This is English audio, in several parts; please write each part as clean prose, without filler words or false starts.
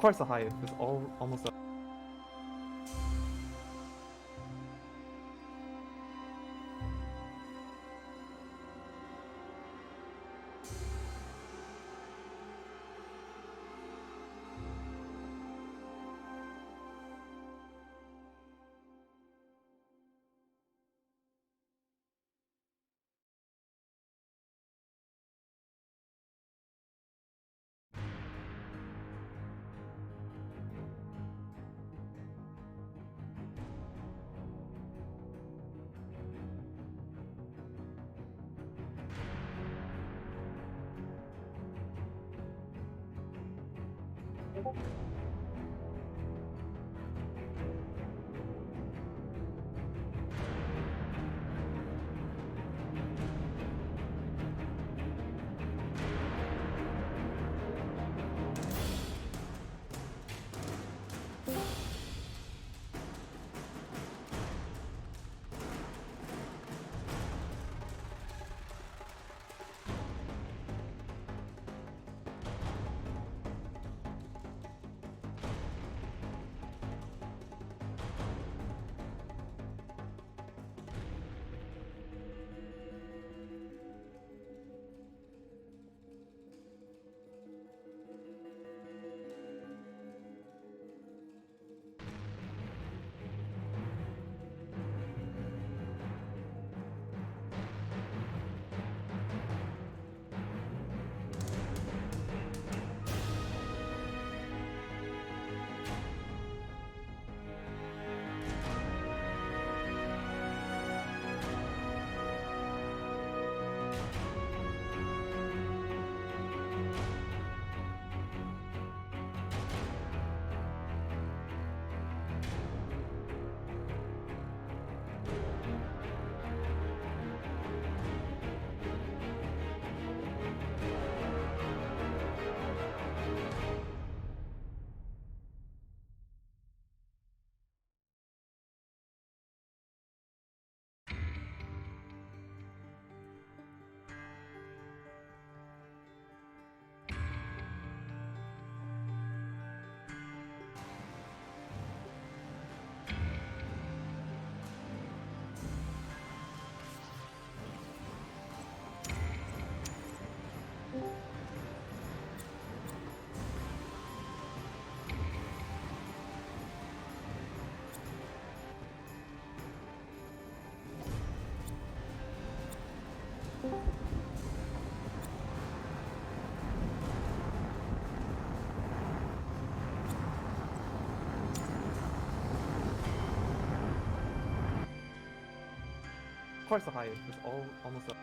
Of course the hive is almost up. Of course the hive is almost up.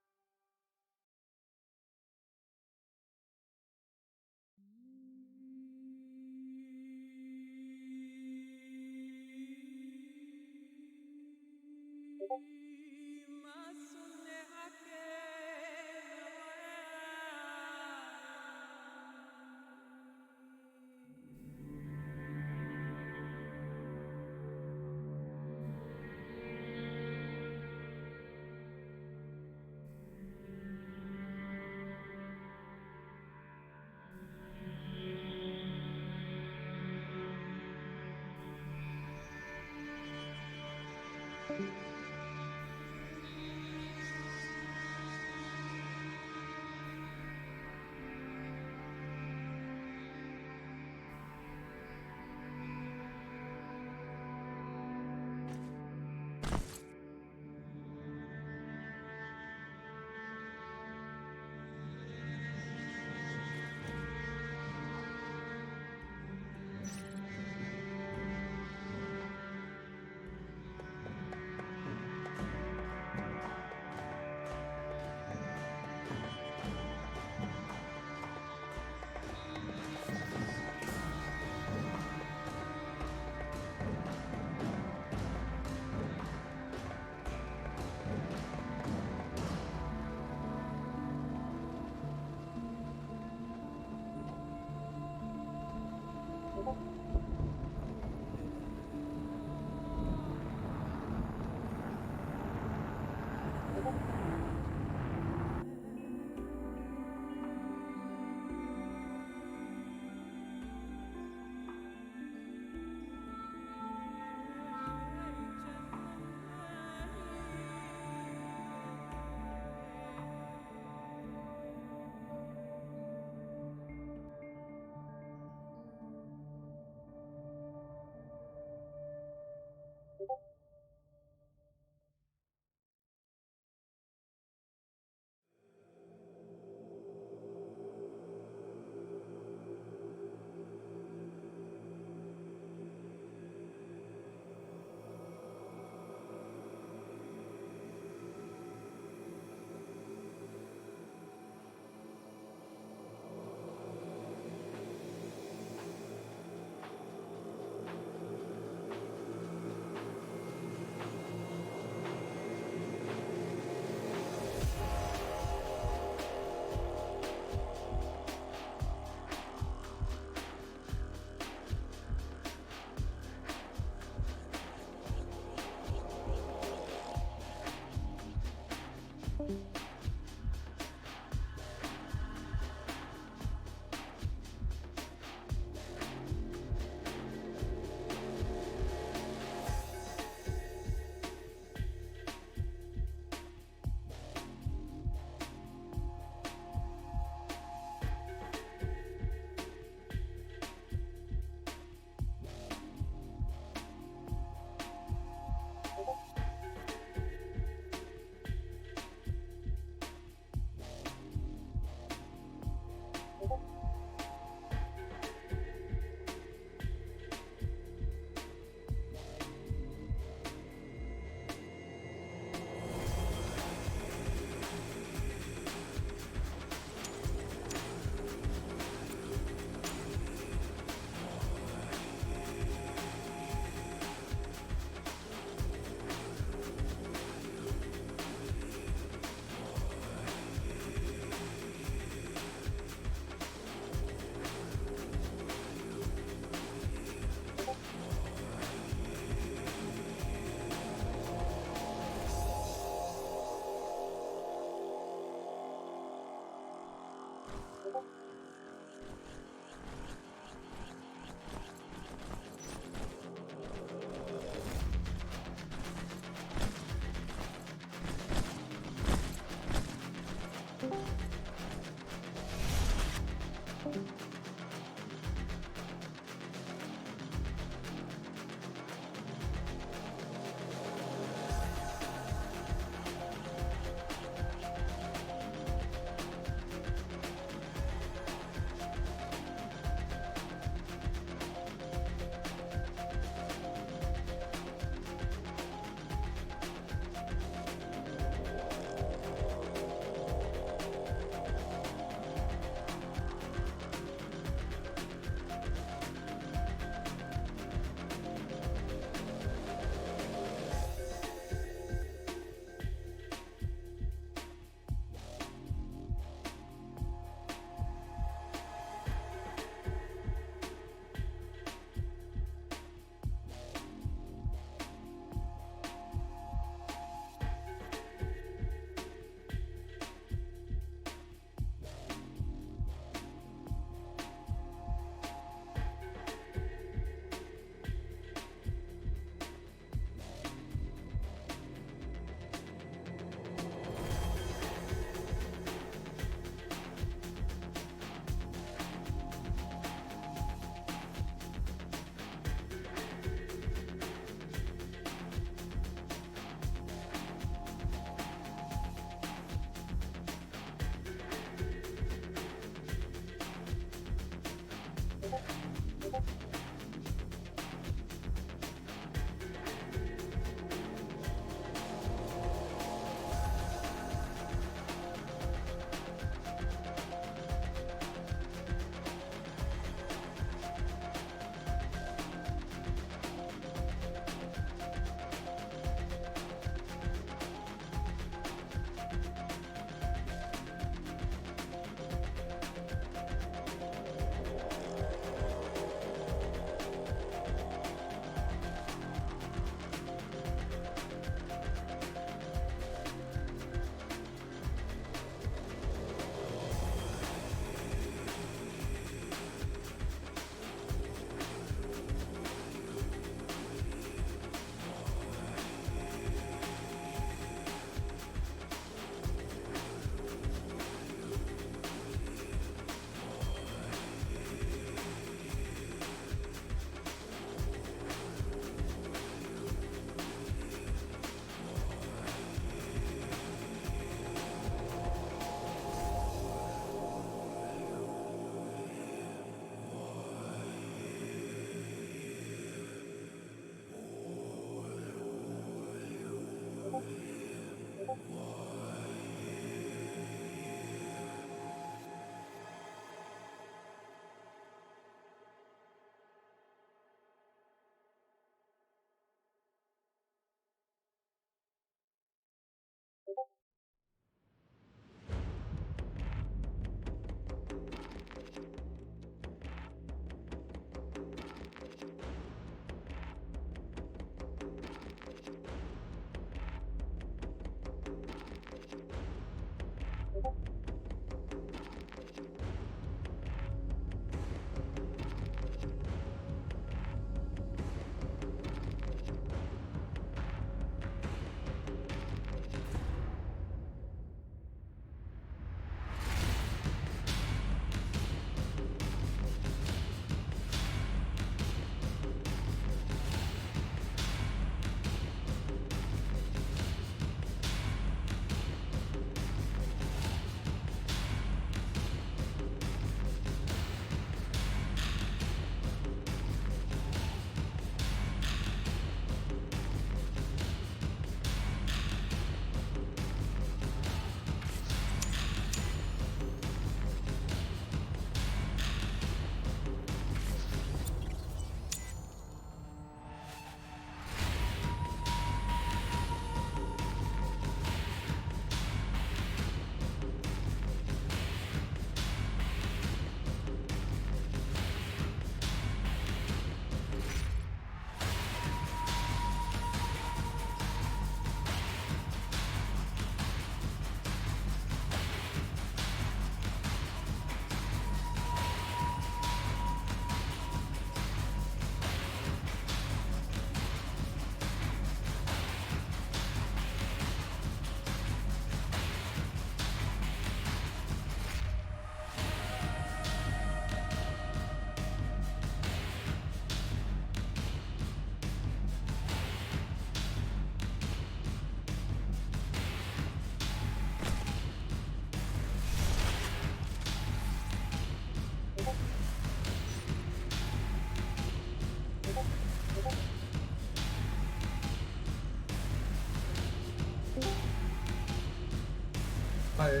Hi.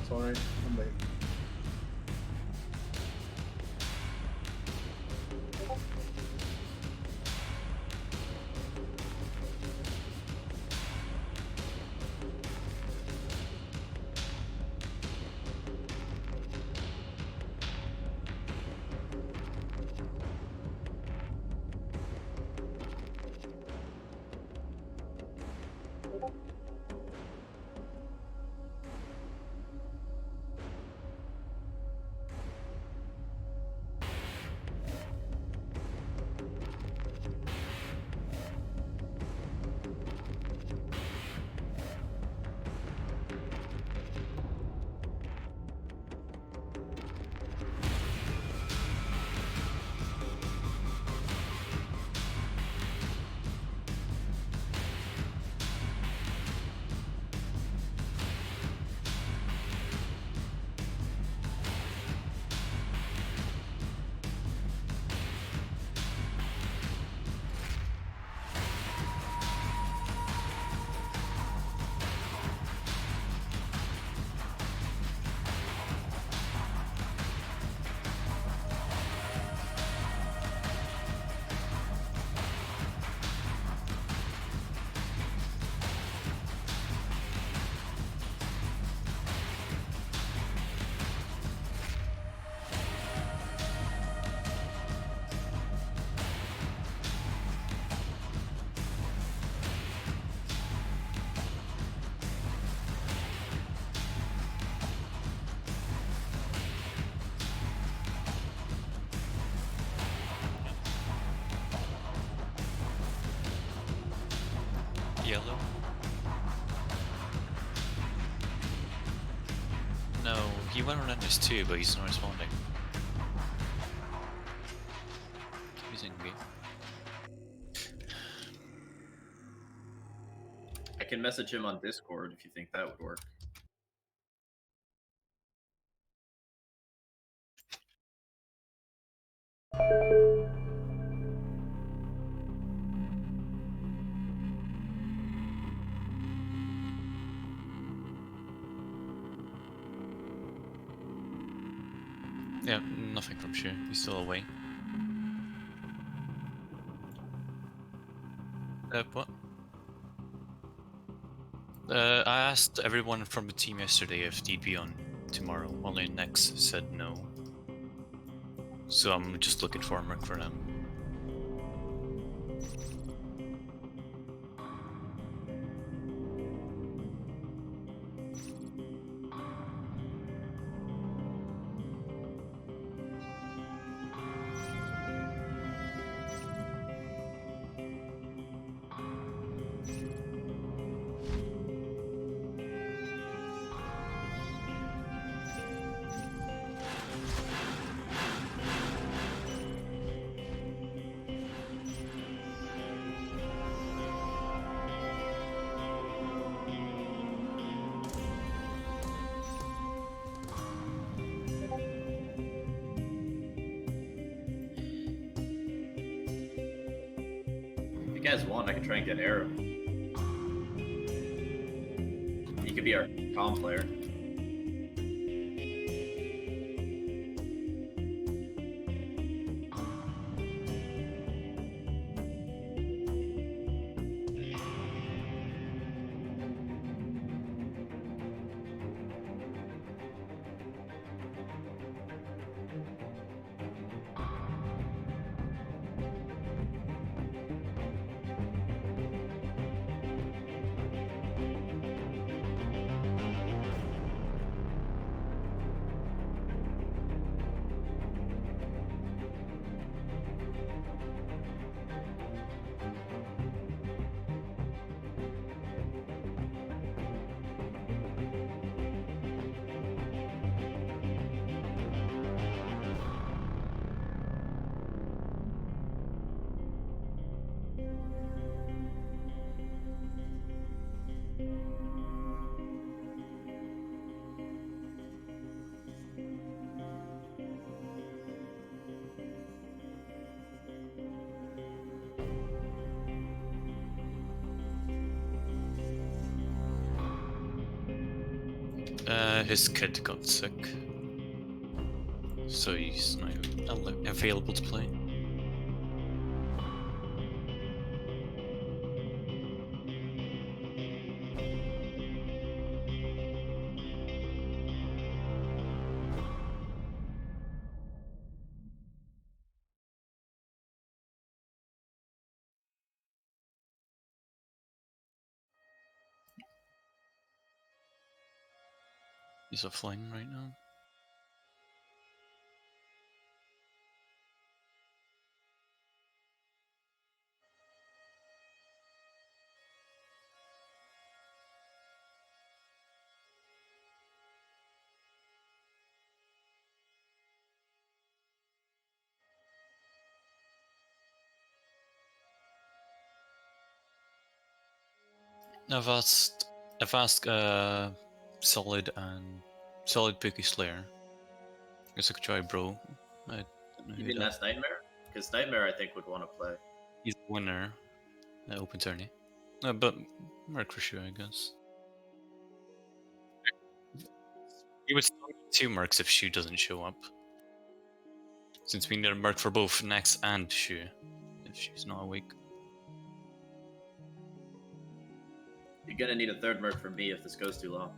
Sorry, I'm late. Yellow? No, he went on NS2, but he's not responding. He's in game. I can message him on Discord if you think that would work. Yeah, nothing from Shu. He's still away. What? I asked everyone from the team yesterday if they'd be on tomorrow. Only Nex said no. So I'm just looking for homework for them. If you guys want, I can try and get Arrow. He could be our comm player. His kid got sick, so he's not available to play. He's offline right now. I've asked Solid Pookie Slayer. Guess I could try Bro. I don't know You who mean that. that's Nightmare? Because Nightmare, I think, would want to play. He's the winner. Open tourney. But Mark for sure, I guess. He would still need 2 marks if Shu doesn't show up. Since we need a mark for both Nex and Shu, if she's not awake. You're gonna need a third merc for me if this goes too long.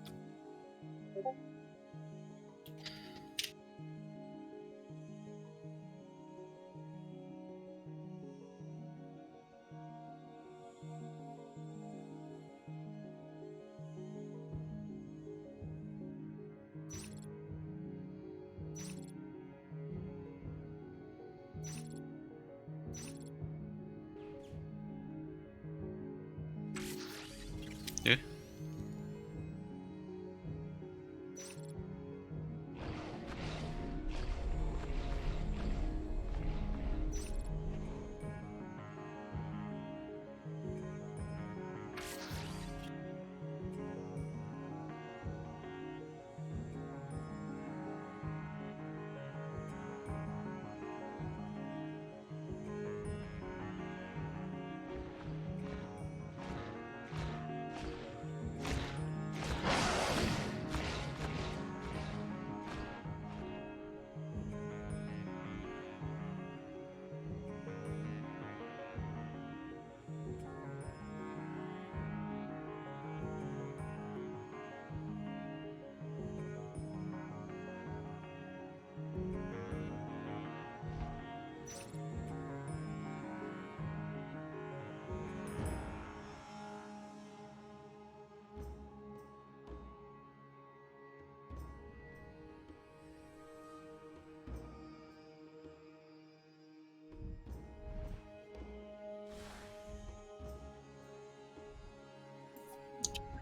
Yeah.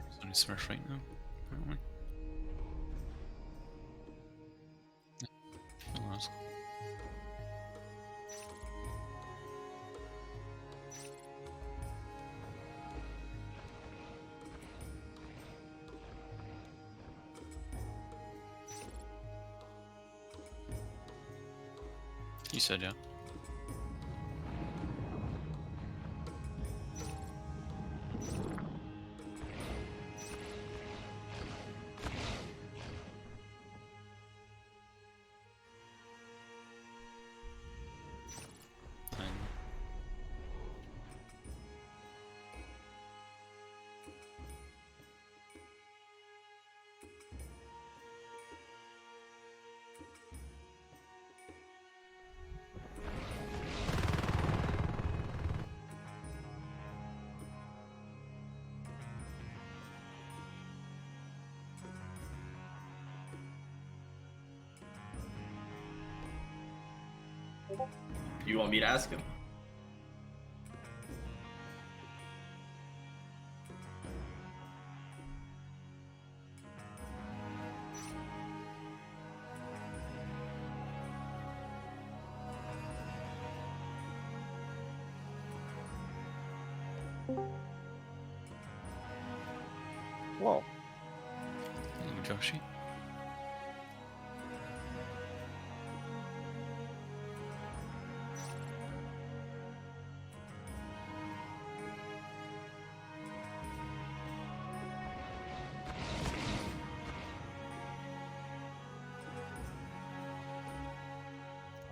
He's on his Smurf right now. Apparently. Oh, that's cool. You said yeah. Fine. You want me to ask him? Whoa. Hello, Joshy.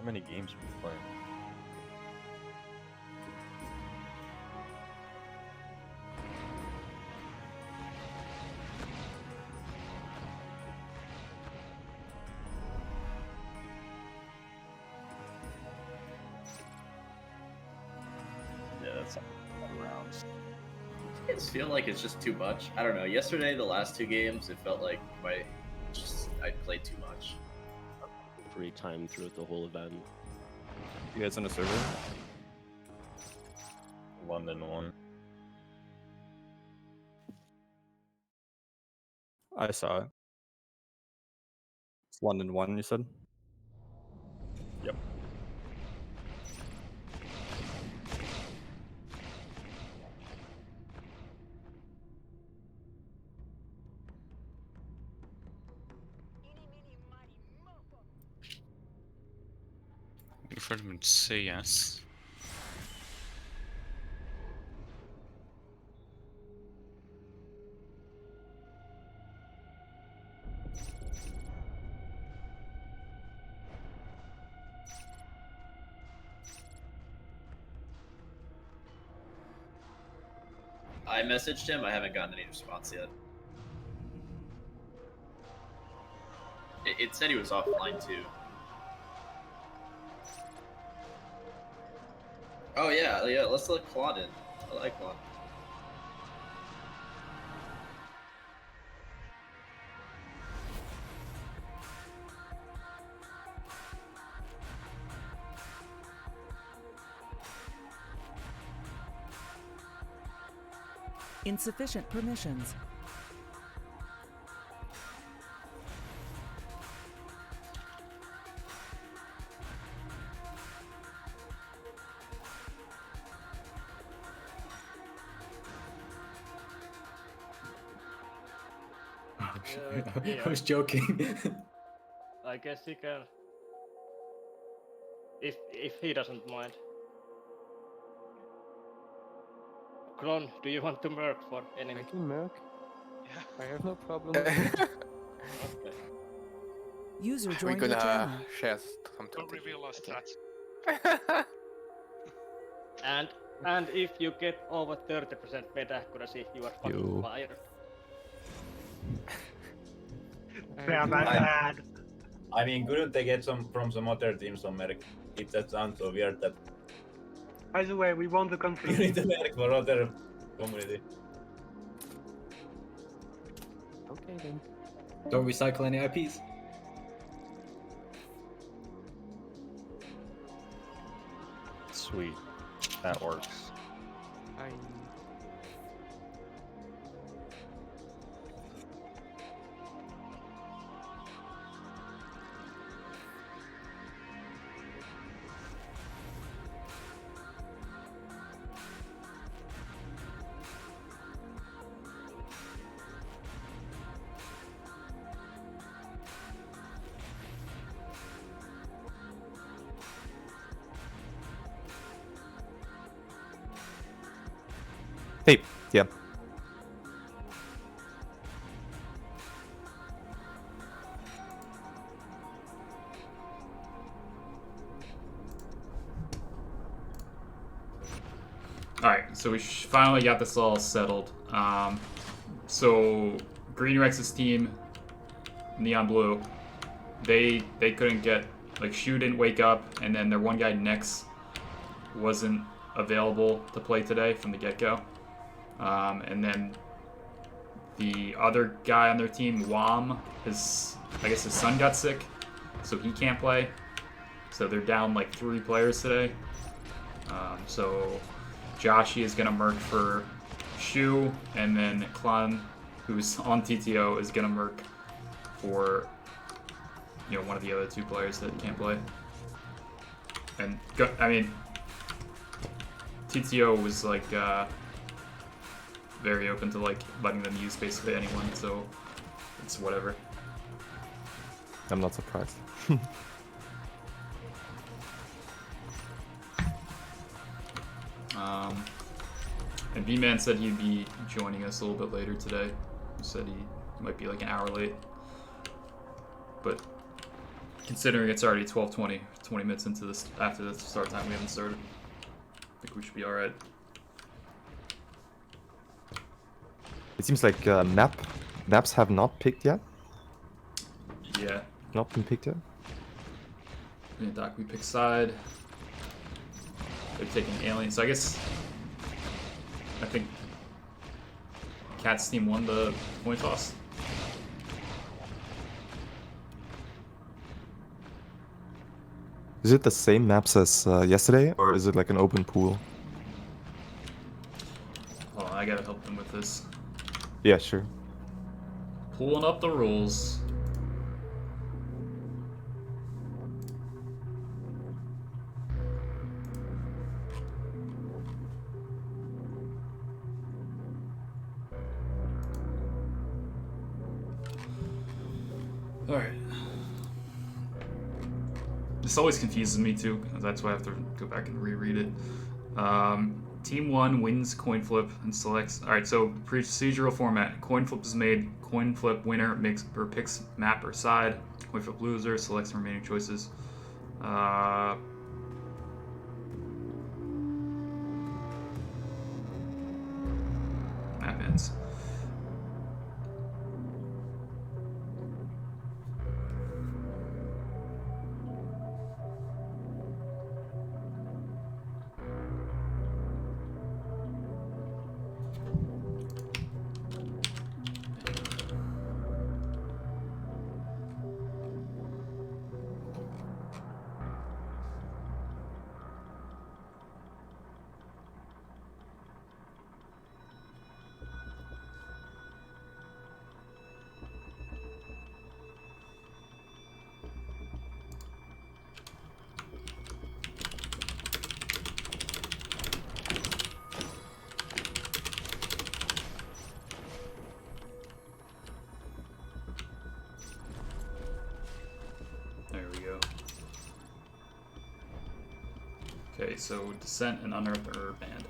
How many games are we playing? Yeah, that's a lot of rounds. I just feel like it's just too much. I don't know. Yesterday, the last 2 games, it felt like I played too much. Free time throughout the whole event. You guys on a server? London 1. I saw it. It's London 1, you said? Yep. Wait for them to say yes. I messaged him. I haven't gotten any response yet. It said he was offline too. Oh yeah. Let's let Claude in. I like Claude. Insufficient permissions. I was joking. I guess he can. If he doesn't mind. Kron, do you want to merc for enemy? I can merc. Yeah. I have no problem with it. Okay. User We're joined your gonna channel. share some Don't reveal our stats. And if you get over 30% meta accuracy, you are fucking fired. Yeah, bad. I mean, couldn't they get some from some other teams on Merc? It just sounds so weird that By the way, we won the you conference. need to Merc for other community. Okay then. Don't recycle any IPs. Sweet. That works. Hey, yeah. Alright, so we finally got this all settled. So Green Rex's team, Neon Blue, they couldn't get, like, Shu didn't wake up, and then their one guy, Nix, wasn't available to play today from the get-go. And then the other guy on their team, Wam, I guess his son got sick, so he can't play. So they're down like 3 players today. So Joshi is gonna merc for Shu, and then Klun, who's on TTO, is gonna merc for one of the other 2 players that can't play. And I mean, TTO was like very open to like letting them use basically anyone, so it's whatever. I'm not surprised. And VMAN said he'd be joining us a little bit later today. He said he might be like an hour late. But Considering it's already 12:20, 20 minutes into this, after the start time, we haven't started. I think we should be alright. It seems like maps have not picked yet. Yeah. Not been picked yet. Me and Doc, we pick side. They're taking alien, so I think Cat's team won the coin toss. Is it the same maps as yesterday, or is it like an open pool? Hold on, I gotta help them with this. Yeah, sure. Pulling up the rules. Alright. This always confuses me too, that's why I have to go back and reread it. Team 1 wins coin flip and selects. Alright, so procedural format. Coin flip is made. Coin flip winner makes or picks map or side. Coin flip loser selects the remaining choices. Map ends. There we go. Okay, so Descent and Unearth are banned.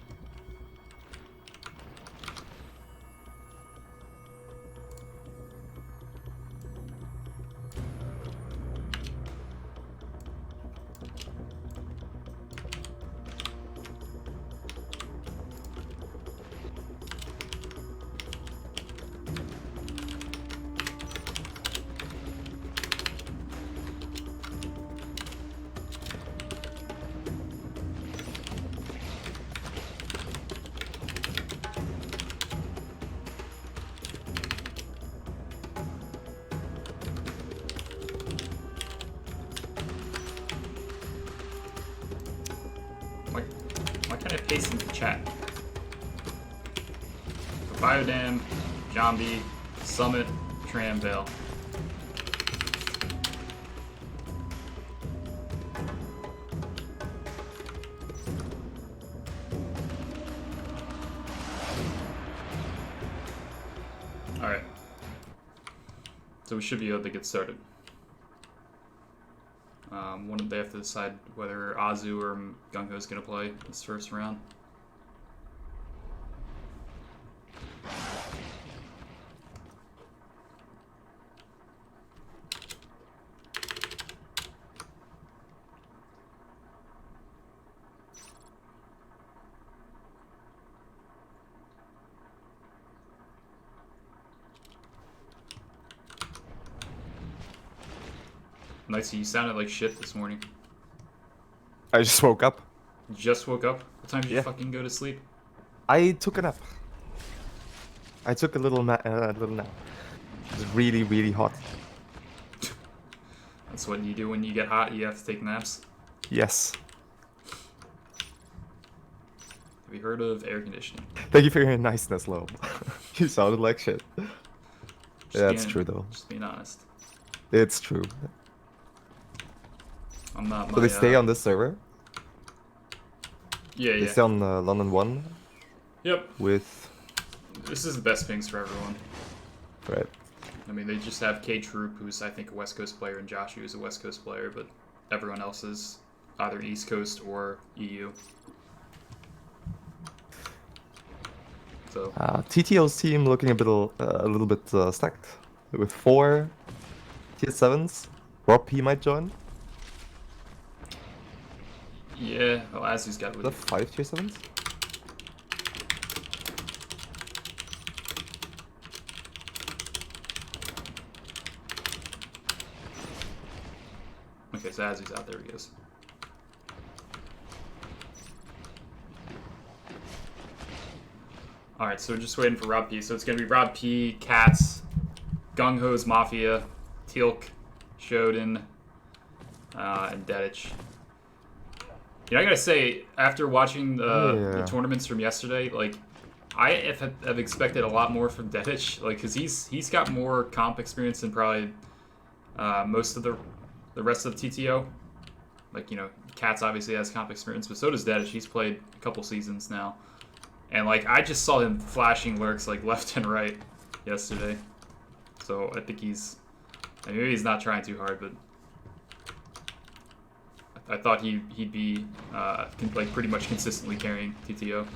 Why can't I paste into the chat? So Biodam, Jambi, Summit, Tramvale. Alright. So we should be able to get started. They have to decide whether Azu or Gunko is going to play this first round. Nightsy, you sounded like shit this morning. I just woke up. You just woke up? What time did you fucking go to sleep? I took a nap. I took a little nap. It was really, really hot. That's what you do when you get hot, you have to take naps. Yes. Have you heard of air conditioning? Thank you for your niceness, Lo. You sounded like shit. Yeah, it's true though. Just being honest. It's true. I'm not. So they stay on this server? Yeah, They stay on London 1? Yep. With... This is the best pings for everyone. Right. I mean, they just have K-Troop, who's I think a West Coast player, and Josh, who's a West Coast player, but everyone else is either East Coast or EU. So TTO's team looking a little bit stacked, with 4 tier 7s Rob P might join. Yeah, well, Azu's got The lead. 5 tier 7s? Okay, so Azu's out. There he goes. Alright, so we're just waiting for Rob P. So it's going to be Rob P, Cats, Gung Ho's Mafia, Teal'c, Shodan, and Dedich. You know, I gotta say, after watching the tournaments from yesterday, like, I have expected a lot more from Dedich, like, because he's got more comp experience than probably most of the rest of the TTO. Like, you know, Cats obviously has comp experience, but so does Dedich. He's played a couple seasons now. And, like, I just saw him flashing lurks, like, left and right yesterday. So I think maybe he's not trying too hard, but I thought he'd be, like, pretty much consistently carrying TTO.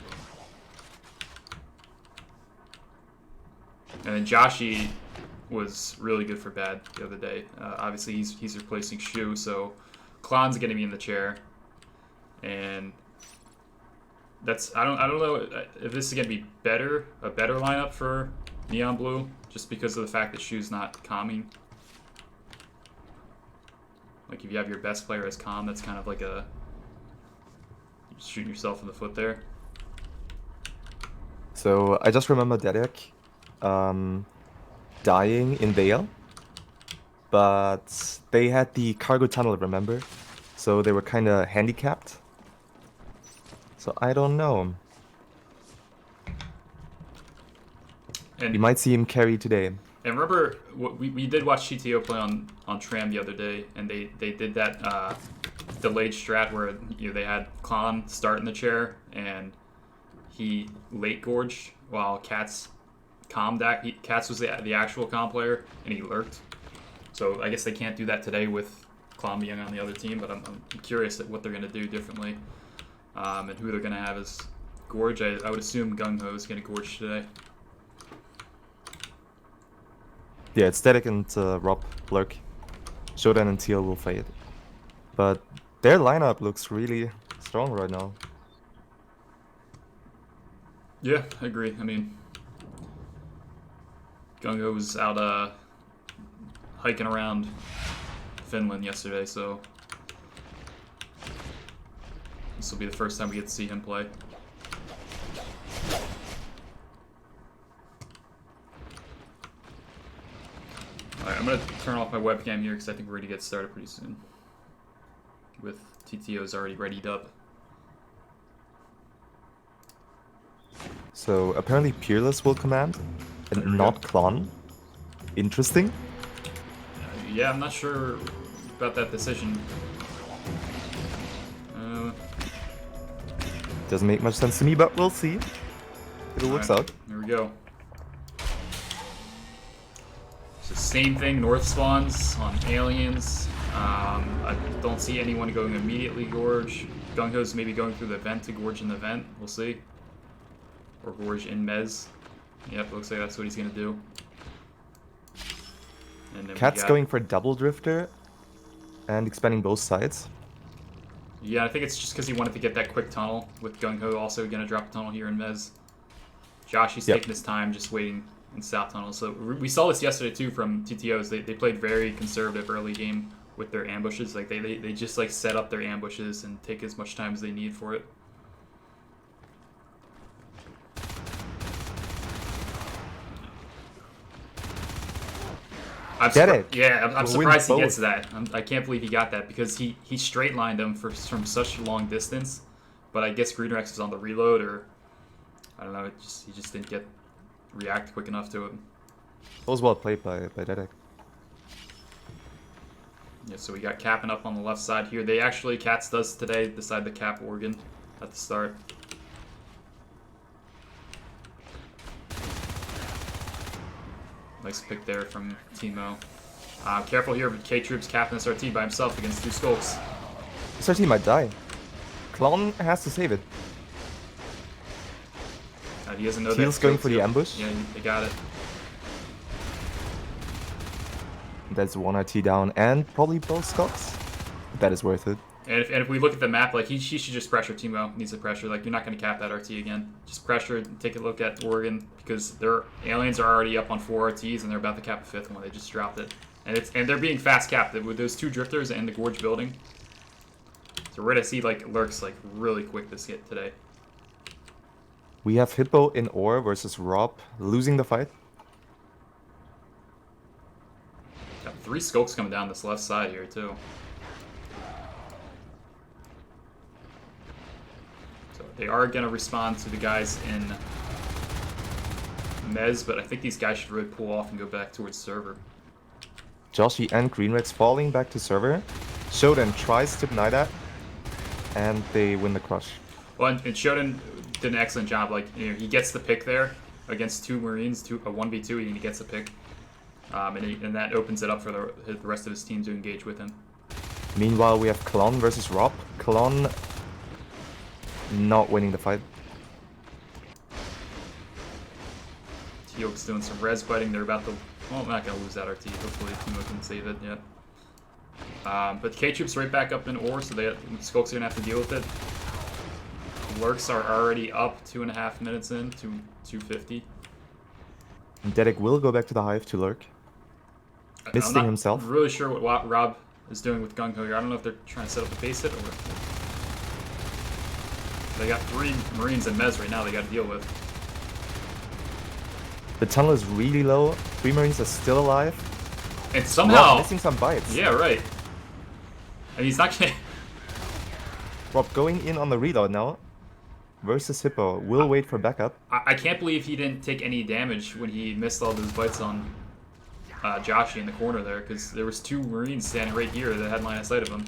And then Joshi was really good for bad the other day. Obviously, he's replacing Shu, so Klon's gonna be in the chair, and I don't know if this is gonna be a better lineup for Neon Blue, just because of the fact that Shu's not calming. Like, if you have your best player as calm, that's kind of like you're shooting yourself in the foot there. So I just remember Dedek dying in Vale, but they had the cargo tunnel, remember? So they were kind of handicapped. So I don't know. And you might see him carry today. And remember, we did watch TTO play on Tram the other day, and they did that delayed strat where, you know, they had Klon start in the chair, and he late gorged while Cats calmed. Cats was the actual calm player, and he lurked. So I guess they can't do that today with Klon being on the other team, but I'm curious at what they're going to do differently, and who they're going to have as gorge. I would assume Gung Ho is going to gorge today. Yeah, it's Dedek and Rob lurk. Shodan and Teal will fade. But their lineup looks really strong right now. Yeah, I agree. I mean, Gung Ho was out hiking around Finland yesterday, so this will be the first time we get to see him play. Alright, I'm going to turn off my webcam here because I think we're going to get started pretty soon. With TTOs already readied up. So apparently Peerless will command, and not Klon. Interesting. Yeah, I'm not sure about that decision. Doesn't make much sense to me, but we'll see. If it works out. Here we go. So same thing, North spawns on aliens. I don't see anyone going immediately gorge. Gung Ho's maybe going through the vent to gorge in the vent. We'll see. Or gorge in Mez. Yep, looks like that's what he's gonna do. And then Cat's going for double drifter and expanding both sides. Yeah, I think it's just because he wanted to get that quick tunnel, with Gung Ho also gonna drop a tunnel here in Mez. Joshy's taking his time, just waiting in South Tunnel. So we saw this yesterday too from TTOs. They played very conservative early game with their ambushes. Like they just like set up their ambushes and take as much time as they need for it. I'm surprised he gets that. I can't believe he got that because he straight lined them from such a long distance. But I guess GreenRex was on the reload, or I don't know. He just didn't react quick enough to it. That was well played by Dedek. Yeah, so we got capping up on the left side here. They actually, Cats does today decide the cap organ at the start. Nice pick there from Timo. Careful here with K-Troops capping SRT by himself against two Skulks. SRT might die. Clown has to save it. He doesn't know that. Teal's going for the ambush. Yeah, they got it. That's one RT down and probably both stocks. That is worth it. And if we look at the map, like he should just pressure. Teemo needs to pressure. Like you're not going to cap that RT again. Just pressure. Take a look at Oregon because their aliens are already up on 4 RTs and they're about to cap a 5th one. They just dropped it, and they're being fast capped with those 2 drifters and the gorge building. So we're gonna see like lurks like really quick this hit today. We have Hippo in ore versus Rob losing the fight. Got 3 skulks coming down this left side here too. So they are gonna respond to the guys in Mez, but I think these guys should really pull off and go back towards server. Joshy and Greenrex falling back to server. Shodan tries to deny that, and they win the crush. Well, and Shodan did an excellent job. Like, you know, he gets the pick there against 2 Marines, a 1v2, and he gets the pick. And that opens it up for the rest of his team to engage with him. Meanwhile, we have Klon versus Rob. Klon not winning the fight. Teok's doing some res biting. They're about to... Well, I'm not going to lose that RT. Hopefully Teemo can save it yet. But K-Troop's right back up in ore, so Skulks are going to have to deal with it. Lurks are already up 2.5 minutes in to 250. And Dedek will go back to the hive to lurk. Misting himself. I'm really sure what Rob is doing with Gung Ho here. I don't know if they're trying to set up a base hit or... They got 3 Marines and Mez right now they got to deal with. The tunnel is really low. 3 Marines are still alive. And somehow... Rob missing some bites. Yeah, right. And he's not getting... Rob going in on the reload now. Versus Hippo. Will wait for backup. I can't believe he didn't take any damage when he missed all those bites on Joshy in the corner there, because there was 2 Marines standing right here that had line of sight of him.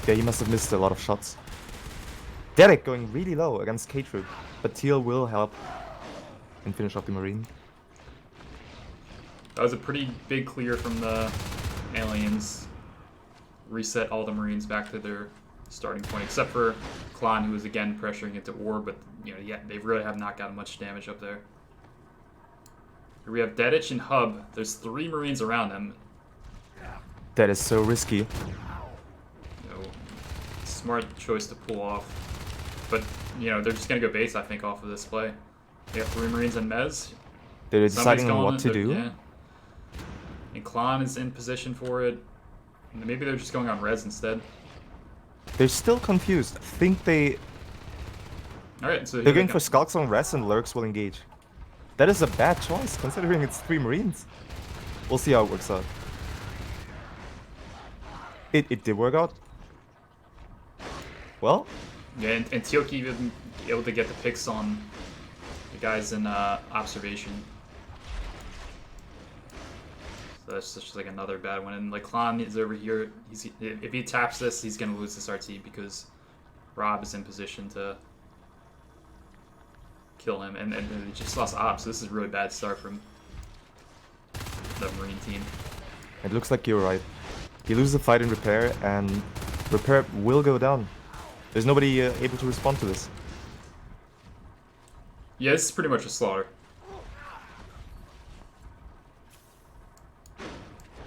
Yeah, he must have missed a lot of shots. Derek going really low against K-Troop, but Teal will help and finish off the Marine. That was a pretty big clear from the aliens. Reset all the Marines back to their starting point, except for Klon, who was again pressuring into ore, but you know, yeah, they really have not gotten much damage up there. Here we have Dedich and Hub. There's 3 Marines around them. That is so risky. You know, smart choice to pull off. But, you know, they're just going to go base, I think, off of this play. They got 3 Marines and Mez. They're deciding on what to do. Yeah. And Klon is in position for it. Maybe they're just going on res instead. They're still confused. I think they're going for Skulks on res and Lurks will engage. That is a bad choice, considering it's 3 Marines. We'll see how it works out. It did work out. Well. Yeah, and Teoki even able to get the picks on the guys in observation. So that's just like another bad one. And like Klon is over here. If he taps this, he's gonna lose this RT because Rob is in position to kill him, and he just lost ops. So this is a really bad start from the Marine team. It looks like you're right. He loses the fight in repair, and repair will go down. There's nobody able to respond to this. Yeah, this is pretty much a slaughter.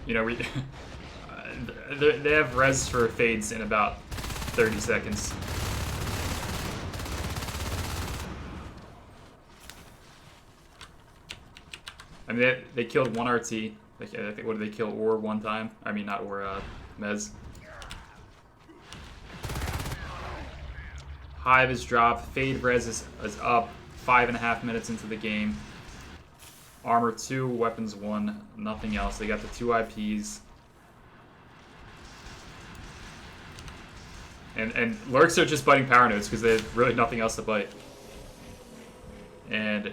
You know, they have res for fades in about 30 seconds. I mean, they killed 1 RT. I think, what did they kill? Ore 1 time? I mean, not Ore, Mez. Hive is dropped. Fade res is up 5.5 minutes into the game. Armor 2, weapons 1, nothing else. They got the 2 IPs. And Lurks are just biting power nodes because they have really nothing else to bite. And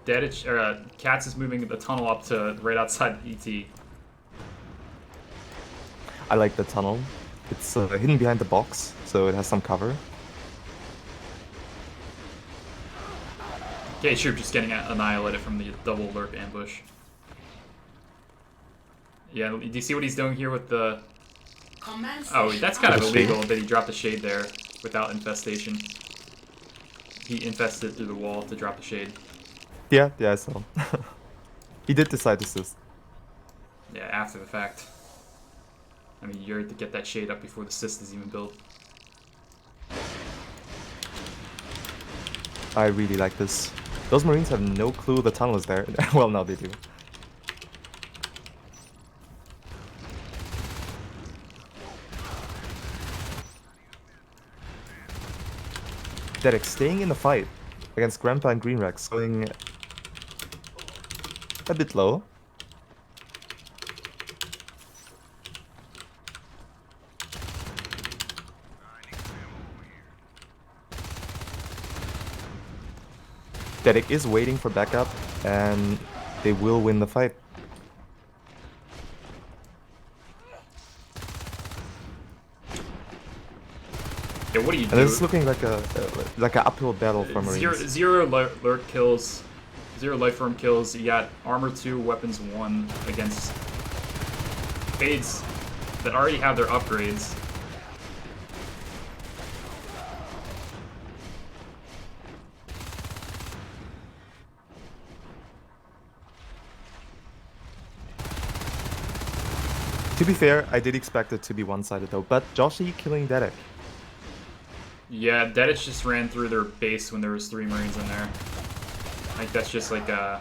Katz is moving the tunnel up to right outside ET. I like the tunnel. It's hidden behind the box, so it has some cover. K-Troop just getting annihilated from the double lurk ambush. Yeah, do you see what he's doing here with the... Oh, that's kind of illegal that he dropped the shade there without infestation. He infested through the wall to drop the shade. Yeah, I saw. He did decide to assist. Yeah, after the fact. I mean, you're to get that shade up before the cyst is even built. I really like this. Those Marines have no clue the tunnel is there. Well, now they do. Derek staying in the fight against Grandpa and Green Rex, going a bit low. Derek is waiting for backup, and they will win the fight. Yeah, what do you do? And this is looking like a an uphill battle for Marines. Zero lurk kills, 0 life form kills. You got armor 2, weapons 1 against fades that already have their upgrades. To be fair, I did expect it to be one-sided though, but Joshi killing Derek. Yeah, Dedich just ran through their base when there was 3 Marines in there. I think that's just like a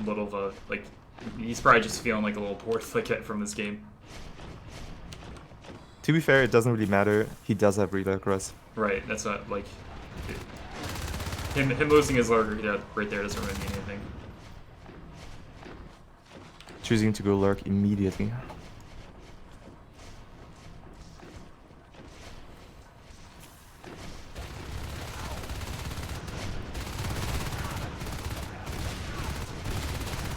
little of a, like, he's probably just feeling like a little bored from this game. To be fair, it doesn't really matter. He does have reload res. Right, that's not, like, him losing his lurker right there doesn't really mean anything. Choosing to go lurk immediately.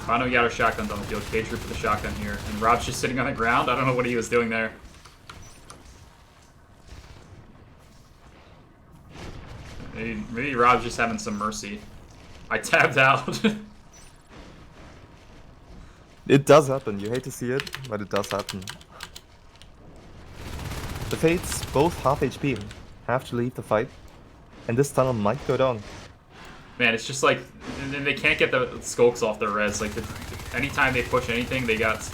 Bono got our shotguns on the field. Cage for the shotgun here. And Rob's just sitting on the ground. I don't know what he was doing there. Maybe Rob's just having some mercy. I tabbed out. It does happen. You hate to see it, but it does happen. The Fates, both half HP, have to leave the fight, and this tunnel might go down. Man, it's just like, and they can't get the skulks off their res. Like, anytime they push anything, they got,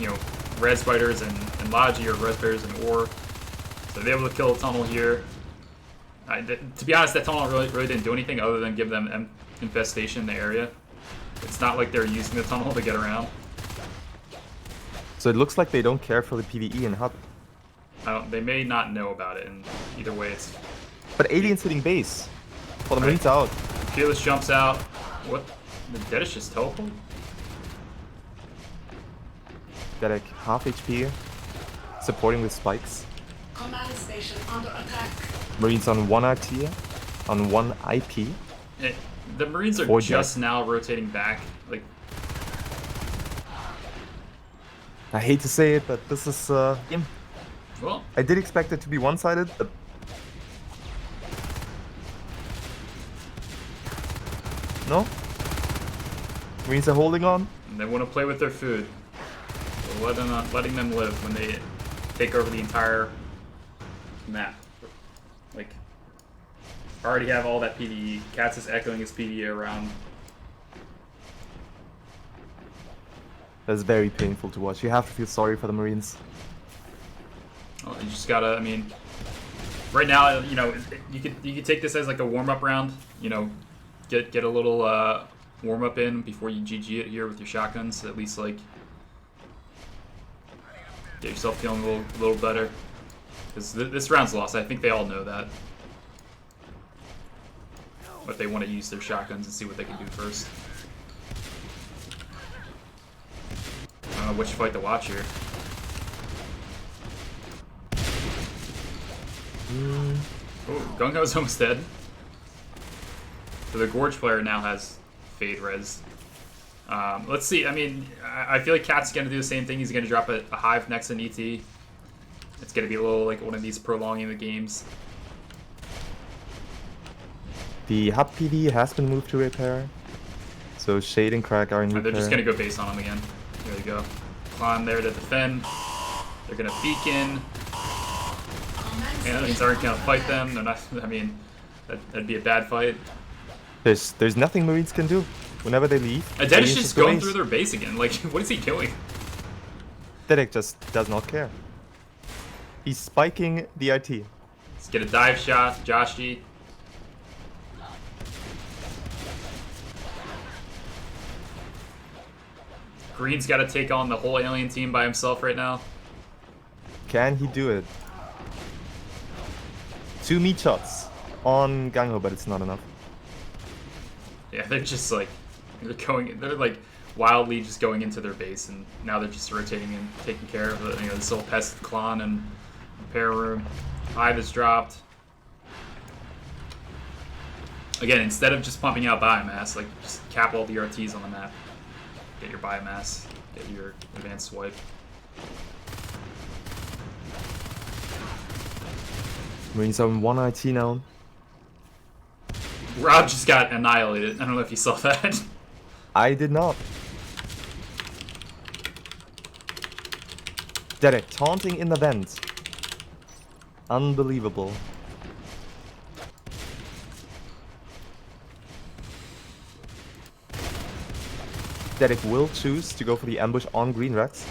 you know, res fighters and Logi or res fighters and ore. So they're able to kill a tunnel here. To be honest, that tunnel really didn't do anything other than give them infestation in the area. It's not like they're using the tunnel to get around. So it looks like they don't care for the PvE in Hub. They may not know about it, and either way it's... But Alien's hitting base. Well, the Marine's out. Fearless jumps out. What? The Dedish just teleport? Derek, half HP, supporting with spikes. Command station under attack. Marines on 1 RT, on 1 IP. The Marines are just now rotating back. Like, I hate to say it, but this is well, I did expect it to be one-sided, but no. Marines are holding on. And they want to play with their food. So letting them live when they take over the entire map. Like, already have all that PvE. Katz is echoing his PvE around. That's very painful to watch. You have to feel sorry for the Marines. Well, you just gotta, I mean, right now, you know, you could take this as like a warm-up round. You know, get a little warm-up in before you GG it here with your shotguns. At least like get yourself feeling a little better. Because this round's lost. I think they all know that. But they want to use their shotguns and see what they can do first. I don't know which fight to watch here. Oh, Gung Ho's almost dead. So the Gorge player now has Fade Res. Let's see, I mean, I feel like Cat's going to do the same thing. He's going to drop a Hive next to an ET. It's going to be a little like one of these prolonging the games. The Hub PV has been moved to repair. So Shade and Crack are in repair. They're just going to go base on him again. There we go. Climb there to defend. They're going to beacon. Aliens aren't going to fight them. They're not, I mean, that'd be a bad fight. There's nothing Marines can do. Whenever they leave, Dennis just going through their base again. Like, what is he doing? Derek just does not care. He's spiking the RT. Let's get a dive shot, Joshy. Green's got to take on the whole alien team by himself right now. Can he do it? 2 meat shots on Gangho, but it's not enough. Yeah, they're just like, they're like wildly just going into their base, and now they're just rotating and taking care of the, this little pest Klon and repair room. Hive is dropped. Again, instead of just pumping out biomass, like just cap all the RTs on the map. Get your biomass, get your advanced swipe. Marines on 1 IT now. Rob just got annihilated. I don't know if you saw that. I did not. Derek taunting in the vent. Unbelievable. Derek will choose to go for the ambush on Green Rex.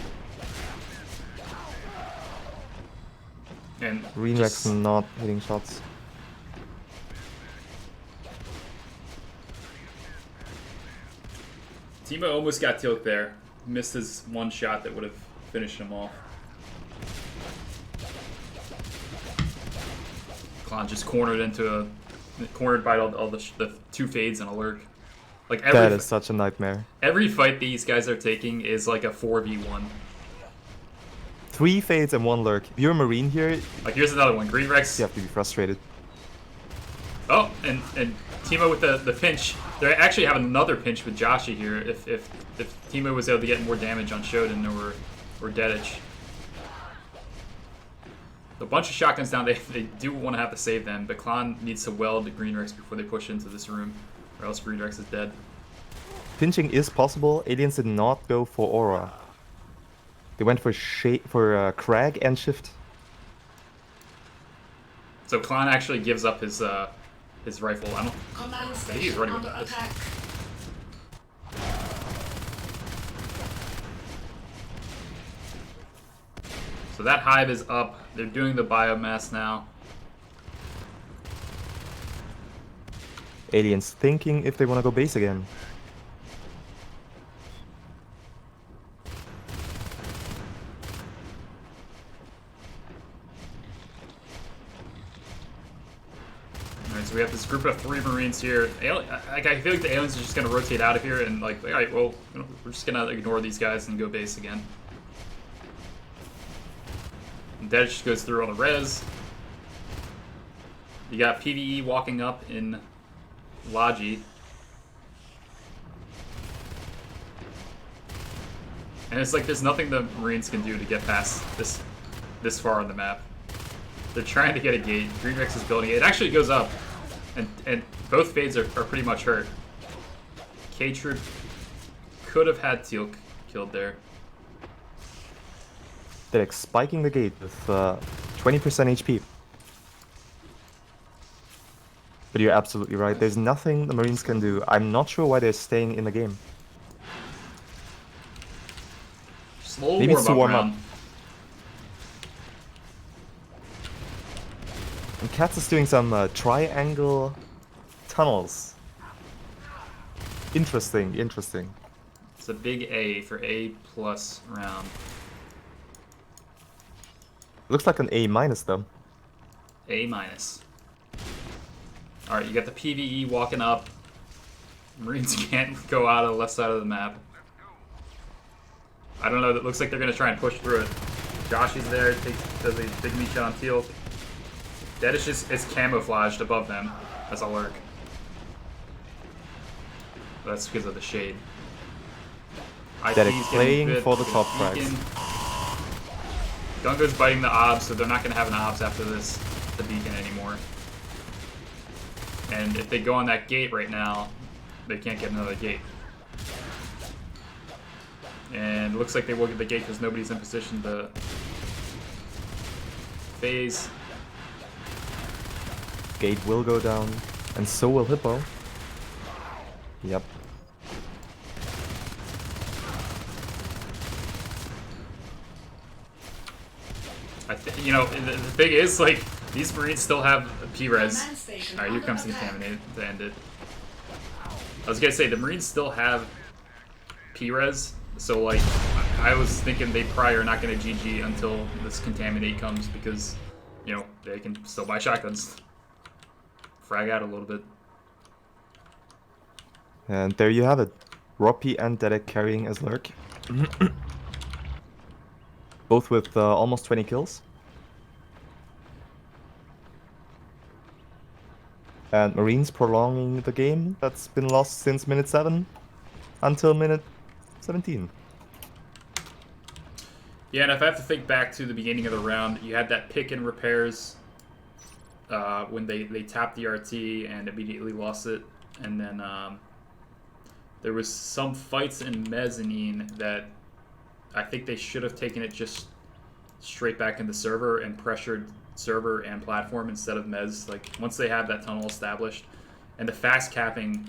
And Green Rex not hitting shots. Timo almost got tilted there. Missed his one shot that would have finished him off. Klon just cornered by all the 2 fades and a lurk. Like that is such a nightmare. Every fight these guys are taking is like a 4v1. 3 fades and 1 lurk. If you're a Marine here, like here's another one. Green Rex. You have to be frustrated. Oh, and Timo with the pinch. They actually have another pinch with Joshy here. If Timo was able to get more damage on Shodan or Dedich. A bunch of shotguns down. They do want to have to save them, but Klon needs to weld the Green Rex before they push into this room, or else Green Rex is dead. Pinching is possible. Aliens did not go for Aura. They went for Crag and Shift. So Klon actually gives up his rifle. I think he's running with this. So that hive is up. They're doing the biomass now. Aliens thinking if they want to go base again. Alright, so we have this group of 3 Marines here. I feel like the aliens are just going to rotate out of here and like, alright, well, we're just going to ignore these guys and go base again. That just goes through all the res. You got PvE walking up in Logi. And it's like there's nothing the Marines can do to get past this far on the map. They're trying to get a gate. Green Rex is building it. It actually goes up. And both fades are pretty much hurt. K-Troop could have had Teal killed there. They're spiking the gate with 20% HP. But you're absolutely right. There's nothing the Marines can do. I'm not sure why they're staying in the game. Slow Maybe it's to warm up. And Katz is doing some triangle tunnels. Interesting, interesting. It's a big A for A+ round. Looks like an A- though. A-. Alright, you got the PvE walking up. Marines can't go out of the left side of the map. I don't know, it looks like they're going to try and push through it. Joshy's there, does a big meat shot on Teal. Dedish is camouflaged above them as a lurk. That's because of the shade. Dedish playing for the top prize. Gungo's biting the obs, so they're not going to have an obs after this, the beacon anymore. And if they go on that gate right now, they can't get another gate. And it looks like they will get the gate because nobody's in position to phase. Gate will go down, and so will Hippo. Yep. You know, the thing is, like, these Marines still have P-res. Command station Alright, here under comes the attack. Contaminate to end it. I was gonna say, the Marines still have P-res, so, like, I was thinking they probably are not gonna GG until this Contaminate comes, because, you know, they can still buy shotguns. Frag out a little bit. And there you have it. Roppy and Dedek carrying as Lurk. Both with almost 20 kills. And Marines prolonging the game that's been lost since minute 7 until minute 17. Yeah, and if I have to think back to the beginning of the round, you had that pick and repairs when they tapped the RT and immediately lost it. And then there was some fights in Mezzanine that I think they should have taken it just straight back in the server and pressured server and platform instead of Mez. Like, once they have that tunnel established. And the fast capping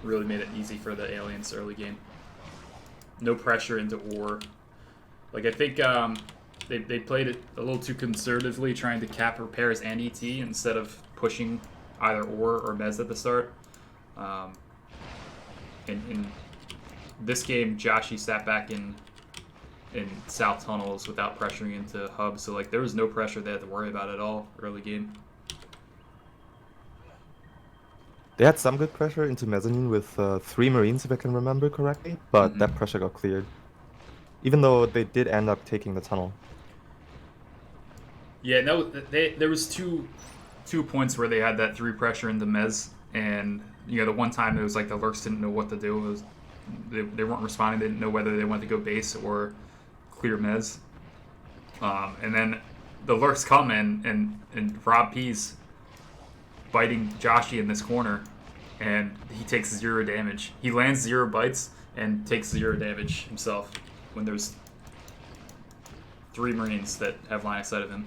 really made it easy for the aliens early game. No pressure into ore. Like, I think they played it a little too conservatively, trying to cap repairs and ET instead of pushing either ore or Mez at the start. In this game, Joshi sat back in south tunnels without pressuring into hub, so like there was no pressure they had to worry about at all early game. They had some good pressure into Mezzanine with 3 Marines, if I can remember correctly, but that pressure got cleared. Even though they did end up taking the tunnel. Yeah, no, there was two points where they had that 3 pressure into Mez, and you know the one time it was like the Lurks didn't know what to do. It was they weren't responding. They didn't know whether they wanted to go base or clear Mez. And then the Lurks come in and Rob P's biting Joshi in this corner, and he takes 0 damage. He lands 0 bites and takes 0 damage himself when there's 3 Marines that have line of sight of him.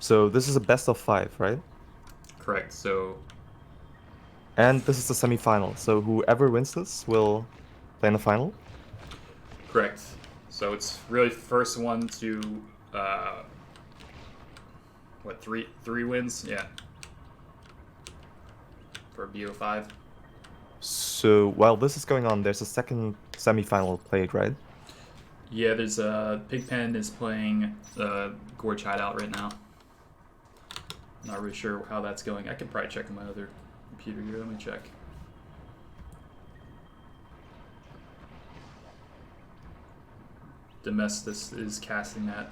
So this is a best of 5, right? Correct. So. And this is the semi-final. So whoever wins this will play in the final. Correct. So it's really first one to what, three wins? Yeah. For BO5. So while this is going on, there's a second semi-final played, right? Yeah, there's Pigpen is playing Gorge Hideout right now. Not really sure how that's going. I could probably check on my other computer here. Let me check. Domestus is casting that.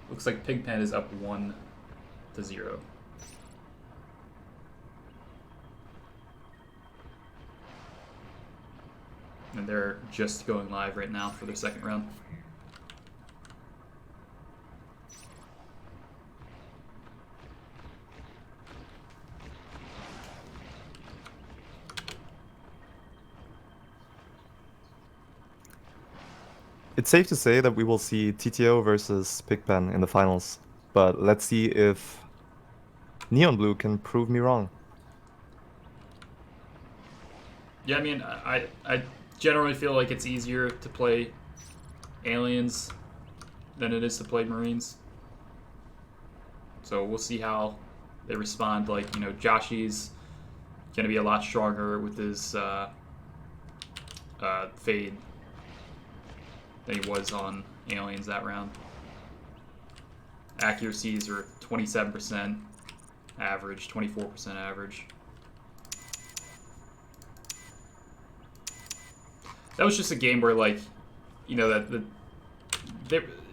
Looks like Pigpen is up 1-0. And they're just going live right now for their second round. It's safe to say that we will see TTO versus Pigpen in the finals, but let's see if Neon Blue can prove me wrong. Yeah, I mean, I generally feel like it's easier to play aliens than it is to play Marines. So we'll see how they respond. Like, you know, Joshi's gonna be a lot stronger with his fade than he was on aliens that round. Accuracies are 27% average, 24% average. That was just a game where, like, you know,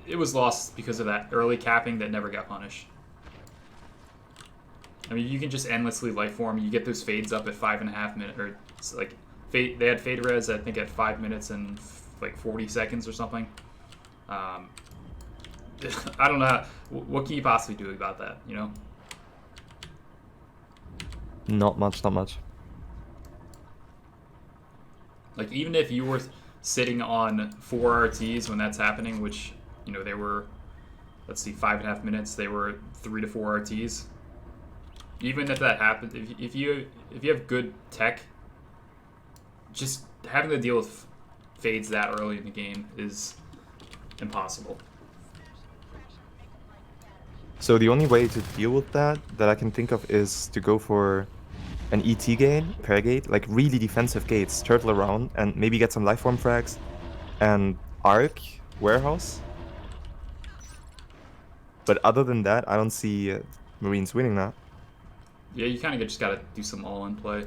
it was lost because of that early capping that never got punished. I mean, you can just endlessly life form. You get those fades up at 5.5 minutes, or it's like they had fade res I think at 5 minutes and like 40 seconds or something. I don't know. What can you possibly do about that, you know? Not much, not much. Like, even if you were sitting on 4 RTs when that's happening, which, you know, they were, let's see, 5.5 minutes, they were 3 to 4 RTs. Even if that happened, if you have good tech, just having to deal with fades that early in the game is impossible. So the only way to deal with that I can think of is to go for an ET gate, pair gate, like really defensive gates, turtle around, and maybe get some lifeform frags, and arc warehouse. But other than that, I don't see Marines winning that. Yeah, you kind of just gotta do some all-in play.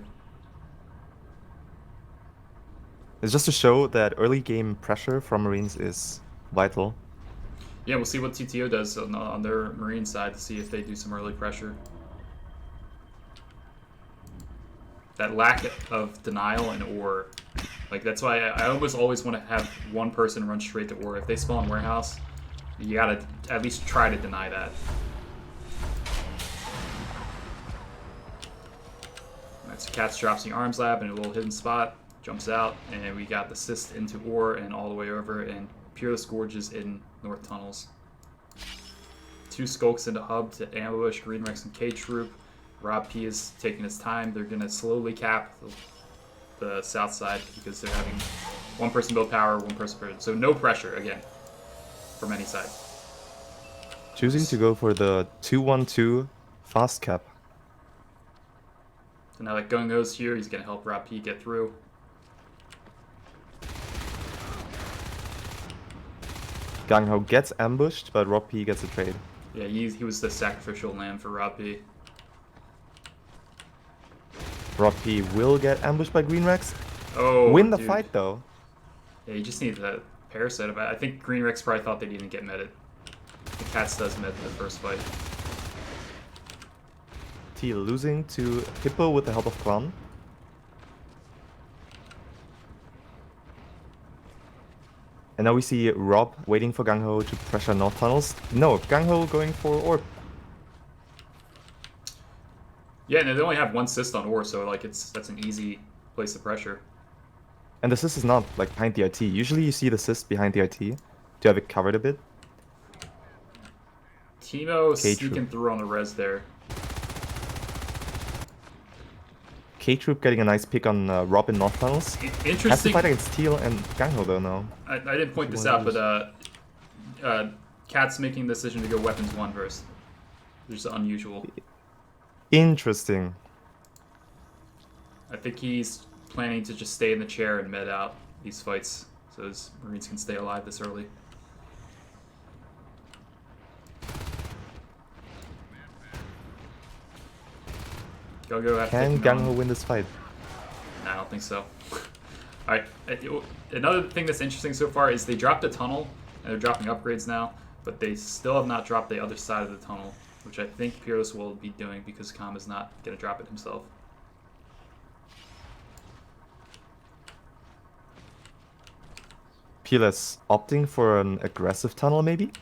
It's just to show that early game pressure from Marines is vital. Yeah, we'll see what TTO does on their Marine side to see if they do some early pressure. That lack of denial and ore, like that's why I almost always want to have one person run straight to ore. If they spawn warehouse, you gotta at least try to deny that. Alright, so Cats drops the arms lab in a little hidden spot, jumps out, and we got the assist into ore and all the way over, and Peerless Gorges in North Tunnels. 2 skulks into hub to ambush Green Rex and K-Troop. Rob P is taking his time. They're going to slowly cap the south side because they're having one person build power, one person build. So no pressure, again, from any side. Choosing to go for the 2-1-2 fast cap. So now that Gung Ho's here, he's going to help Rob P get through. Gung Ho gets ambushed, but Rob P gets a trade. Yeah, he was the sacrificial lamb for Rob P. Rob P will get ambushed by Green Rex. Oh, win the dude. fight though. Yeah, you just need the parasite. I think Green Rex probably thought they didn't get meted. The Cats does med the first fight. T losing to Hippo with the help of Clown. And now we see Rob waiting for Gung Ho to pressure North Tunnels. No, Gung Ho going for Orb. Yeah, no, they only have one assist on ore, so like that's an easy place to pressure. And the assist is not like behind the RT. Usually you see the assist behind the RT to have it covered a bit. Teemo sneaking through on the res there. K-Troop getting a nice pick on Rob in North Tunnels. Interesting. Has to fight against Teal and Gung Ho though now. I didn't point this out, but Cat's making the decision to go weapons 1 first. Which is unusual. Interesting. I think he's planning to just stay in the chair and med out these fights so his Marines can stay alive this early. Can Gung Ho win this fight? Nah, I don't think so. Alright, another thing that's interesting so far is they dropped a tunnel, and they're dropping upgrades now, but they still have not dropped the other side of the tunnel, which I think Peerless will be doing because Kam is not going to drop it himself. Peerless opting for an aggressive tunnel maybe?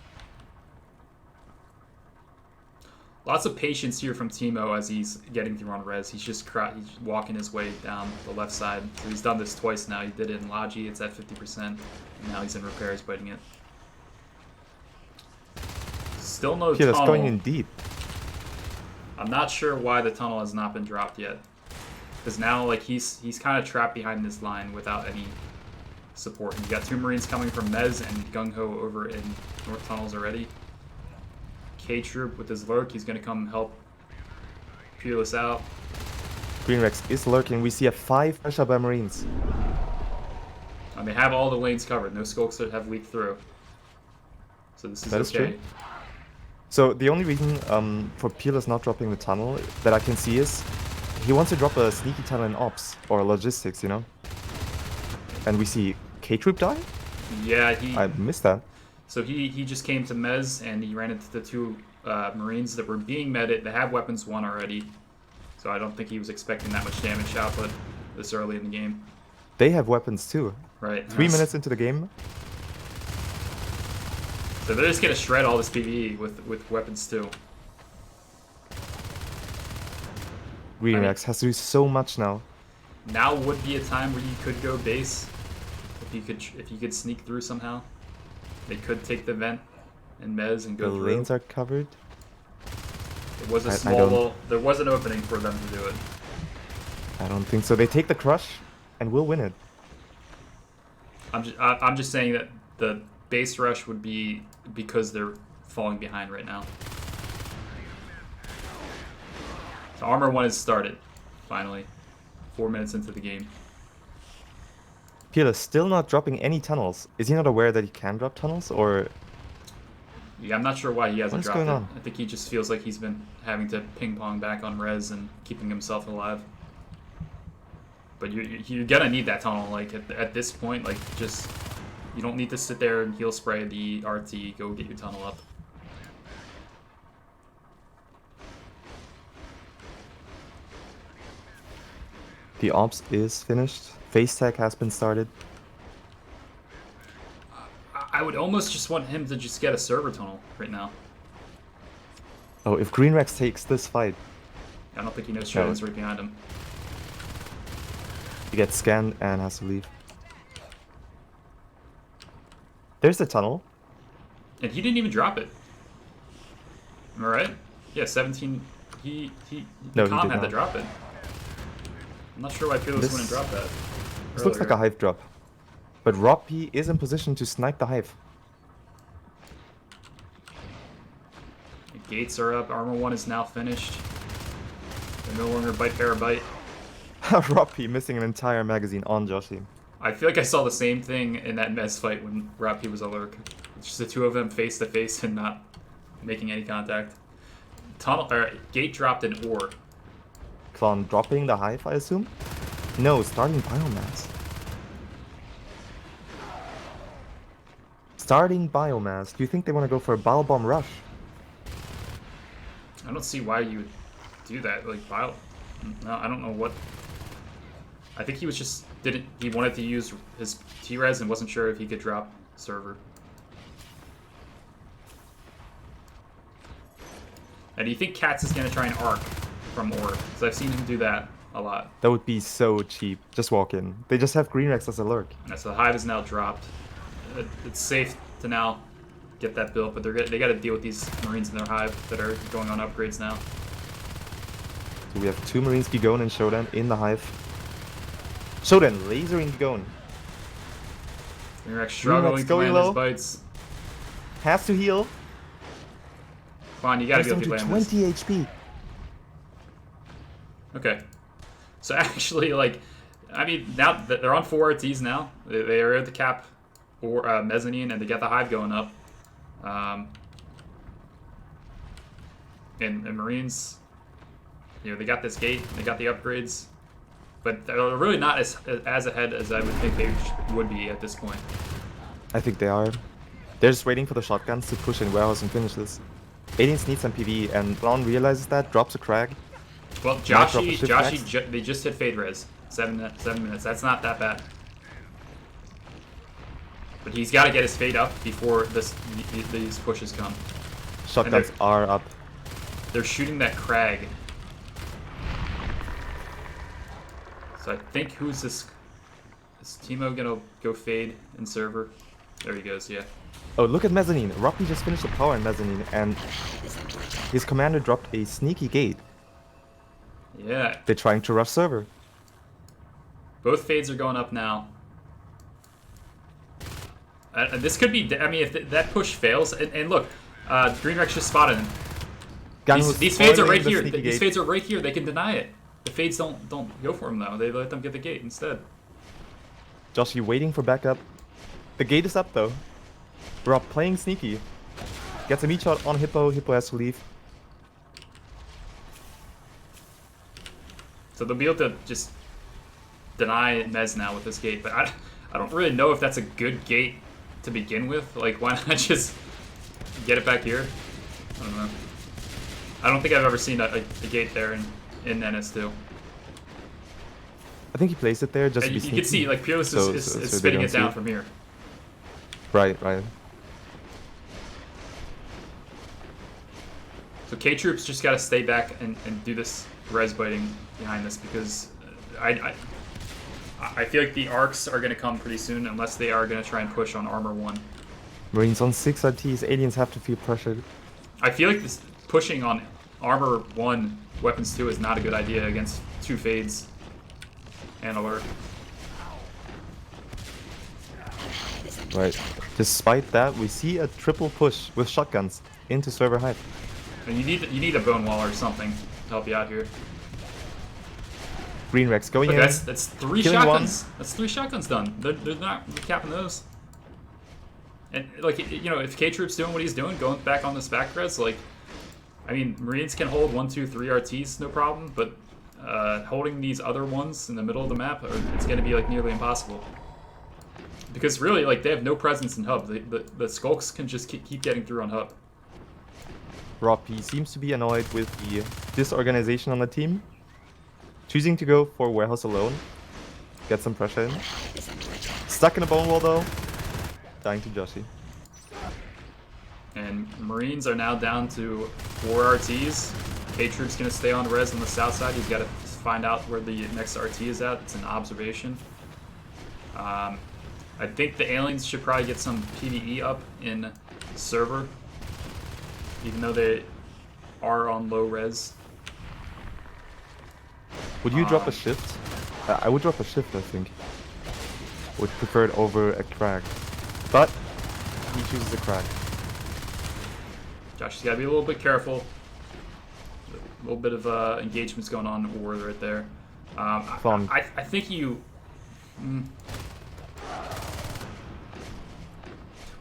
Lots of patience here from Teemo as he's getting through on res. He's just walking his way down the left side. So he's done this twice now. He did it in Logi, it's at 50%, and now he's in repairs fighting it. Still no Peerless tunnel. going in deep. I'm not sure why the tunnel has not been dropped yet. Because now like he's kind of trapped behind this line without any support. You got 2 Marines coming from Mez and Gung Ho over in North Tunnels already. K-Troop with his lurk, he's going to come help Peerless out. Green Rex is lurking. We see a 5 pressure by Marines. And they have all the lanes covered. No skulks that have leaked through. So this is That is okay. true. So the only reason for Peerless not dropping the tunnel that I can see is he wants to drop a sneaky tunnel in ops or logistics, you know? And we see K-Troop die? Yeah, I missed that. So he just came to Mez and he ran into the 2 Marines that were being meted. They have weapons 1 already. So I don't think he was expecting that much damage output this early in the game. They have weapons too. Right. 3 minutes into the game. So they're just gonna shred all this PvE with weapons too. Green Rex has to do so much now. Now would be a time where you could go base if you could sneak through somehow. They could take the vent and Mez and go The through. lanes are covered. It was a small there was an opening for them to do it. I don't think so. They take the crush and will win it. I'm just saying that the base rush would be because they're falling behind right now. So Armor 1 has started, finally. 4 minutes into the game. Peerless still not dropping any tunnels. Is he not aware that he can drop tunnels, or...? Yeah, I'm not sure why he hasn't What's dropped going it. on? I think he just feels like he's been having to ping pong back on res and keeping himself alive. But you're gonna need that tunnel, like at this point, like just you don't need to sit there and heal spray the RT. Go get your tunnel up. The ops is finished. Face tag has been started. I would almost just want him to just get a server tunnel right now. Oh, if Green Rex takes this fight, I don't think he knows Showdown's right behind him. he gets scanned and has to leave. There's the tunnel. And he didn't even drop it. Am I right? Yeah, 17. He No, he Calm did had to not. drop it. I'm not sure why Fearless wouldn't drop that. This looks like a Hive drop. But Rob P is in position to snipe the Hive. The gates are up. Armor 1 is now finished. They're no longer bite parabite. Rob P missing an entire magazine on Joshi. I feel like I saw the same thing in that mess fight when Rob P was a lurk. It's just the two of them face to face and not making any contact. Tunnel or gate dropped an ore. Clon dropping the Hive, I assume? No, starting biomass. Starting biomass. Do you think they want to go for a bio bomb rush? I don't see why you would do that. Like bio. No, I don't know what. I think he was just didn't. He wanted to use his T-res and wasn't sure if he could drop server. And do you think Katz is gonna try and arc from ore? Because I've seen him do that a lot. That would be so cheap. Just walk in. They just have Green Rex as a lurk. Yeah, so the Hive is now dropped. It's safe to now get that built, but they got to deal with these Marines in their Hive that are going on upgrades now. So we have 2 Marines Gigon and Shodan in the Hive. Shodan lasering Gigon. Green Rex struggling to land his bites. Has to heal. Come on, you gotta be able to Goes down land to 20 HP. Okay. So actually, like, I mean, now they're on 4 RTs now. They are at the cap or mezzanine, and they got the Hive going up. And Marines, you know, they got this gate, they got the upgrades, but they're really not as ahead as I would think they would be at this point. I think they are. They're just waiting for the shotguns to push in warehouse and finish this. Aliens need some PV, and Clown realizes that, drops a crag. Well, Joshi, they just hit fade res. 7 minutes. That's not that bad. But he's got to get his fade up before these pushes come. Shotguns are up. They're shooting that crag. So I think who's this? Is Timo gonna go fade in server? There he goes. Yeah. Oh, look at Mezzanine. Rocky just finished the power in Mezzanine, and his commander dropped a sneaky gate. Yeah. They're trying to rush server. Both fades are going up now. This could be. I mean, if that push fails, and look, Green Rex just spotted him. These fades are right here. These fades are right here. They can deny it. The fades don't go for him though. They let them get the gate instead. Joshi waiting for backup. The gate is up though. Rob playing sneaky. Gets a meat shot on Hippo. Hippo has to leave. So they'll be able to just deny Mez now with this gate, but I don't really know if that's a good gate to begin with. Like, why not just get it back here? I don't know. I don't think I've ever seen a gate there in NS2. I think he placed it there just to be you sneaky. can see, like, Peerless is spitting it down from here. Right, right. So K-Troops just got to stay back and do this res biting behind this, because I feel like the arcs are going to come pretty soon unless they are going to try and push on Armor 1. Marines on 6 RTs. Aliens have to feel pressured. I feel like this pushing on Armor 1 Weapons 2 is not a good idea against 2 fades and alert. Right. Despite that, we see a triple push with shotguns into server height. And you need a bone wall or something to help you out here. Green Rex going Look, in. that's 3 killing shotguns. one. That's 3 shotguns done. They're not capping those. And like, you know, if K-Troop's doing what he's doing, going back on this back res, like, I mean, Marines can hold 1, 2, 3 RTs, no problem, but holding these other ones in the middle of the map, it's going to be like nearly impossible. Because really, like, they have no presence in hub. The skulks can just keep getting through on hub. Rob P seems to be annoyed with the disorganization on the team. Choosing to go for warehouse alone. Get some pressure in. Stuck in a bone wall though. Dying to Joshi. And Marines are now down to 4 RTs. K-Troop's going to stay on res on the south side. He's got to find out where the next RT is at. It's an observation. I think the aliens should probably get some PvE up in server, even though they are on low res. Would you drop a shift? I would drop a shift, I think. Would prefer it over a crag. But he chooses a crag. Josh has got to be a little bit careful. A little bit of engagements going on in war right there. I think you...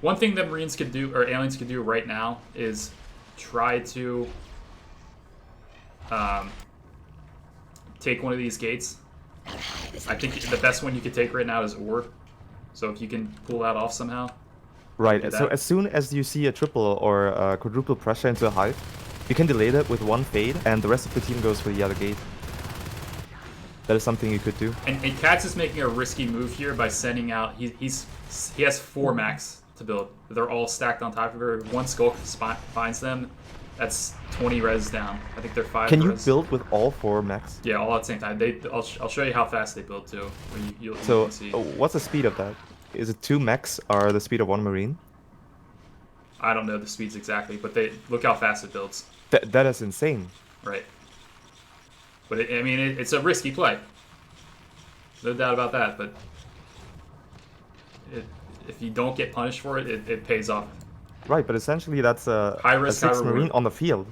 One thing that Marines could do, or aliens could do right now, is try to take one of these gates. I think the best one you could take right now is Ore. So if you can pull that off somehow. Right, so as soon as you see a triple or a quadruple pressure into a hive, you can delay that with one fade, and the rest of the team goes for the other gate. That is something you could do. And Katz is making a risky move here by sending out... He has 4 max to build. They're all stacked on top of her. One Skulk finds them. That's 20 res down. I think they're 5 Can you res. build with all 4 max? Yeah, all at the same time. I'll show you how fast they build too. You So, can see. what's the speed of that? Is it 2 max are the speed of 1 Marine? I don't know the speeds exactly, but look how fast it builds. That is insane. Right. But it's a risky play. No doubt about that. But if you don't get punished for it, it pays off. Right, but essentially that's a high risk, a 6 high Marine reward. on the field.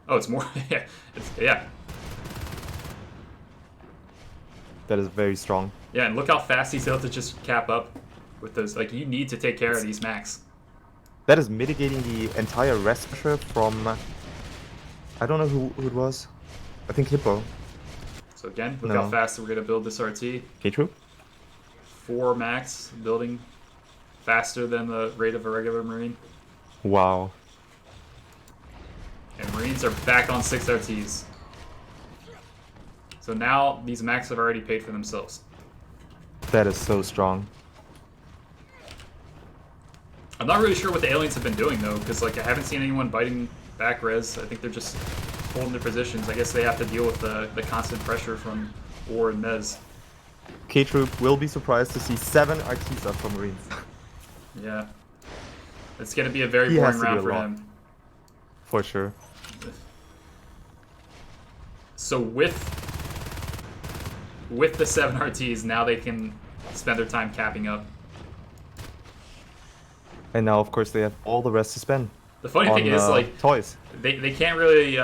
Oh, it's more. Yeah. Yeah. That is very strong. Yeah, and look how fast he's able to just cap up with those. Like, you need to take care of these max. That is mitigating the entire rest pressure from... I don't know who it was. I think Hippo. So again, look how fast we're going to build this RT. K-Troop? 4 max building faster than the rate of a regular Marine. Wow. And Marines are back on 6 RTs. So now these max have already paid for themselves. That is so strong. I'm not really sure what the aliens have been doing though, because like I haven't seen anyone biting back res. I think they're just holding their positions. I guess they have to deal with the constant pressure from Ore and Mez. K-Troop will be surprised to see 7 RTs up from Marines. Yeah. It's going to be a very boring round for him. For sure. So with the 7 RTs, now they can spend their time capping up. And now, of course, they have all the rest to spend. The funny thing is, like, toys. They can't really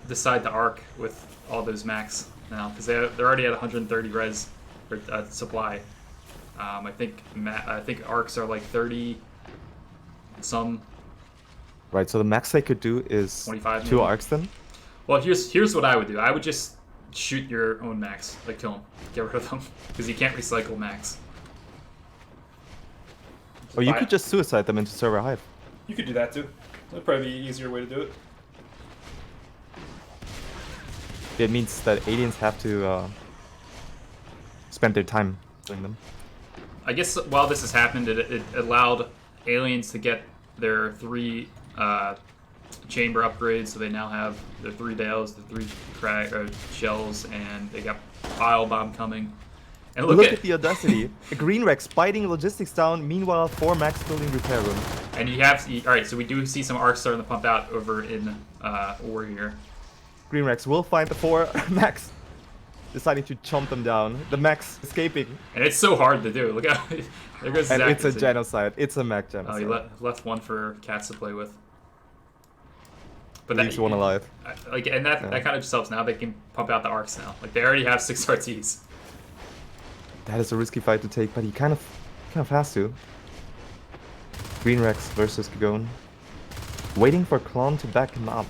decide to arc with all those max now because they're already at 130 res for supply. I think arcs are like 30 some. Right. So the max they could do is 25 2 maybe. arcs then. Well, here's what I would do. I would just shoot your own max, like kill them, get rid of them, because you can't recycle max. Or you could just suicide them into server hive. You could do that too. That'd probably be an easier way to do it. It means that aliens have to spend their time doing them. I guess while this has happened, it allowed aliens to get their 3 chamber upgrades, so they now have their 3 Dales, the 3 shells, and they got pile bomb coming. And look at the audacity. A Green Rex biting logistics down, meanwhile 4 max building repair room. And you have, alright, so we do see some arcs starting to pump out over in Ore here. Green Rex will find the 4 max. deciding to chomp them down. The mech's escaping. And it's so hard to do. Look how there goes And Zach. it's a genocide. It's a mech Oh, genocide. he left one for Cats to play with. But leaves one alive. Like, and that kind of just helps. Now they can pump out the arcs now. Like they already have 6 RTs. That is a risky fight to take, but he kind of has to. Green Rex versus Gagone. Waiting for Klon to back him up.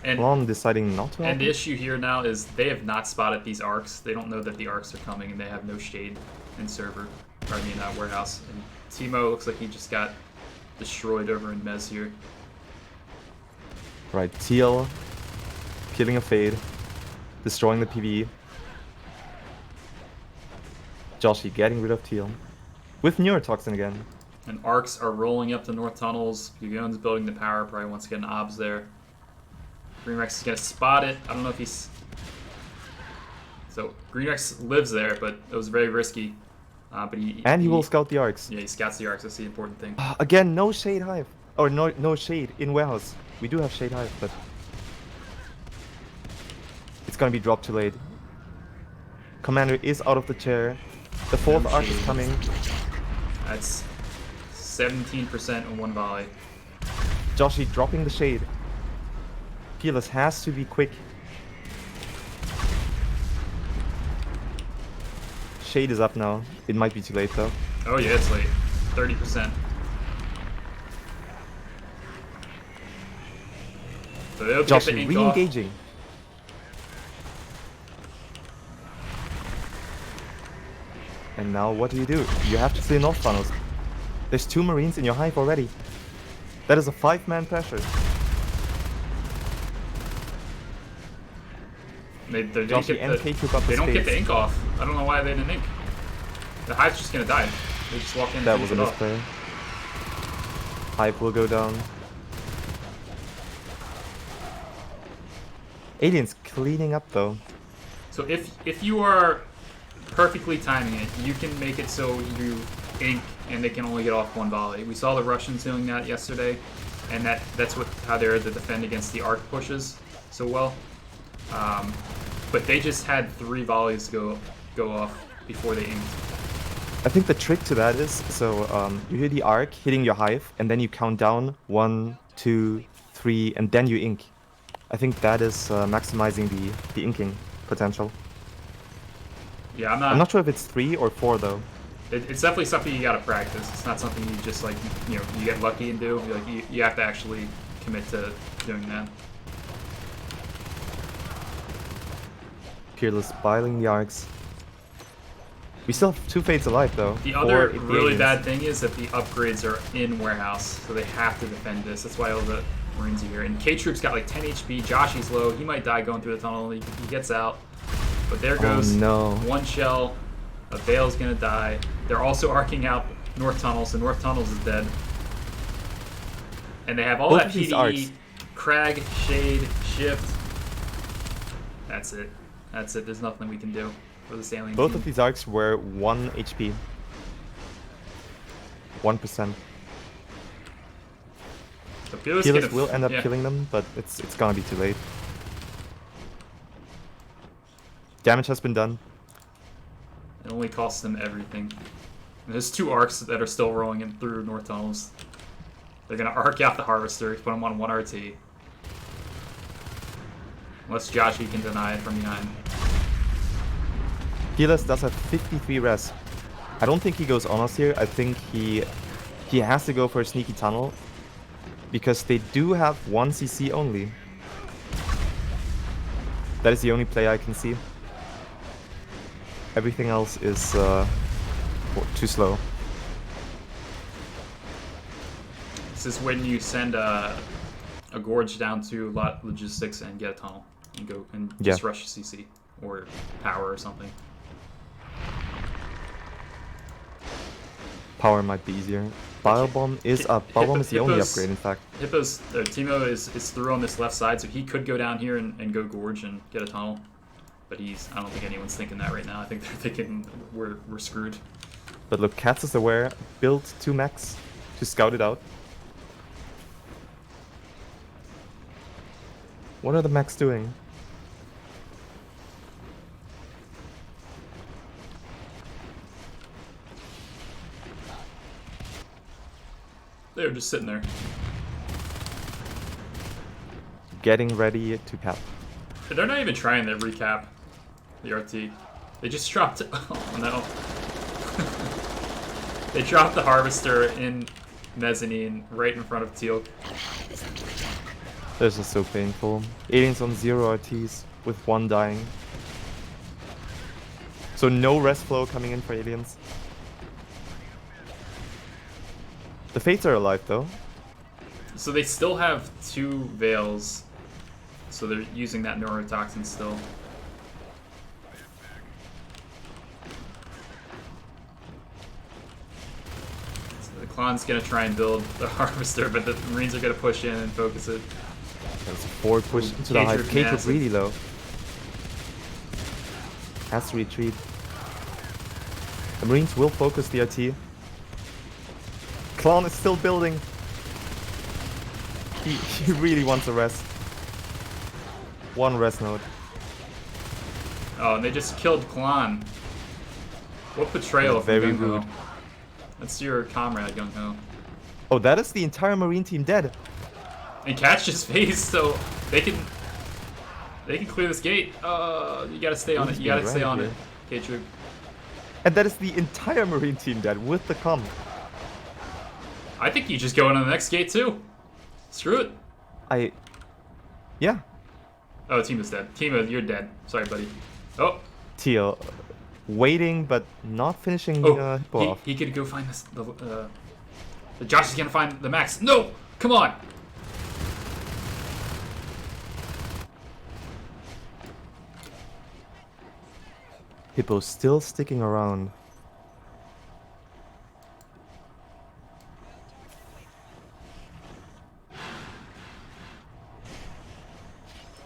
And Klon deciding not to. And the issue here now is they have not spotted these arcs. They don't know that the arcs are coming, and they have no shade in server. Or I mean, warehouse. And Timo looks like he just got destroyed over in Mez here. Right, Teal killing a Fade, destroying the PvE. Joshi getting rid of Teal. With Neurotoxin again. And arcs are rolling up the north tunnels. Gagone's building the power, probably wants to get an obs there. Green Rex is gonna spot it. I don't know if he's... So, Green Rex lives there, but it was very risky. But he will scout the arcs. Yeah, he scouts the arcs, that's the important thing. Again, no Shade Hive. Or no Shade in Warehouse. We do have Shade Hive, but... It's gonna be dropped too late. Commander is out of the chair. The 4th arc is coming. That's 17% on one volley. Joshi dropping the Shade. Peerless has to be quick. Shade is up now. It might be too late though. Oh yeah, it's late. 30%. So they'll get the Joshi ink re-engaging. And now what do? You have to clear north funnels. There's 2 Marines in your hive already. That is a 5-man pressure. They don't Joshi get NK took up they the don't get space. the ink off. I don't know why they didn't ink. The hive's just gonna die. They just walk in and That was a finish it off. misplay. Hive will go down. Aliens cleaning up though. So if you are perfectly timing it, you can make it so you ink and they can only get off 1 volley. We saw the Russians doing that yesterday, and that's how they're to defend against the arc pushes so well. But they just had 3 volleys go off before they inked. I think the trick to that is, so you hear the arc hitting your hive, and then you count down 1, 2, 3, and then you ink. I think that is maximizing the inking potential. Yeah, I'm not sure if it's 3 or 4 though. It's definitely something you gotta practice. It's not something you just like, you get lucky and do. Like you have to actually commit to doing that. Peerless biling the arcs. We still have 2 Fates alive though. The other really bad thing is that the upgrades are in warehouse, so they have to defend this. That's why all the Marines are here. And K-Troop's got like 10 HP. Joshi's low. He might die going through the tunnel. He gets out. But there goes 1 shell. A Veil's gonna die. They're also arcing out North Tunnel, so North Tunnels is dead. And they have all that PvE, Crag, Shade, Shift. That's it. That's it. There's nothing we can do for this alien Both team. of these arcs were 1 HP. 1%. So Peerless will end up killing them, but it's gonna be too late. Damage has been done. It only costs them everything. And there's 2 arcs that are still rolling in through North Tunnels. They're gonna arc out the Harvester, put them on 1 RT. Unless Joshi can deny it from behind. Peerless does have 53 res. I don't think he goes honest here. I think he has to go for a sneaky tunnel. Because they do have 1 CC only. That is the only play I can see. Everything else is too slow. This is when you send a Gorge down to logistics and get a tunnel. And go and just rush CC. Or power or something. Power might be easier. Bile Bomb is up. Bile Bomb is the only upgrade, in fact. Timo is through on this left side, so he could go down here and go Gorge and get a tunnel. But I don't think anyone's thinking that right now. I think they're thinking we're screwed. But look, Cats is aware. Built 2 mechs to scout it out. What are the mechs doing? They were just sitting there. Getting ready to cap. They're not even trying to recap the RT. They just dropped. Oh no. They dropped the Harvester in mezzanine right in front of Teal. This is so painful. Aliens on 0 RTs with 1 dying. So no rest flow coming in for aliens. The Fates are alive though. So they still have 2 Veils. So they're using that neurotoxin still. So the Clon's gonna try and build the Harvester, but the Marines are gonna push in and focus it. There's a forward push into the hive. K-Troop really low. Has to retreat. The Marines will focus the RT. Clon is still building. He really wants a rest. 1 rest node. Oh, and they just killed Klon. What betrayal from Very Gung Ho. rude. That's your comrade, Gung Ho. Oh, that is the entire Marine team dead. And catch his face, so they can clear this gate. You gotta stay on it. You gotta stay on it. K-Troop. And that is the entire Marine team dead with the comm. I think you just go into the next gate too. Screw it. Yeah. Oh, Tima's dead. Tima, you're dead. Sorry, buddy. Oh. Teal, waiting but not finishing Hippo off. He could go find this. The Josh is gonna find the Max. No, come on. Hippo's still sticking around.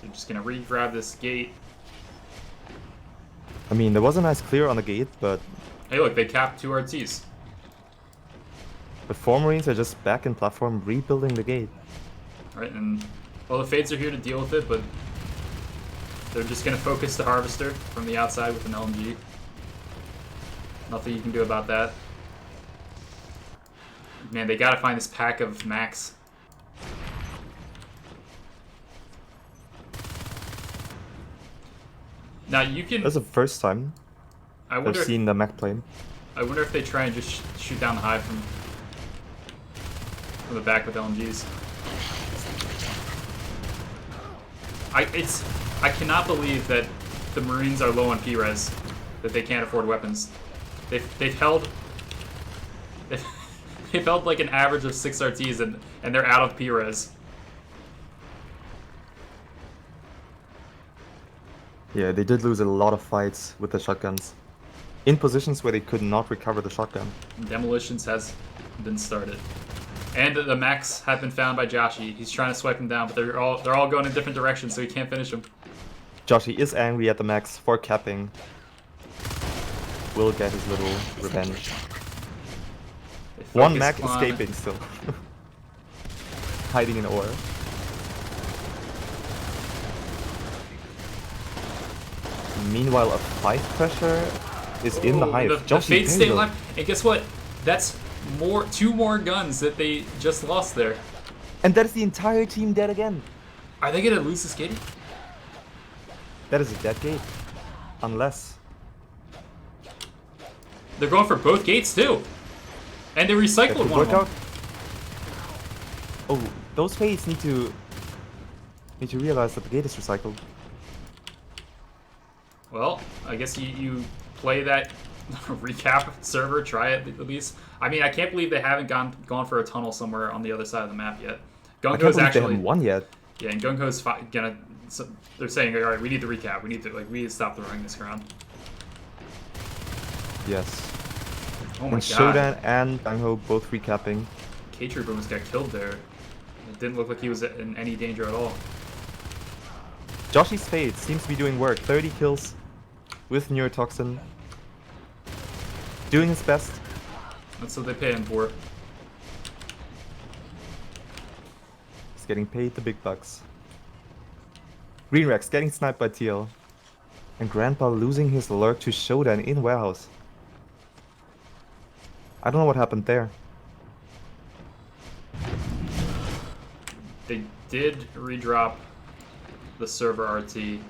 They're just gonna re-grab this gate. I mean, there was a nice clear on the gate, but... Hey look, they capped 2 RTs. The 4 Marines are just back in platform rebuilding the gate. Right, and well, the Fades are here to deal with it, but they're just gonna focus the Harvester from the outside with an LMG. Nothing you can do about that. Man, they gotta find this pack of Max. Now you can... That's the first time I've seen the mech plane. I wonder if they try and just shoot down the hive from the back with LMGs. I cannot believe that the Marines are low on P-res, that they can't afford weapons. They've held like an average of 6 RTs and they're out of P-res. Yeah, they did lose a lot of fights with the shotguns. In positions where they could not recover the shotgun. Demolitions has been started. And the Max have been found by Joshi. He's trying to swipe them down, but they're all going in different directions, so he can't finish them. Joshi is angry at the Max for capping. Will get his little revenge. 1 mech escaping still. Hiding in ore. Meanwhile, a 5 pressure is in the hive. The Fates stay alive, and guess what? That's 2 more guns that they just lost there. And that is the entire team dead again. Are they gonna lose this gate? That is a dead gate. Unless... They're going for both gates too. And they recycled one of them. Oh, those Fates need to realize that the gate is recycled. Well, I guess you play that recap server, try it at least. I mean, I can't believe they haven't gone for a tunnel somewhere on the other side of the map yet. Gung Ho's actually... they haven't won yet. Yeah, and Gung Ho's gonna... So they're saying, all right, we need the recap. We need to stop throwing this ground. Yes. Oh my and god. Shodan and Gung Ho both recapping. K-Troop almost got killed there. It didn't look like he was in any danger at all. Joshi's Fade seems to be doing work. 30 kills with neurotoxin. Doing his best. That's what they pay him for. He's getting paid the big bucks. Green Rex getting sniped by TL. And Grandpa losing his lurk to Shodan in warehouse. I don't know what happened there. They did redrop the server RT,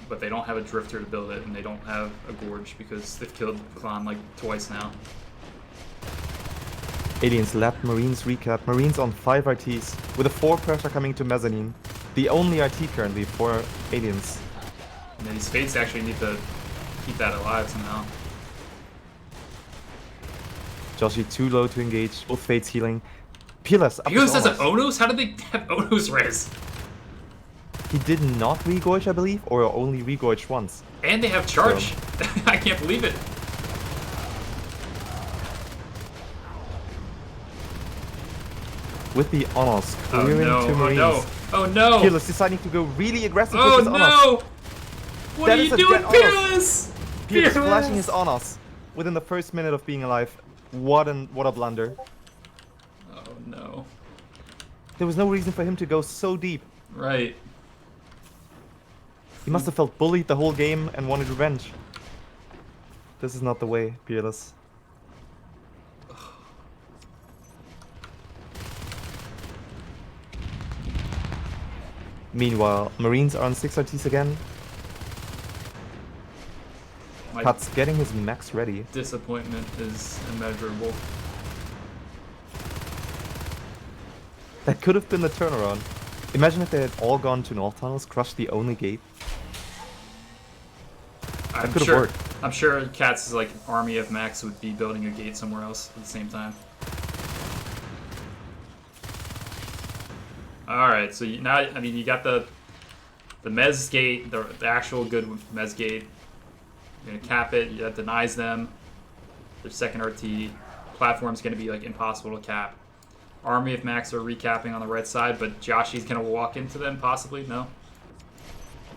but they don't have a drifter to build it, and they don't have a gorge because they've killed Klan like twice now. Aliens lap, Marines recap. Marines on 5 RTs with a 4 pressure coming to mezzanine. The only RT currently for Aliens. And these Fates actually need to keep that alive somehow. Joshi too low to engage. Both Fates healing. Peerless. Peerless has an Onos? How did they have Onos res? He did not regorge, I believe, or only regorged once. And they have charge. So. I can't believe it. With the Honors clearing two Marines. Oh no! Oh no! Peerless deciding to go really aggressive oh with his no! Honors. What are you doing, Peerless? Peerless flashing his Honors within the first minute of being alive. What a blunder. Oh no. There was no reason for him to go so deep. Right. He must have felt bullied the whole game and wanted revenge. This is not the way, Peerless. Meanwhile, Marines are on 6 RTs again. Pat's getting his max ready. Disappointment is immeasurable. That could have been the turnaround. Imagine if they had all gone to North Tunnels, crushed the only gate. That could have worked. I'm sure Cat's like army of Max would be building a gate somewhere else at the same time. Alright, so now, I mean, you got the Mez gate, the actual good Mez gate. You're going to cap it, that denies them. Their second RT platform's going to be like impossible to cap. Army of Max are recapping on the right side, but Joshi's going to walk into them possibly, no?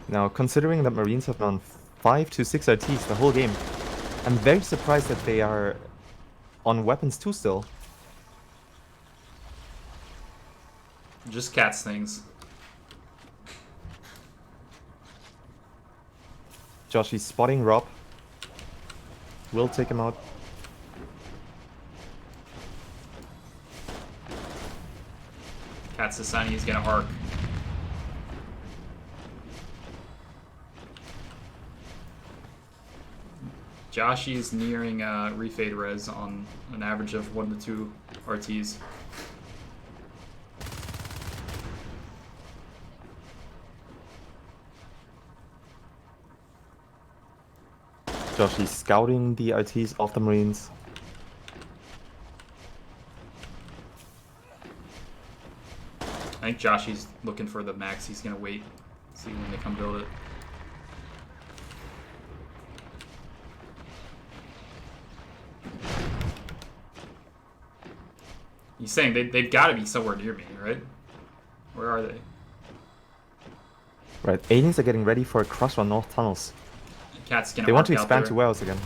Now, considering that Marines have done 5 to 6 RTs the whole game, I'm very surprised that they are on weapons too still. Just Cat's things. Joshi's spotting Rob. Will take him out. Cat's deciding he's gonna arc. Joshi's nearing refade res on an average of 1 to 2 RTs. Joshi's scouting the RTs of the Marines. I think Joshi's looking for the max. He's gonna wait, see when they come build it. He's saying they've got to be somewhere near me, right? Where are they? Right, aliens are getting ready for a crush on North Tunnels. Cat's gonna they want to arc out expand to warehouse again.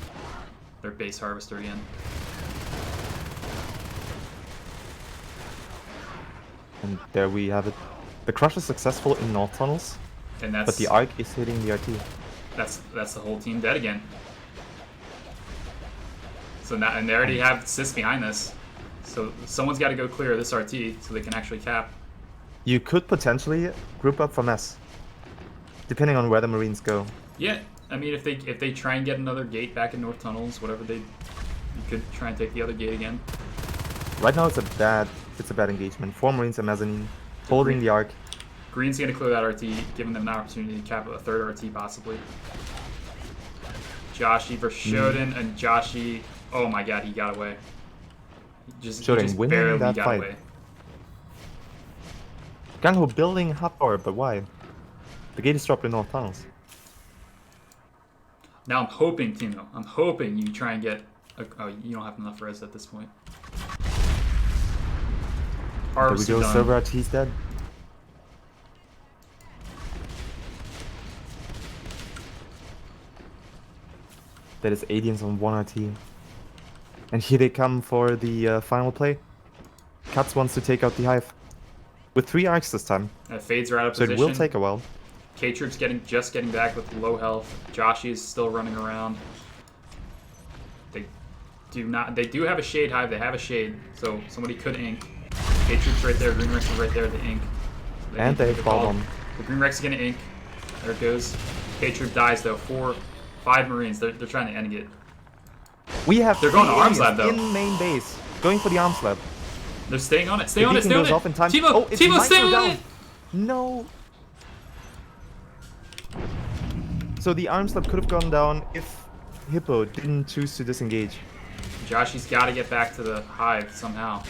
Their base harvester again. And there we have it. The crush is successful in North Tunnels, and that's, but the arc is hitting the RT. That's the whole team dead again. So now, and they already have Sis behind this. So someone's got to go clear this RT so they can actually cap. You could potentially group up from S, depending on where the Marines go. Yeah, I mean if they try and get another gate back in North Tunnels, whatever you could try and take the other gate again. Right now it's a bad engagement. 4 Marines and mezzanine, holding the arc. Green's gonna clear that RT, giving them an opportunity to cap a third RT possibly. Joshi versus Shodan, and Joshi, oh my god, he got away. He just barely that got fight. away. Gangho building hot power, but why? The gate is dropped in North Tunnels. Now I'm hoping, Tino, I'm hoping you try and get... oh, you don't have enough res at this point. There we go, server RT's dead. That is aliens on 1 RT. And here they come for the final play. Katz wants to take out the Hive. With 3 arcs this time. Fades are out of position. So it will take a while. K-Troop's just getting back with low health. Joshi is still running around. They do have a Shade Hive, they have a Shade, so somebody could ink. K-Troop's right there, Green Rex is right there to ink. And they bomb. The Green Rex is gonna ink. There it goes. K-Troop dies though. 5 Marines. They're trying to end it. They're going to Arms Lab though. In main base. Going for the Arms Lab. They're staying on it. Stay The on it. beacon Stay on goes it. off in time. Timo, Oh, it Timo, might stay go on down. it. No. So the Arms Lab could have gone down if Hippo didn't choose to disengage. Joshy's got to get back to the hive somehow.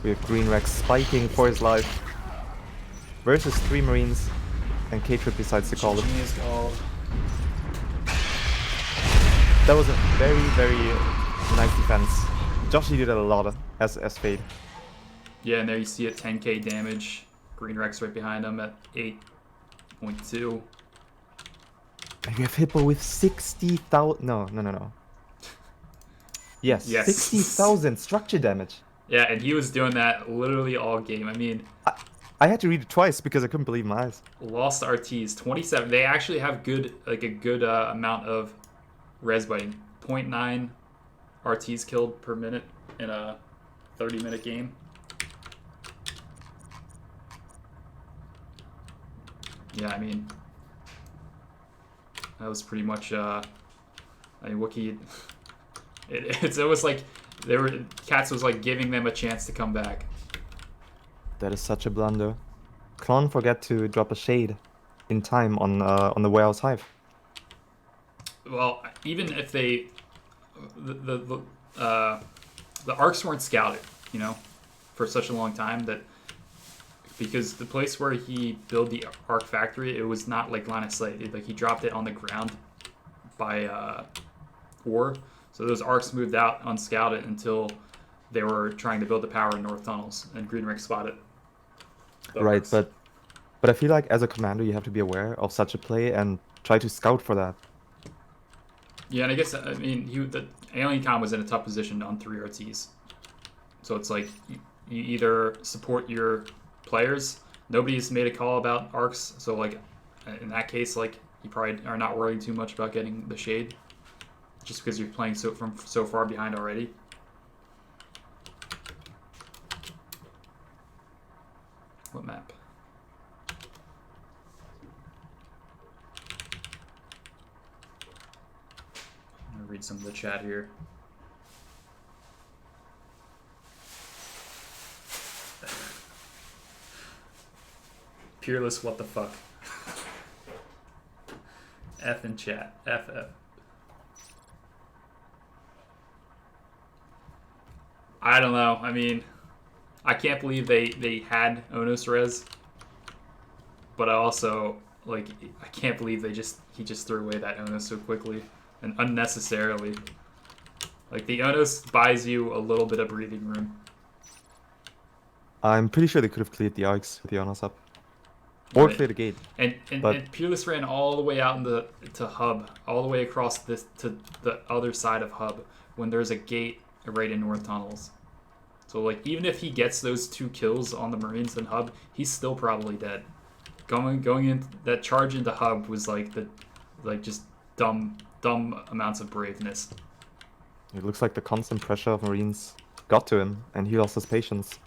We have Green Rex spiking for his life. Versus 3 Marines. And K-Trip decides to call it. That was a very, very nice defense. Joshy did a lot as Fade. Yeah, and there you see it, 10k damage. Green Rex right behind him at 8.2. And we have Hippo with 60,000. No. Yes, 60,000 structure damage. Yeah, and he was doing that literally all game. I mean, I had to read it twice because I couldn't believe my eyes. lost RTs 27. They actually have good, like a good amount of res biting. 0.9 RTs killed per minute in a 30-minute game. Yeah, I mean, that was pretty much. I mean, Wookiee. It's almost like Cats was like giving them a chance to come back. That is such a blunder. Klon forgot to drop a shade in time on the warehouse hive. Well, even if the arcs weren't scouted, you know, for such a long time, that because the place where he built the arc factory, it was not like line of sight. Like he dropped it on the ground by ore, so those arcs moved out unscouted until they were trying to build the power in north tunnels, and Green Rex spotted. Right, but I feel like as a commander you have to be aware of such a play and try to scout for that. Yeah, and I guess, I mean, the Alien Con was in a tough position on 3 RTs. So it's like, you either support your players, nobody's made a call about arcs, so like, in that case, like, you probably are not worrying too much about getting the shade, just because you're playing so far behind already. What map? I'm gonna read some of the chat here. Peerless, what the fuck? F in chat. F. I don't know. I mean, I can't believe they had Onos res, but I also like I can't believe he just threw away that Onos so quickly and unnecessarily. Like the Onos buys you a little bit of breathing room. I'm pretty sure they could have cleared the arcs with the Onos up. Or clear the gate. And Peerless ran all the way out to hub, all the way across this to the other side of hub when there's a gate right in north tunnels. So like even if he gets those 2 kills on the Marines and hub, he's still probably dead. Going in that charge into hub was like just dumb amounts of braveness. It looks like the constant pressure of Marines got to him and he lost his patience.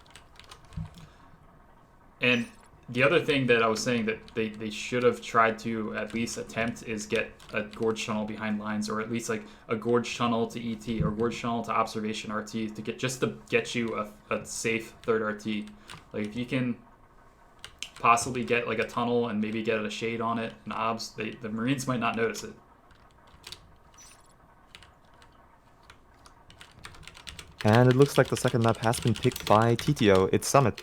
And the other thing that I was saying that they should have tried to at least attempt is get a gorge tunnel behind lines, or at least like a gorge tunnel to ET or gorge tunnel to observation RT to get you a safe 3rd RT. Like if you can possibly get like a tunnel and maybe get a shade on it and obs, the Marines might not notice it. And it looks like the second map has been picked by TTO. It's Summit.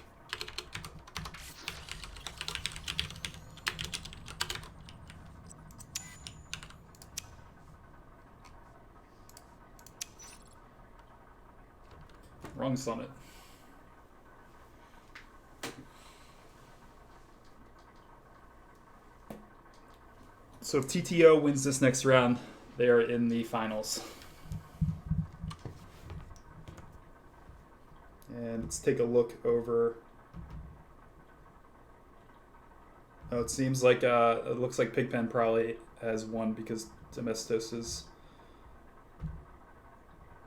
Wrong Summit. So if TTO wins this next round, they are in the finals. And let's take a look over. Oh, it seems like it looks like Pigpen probably has won because Domestos is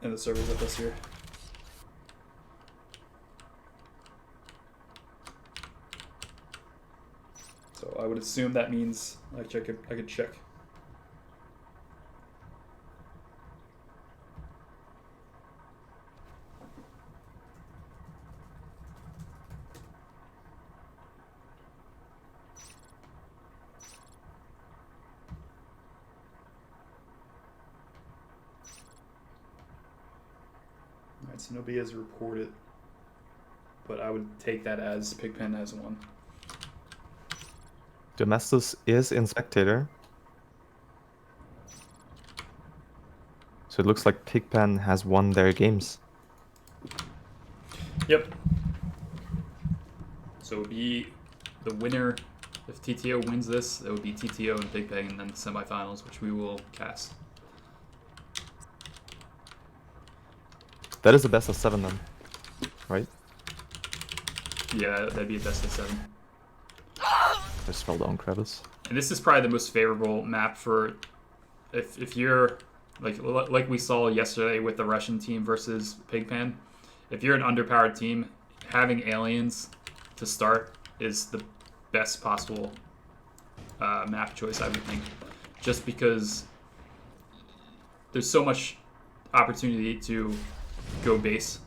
in the servers with us here. I would assume that means actually I could check. Alright, so nobody has reported, but I would take that as Pigpen has won. Domestos is in spectator. So it looks like Pigpen has won their games. Yep. So it would be the winner. If TTO wins this, it would be TTO and Pigpen, and then the semifinals, which we will cast. That is the best of 7 then, right? Yeah, that'd be a best of 7. Just fell down crevice. And this is probably the most favorable map for if you're like we saw yesterday with the Russian team versus Pigpen. If you're an underpowered team, having aliens to start is the best possible map choice, I would think. Just because there's so much opportunity to go base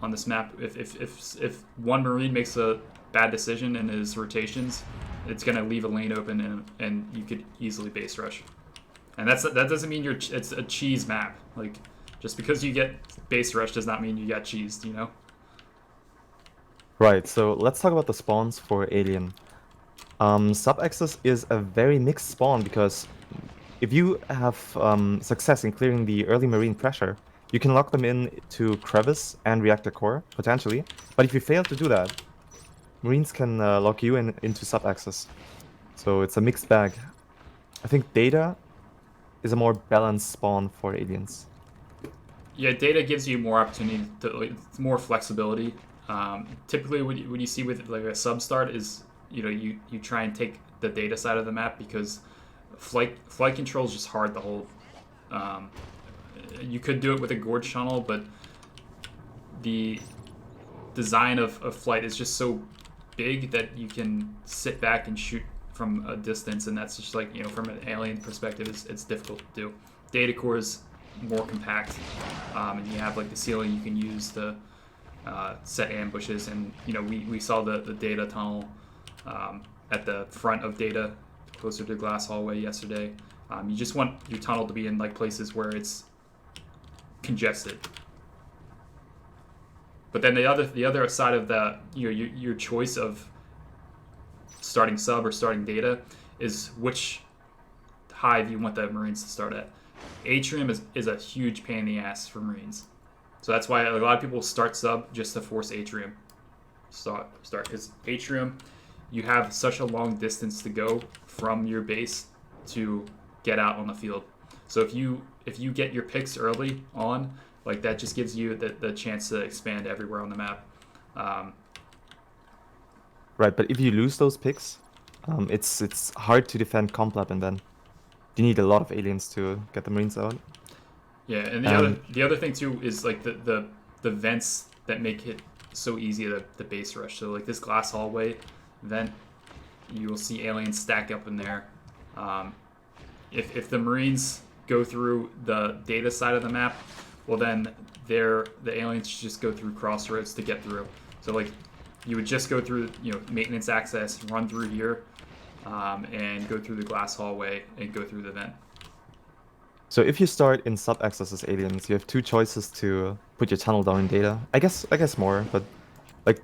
on this map. If one Marine makes a bad decision in his rotations, it's gonna leave a lane open and you could easily base rush. And that doesn't mean it's a cheese map. Like, just because you get base rush does not mean you got cheesed, you know? Right, so let's talk about the spawns for Alien. Sub-Axis is a very mixed spawn because if you have success in clearing the early Marine pressure, you can lock them in to Crevice and Reactor Core, potentially. But if you fail to do that, Marines can lock you into Sub-Axis. So it's a mixed bag. I think Data is a more balanced spawn for Aliens. Yeah, Data gives you more opportunity, more flexibility. Typically, what you see with like a sub start is, you try and take the Data side of the map because flight control is just hard to hold. You could do it with a gorge tunnel, but the design of flight is just so big that you can sit back and shoot from a distance, and that's just like, from an alien perspective, it's difficult to do. Data core is more compact, and you have like the ceiling you can use to set ambushes, and we saw the Data tunnel at the front of Data, closer to Glass Hallway yesterday. You just want your tunnel to be in like places where it's congested. But then the other side of that, your choice of starting sub or starting Data is which hive you want the Marines to start at. Atrium is a huge pain in the ass for Marines. So that's why a lot of people start sub just to force Atrium start, because Atrium, you have such a long distance to go from your base to get out on the field. So if you get your picks early on, like, that just gives you the chance to expand everywhere on the map. Right, but if you lose those picks, it's hard to defend comp lab, and then you need a lot of aliens to get the Marines out. Yeah, and the other thing too is like the vents that make it so easy to base rush. So like this Glass Hallway vent, you will see aliens stack up in there. If the Marines go through the Data side of the map, well then the aliens just go through Crossroads to get through. So like you would just go through maintenance access, run through here, and go through the Glass Hallway and go through the vent. So if you start in sub-access as aliens, you have two choices to put your tunnel down in Data. I guess more, but like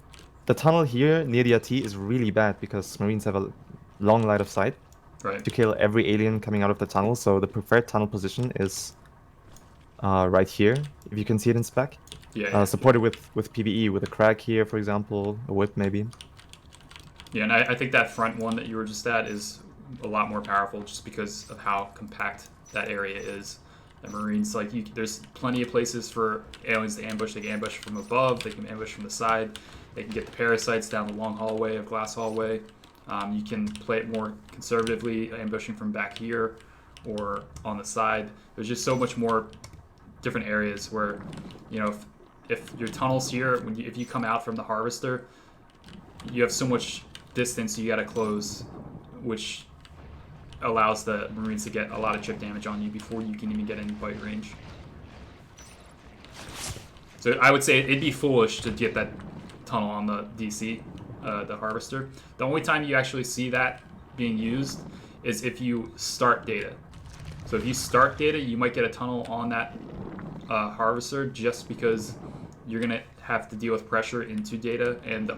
the tunnel here near the RT is really bad because Marines have a long line of sight to kill every alien coming out of the tunnel. So the preferred tunnel position is right here, if you can see it in spec. Yeah. Supported with PvE, with a Crag here, for example, a Whip maybe. Yeah, and I think that front one that you were just at is a lot more powerful just because of how compact that area is. The Marines, like, there's plenty of places for aliens to ambush. They can ambush from above, they can ambush from the side, they can get the parasites down the long hallway of Glass Hallway. You can play it more conservatively, ambushing from back here or on the side. There's just so much more different areas where, if your tunnel's here, if you come out from the Harvester, you have so much distance you gotta close, which allows the Marines to get a lot of chip damage on you before you can even get in bite range. So I would say it'd be foolish to get that tunnel on the DC, the Harvester. The only time you actually see that being used is if you start data. So if you start data, you might get a tunnel on that Harvester just because you're gonna have to deal with pressure into data, and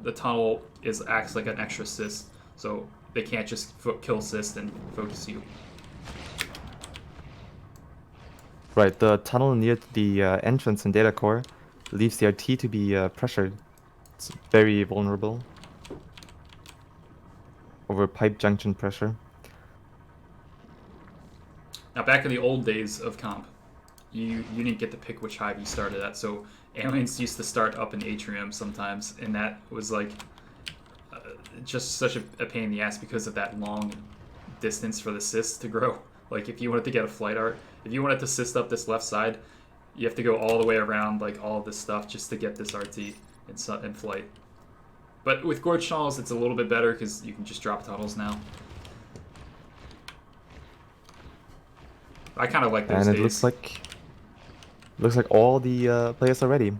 the tunnel acts like an extra assist, so they can't just kill assist and focus you. Right, the tunnel near the entrance in data core leaves the RT to be pressured. It's very vulnerable over pipe junction pressure. Now, back in the old days of comp, you didn't get to pick which hive you started at. So aliens used to start up in atrium sometimes, and that was like just such a pain in the ass because of that long distance for the cyst to grow. Like if you wanted to get a flight art, if you wanted to cyst up this left side, you have to go all the way around like all of this stuff just to get this RT in flight. But with gorge tunnels, it's a little bit better because you can just drop tunnels now. I kind of like those days. And it looks like all the players are ready.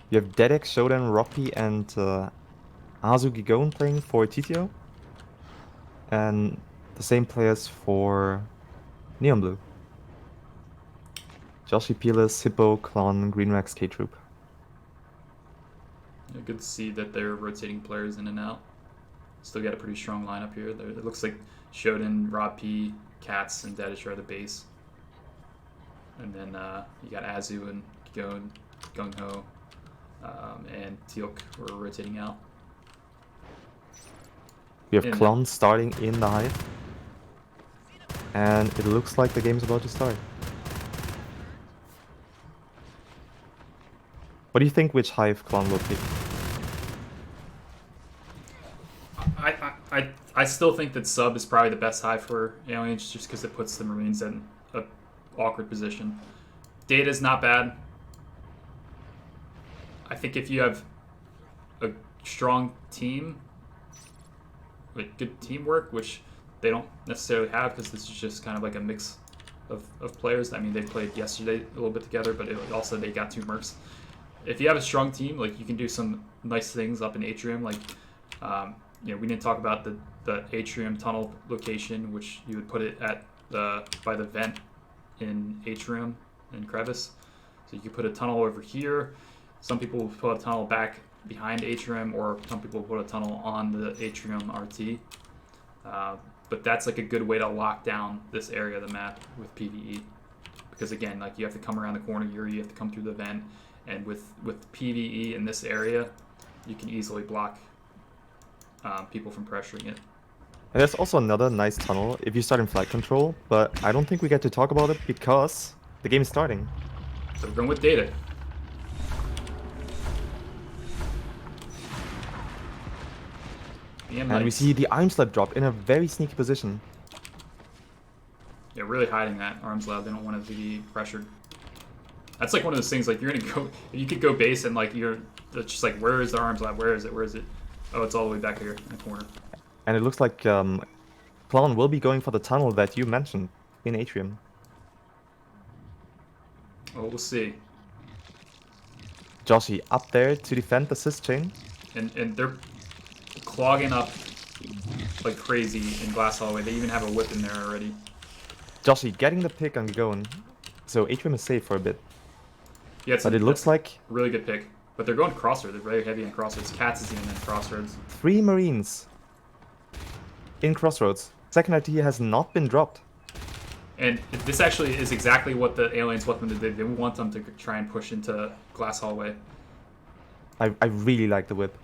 You have Dedek, Shodan, Roppy, and Azu Gigon playing for TTO. And the same players for Neon Blue. Joshi, Peelis, Hippo, Clon, Greenrex, K-Troop. Yeah, good to see that they're rotating players in and out. Still got a pretty strong lineup here. It looks like Shodan, Roppy, Cats, and Dedish are the base. And then you got Azu and Gung Ho, and Teal'c were rotating out. We have Clon starting in the hive. And it looks like the game's about to start. What do you think which hive Clon will pick? I still think that sub is probably the best hive for aliens just because it puts the Marines in an awkward position. Data is not bad. I think if you have a strong team, like good teamwork, which they don't necessarily have because this is just kind of like a mix of players. I mean, they played yesterday a little bit together, but also they got 2 mercs. If you have a strong team, like you can do some nice things up in Atrium. Like, you know, we didn't talk about the Atrium tunnel location, which you would put it at by the vent in Atrium in Crevice. So you could put a tunnel over here. Some people will put a tunnel back behind Atrium, or some people will put a tunnel on the Atrium RT. But that's like a good way to lock down this area of the map with PvE. Because again, like you have to come around the corner here, you have to come through the vent. And with PvE in this area, you can easily block people from pressuring it. And there's also another nice tunnel if you start in flight control, but I don't think we get to talk about it because the game is starting. So we're going with data. And we see the arm slab drop in a very sneaky position. Yeah, really hiding that arms lab. They don't want it to be pressured. That's like one of those things, like you're gonna go, if you could go base and like it's just like, where is the arms lab? Where is it? Where is it? Oh, it's all the way back here in the corner. And it looks like Clon will be going for the tunnel that you mentioned in Atrium. Oh, we'll see. Joshi up there to defend the cis chain. And they're clogging up like crazy in Glass Hallway. They even have a whip in there already. Joshi getting the pick on Gigon. So Atrium is safe for a bit. Yeah, but it looks like really good pick. But they're going crossroads. They're very heavy in crossroads. Cats is even in crossroads. 3 Marines in crossroads. Second RT has not been dropped. And this actually is exactly what the aliens want them to do. They want them to try and push into Glass Hallway. I really like the whip.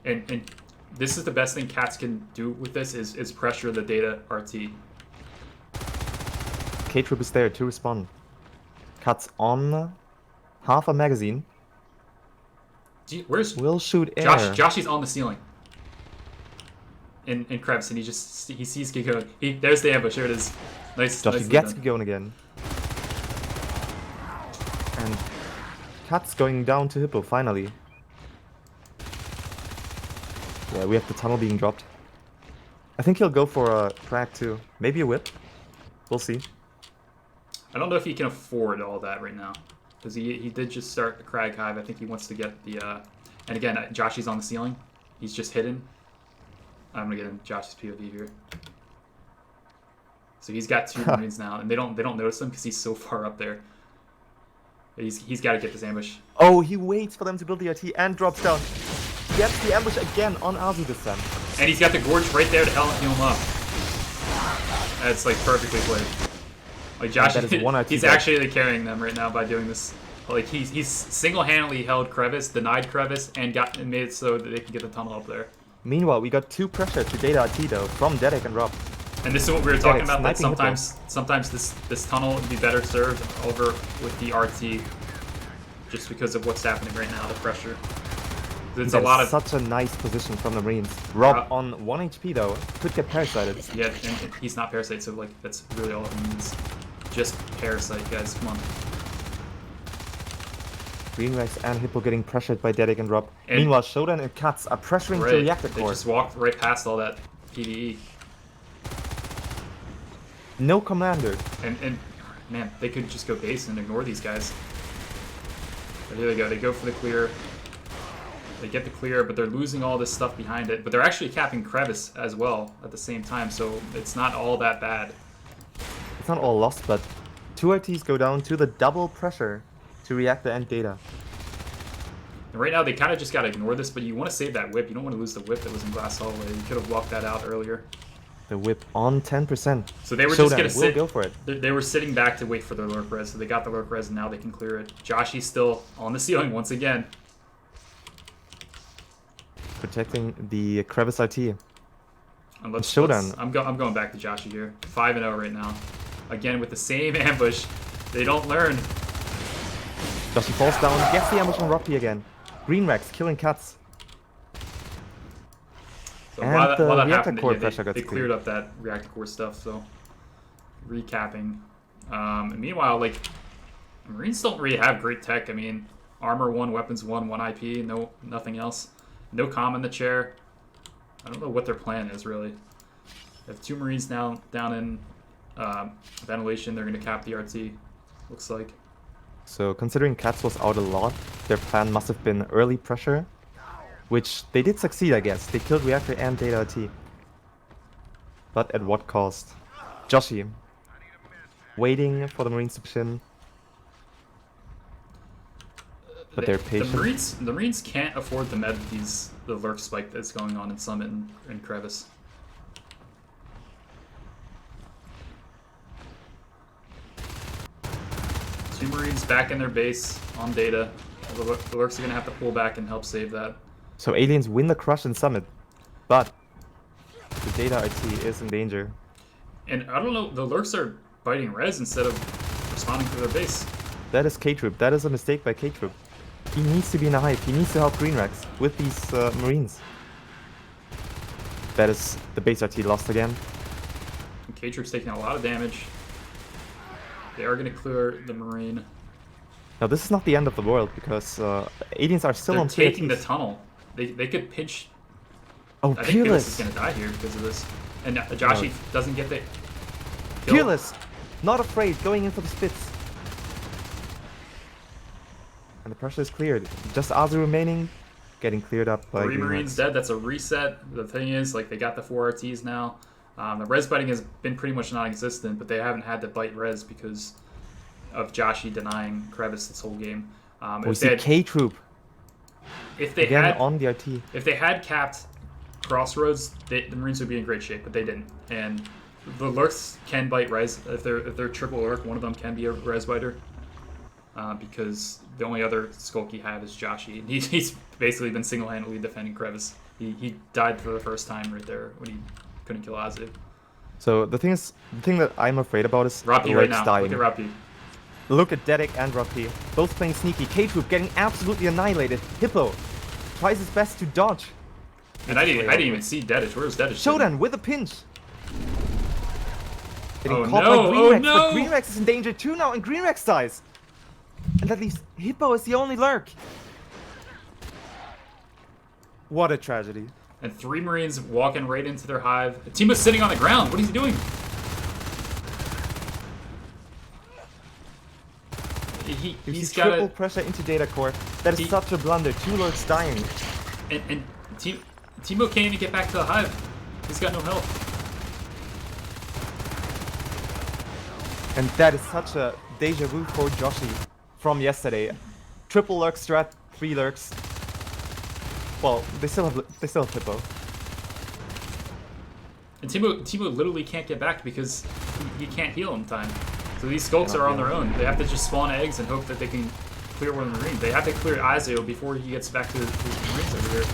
And this is the best thing Cats can do with this is pressure the data RT. K-Troop is there to respond. Cuts on half a magazine. Will shoot air. Joshy's on the ceiling. In Krebs, and he sees Gigon. There's the ambush. There it is. Nice. Joshy gets Gigon again. And Cuts going down to Hippo finally. Yeah, we have the tunnel being dropped. I think he'll go for a crack too. Maybe a whip. We'll see. I don't know if he can afford all that right now. Because he did just start the Crag Hive. I think he wants to get the... And again, Joshy's on the ceiling. He's just hidden. I'm going to get in Josh's POV here. So he's got 2 Marines now. And they don't notice him because he's so far up there. He's got to get this ambush. Oh, he waits for them to build the RT and drops down. Gets the ambush again on Azu this time. And he's got the Gorge right there to heal him up. That's like perfectly played. Like Josh, he's actually carrying them right now by doing this. Like he's single-handedly held Crevice, denied Crevice, and made it so that they can get the tunnel up there. Meanwhile, we got 2 pressure to Data RT though from Dedek and Rob. And this is what we were talking about. That sometimes this tunnel would be better served over with the RT, just because of what's happening right now, the pressure. It's a lot of such a nice position from the Marines. Rob on 1 HP though could get parasited. Yeah, and he's not parasite, so like that's really all it means. Just parasite, guys. Come on. Green Rex and Hippo getting pressured by Dedek and Rob. Meanwhile, Shodan and Katz are pressuring the reactor core. They just walked right past all that PvE. No commander. And man, they could just go base and ignore these guys. But here they go. They go for the clear. They get the clear, but they're losing all this stuff behind it. But they're actually capping Crevice as well at the same time, so it's not all that bad. It's not all lost, but 2 RTs go down to the double pressure to reactor and Data. And right now, they kind of just got to ignore this, but you want to save that whip. You don't want to lose the whip that was in Glass Hallway. You could have walked that out earlier. The whip on 10%. So they were just going to sit. Go for it. They were sitting back to wait for their lurk res, so they got the lurk res, and now they can clear it. Joshy's still on the ceiling once again. Protecting the Crevice RT. And Shodan. I'm going back to Joshy here. 5-0 right now. Again with the same ambush. They don't learn. Joshy falls down, gets the ambush on Rocky again. Green Rex killing Katz. So while that happened, they cleared up that reactor core stuff. So recapping. And meanwhile, like Marines don't really have great tech. I mean, armor 1, weapons 1, 1 IP, nothing else. No comm in the chair. I don't know what their plan is, really. They have 2 Marines now down in ventilation. They're going to cap the RT, looks like. So, considering Katz was out a lot, their plan must have been early pressure, which they did succeed, I guess. They killed Reactor and Data RT. But at what cost? Joshy, waiting for the Marines to push in. But they're patient. The Marines can't afford to med the lurk spike that's going on in Summit and Crevice. Two Marines back in their base on Data. The lurks are going to have to pull back and help save that. So aliens win the crush in Summit, but the Data RT is in danger. And I don't know, the lurks are biting res instead of responding to their base. That is K-Troop. That is a mistake by K-Troop. He needs to be in a hype. He needs to help Green Rex with these Marines. That is the base RT lost again. K-Troop's taking a lot of damage. They are going to clear the Marine. Now this is not the end of the world because aliens are still on They're taking the tunnel. They could pinch. Oh, I think Peerless is going to die here because of this. And Joshy doesn't get the kill. Peerless, not afraid, going in for the spits. And the pressure is cleared. Just Azu remaining, getting cleared up by 3 Marines dead. That's a reset. The thing is, like, they got the 4 RTs now. The res biting has been pretty much non-existent, but they haven't had to bite res because of Joshy denying Crevice this whole game. We see K-Troop. If they again had on the RT. If they had capped Crossroads, the Marines would be in great shape, but they didn't. And the lurks can bite res. If they're triple lurk, one of them can be a res biter. Because the only other skulk you have is Joshy. He's basically been single-handedly defending Crevice. He died for the first time right there when he couldn't kill Azu. So the thing that I'm afraid about is Rapi right now. Dying. Look at Rapi. Look at Dedek and Rapi, both playing sneaky. K-Troop getting absolutely annihilated. Hippo tries his best to dodge. And I didn't even see Dedish. Where's Dedish? Shodan with a pinch. Getting caught by Green Rex, but Green Rex is in danger too now, and Green Rex dies. And at least Hippo is the only lurk. What a tragedy. And 3 Marines walking right into their hive. Timo's sitting on the ground. What is he doing? He's got triple pressure into data core. That is such a blunder. 2 lurks dying. And Timo can't even get back to the hive. He's got no health. And that is such a deja vu for Joshi from yesterday. Triple lurk strat, 3 lurks. Well, they still have Hippo. And Timo literally can't get back because he can't heal in time. So these skulks are on their own. They have to just spawn eggs and hope that they can clear one of the Marines. They have to clear Izio before he gets back to the Marines over here.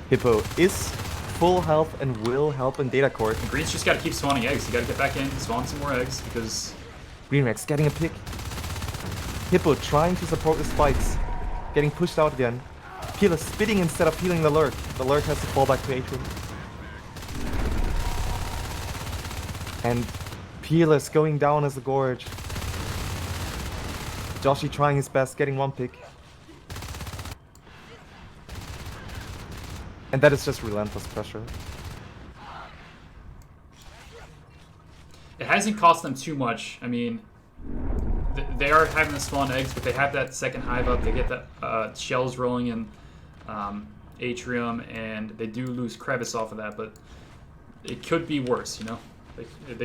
Hippo is full health and will help in data core. And Green's just got to keep spawning eggs. You got to get back in, spawn some more eggs because... Greenrex getting a pick. Hippo trying to support the spikes. Getting pushed out again. Peeler spitting instead of healing the lurk. The lurk has to fall back to Atrium. And Peerless going down as a gorge. Joshi trying his best, getting 1 pick. And that is just relentless pressure. It hasn't cost them too much. I mean, they are having to spawn eggs, but they have that second hive up. They get the shells rolling in Atrium, and they do lose crevice off of that, but it could be worse, you know? If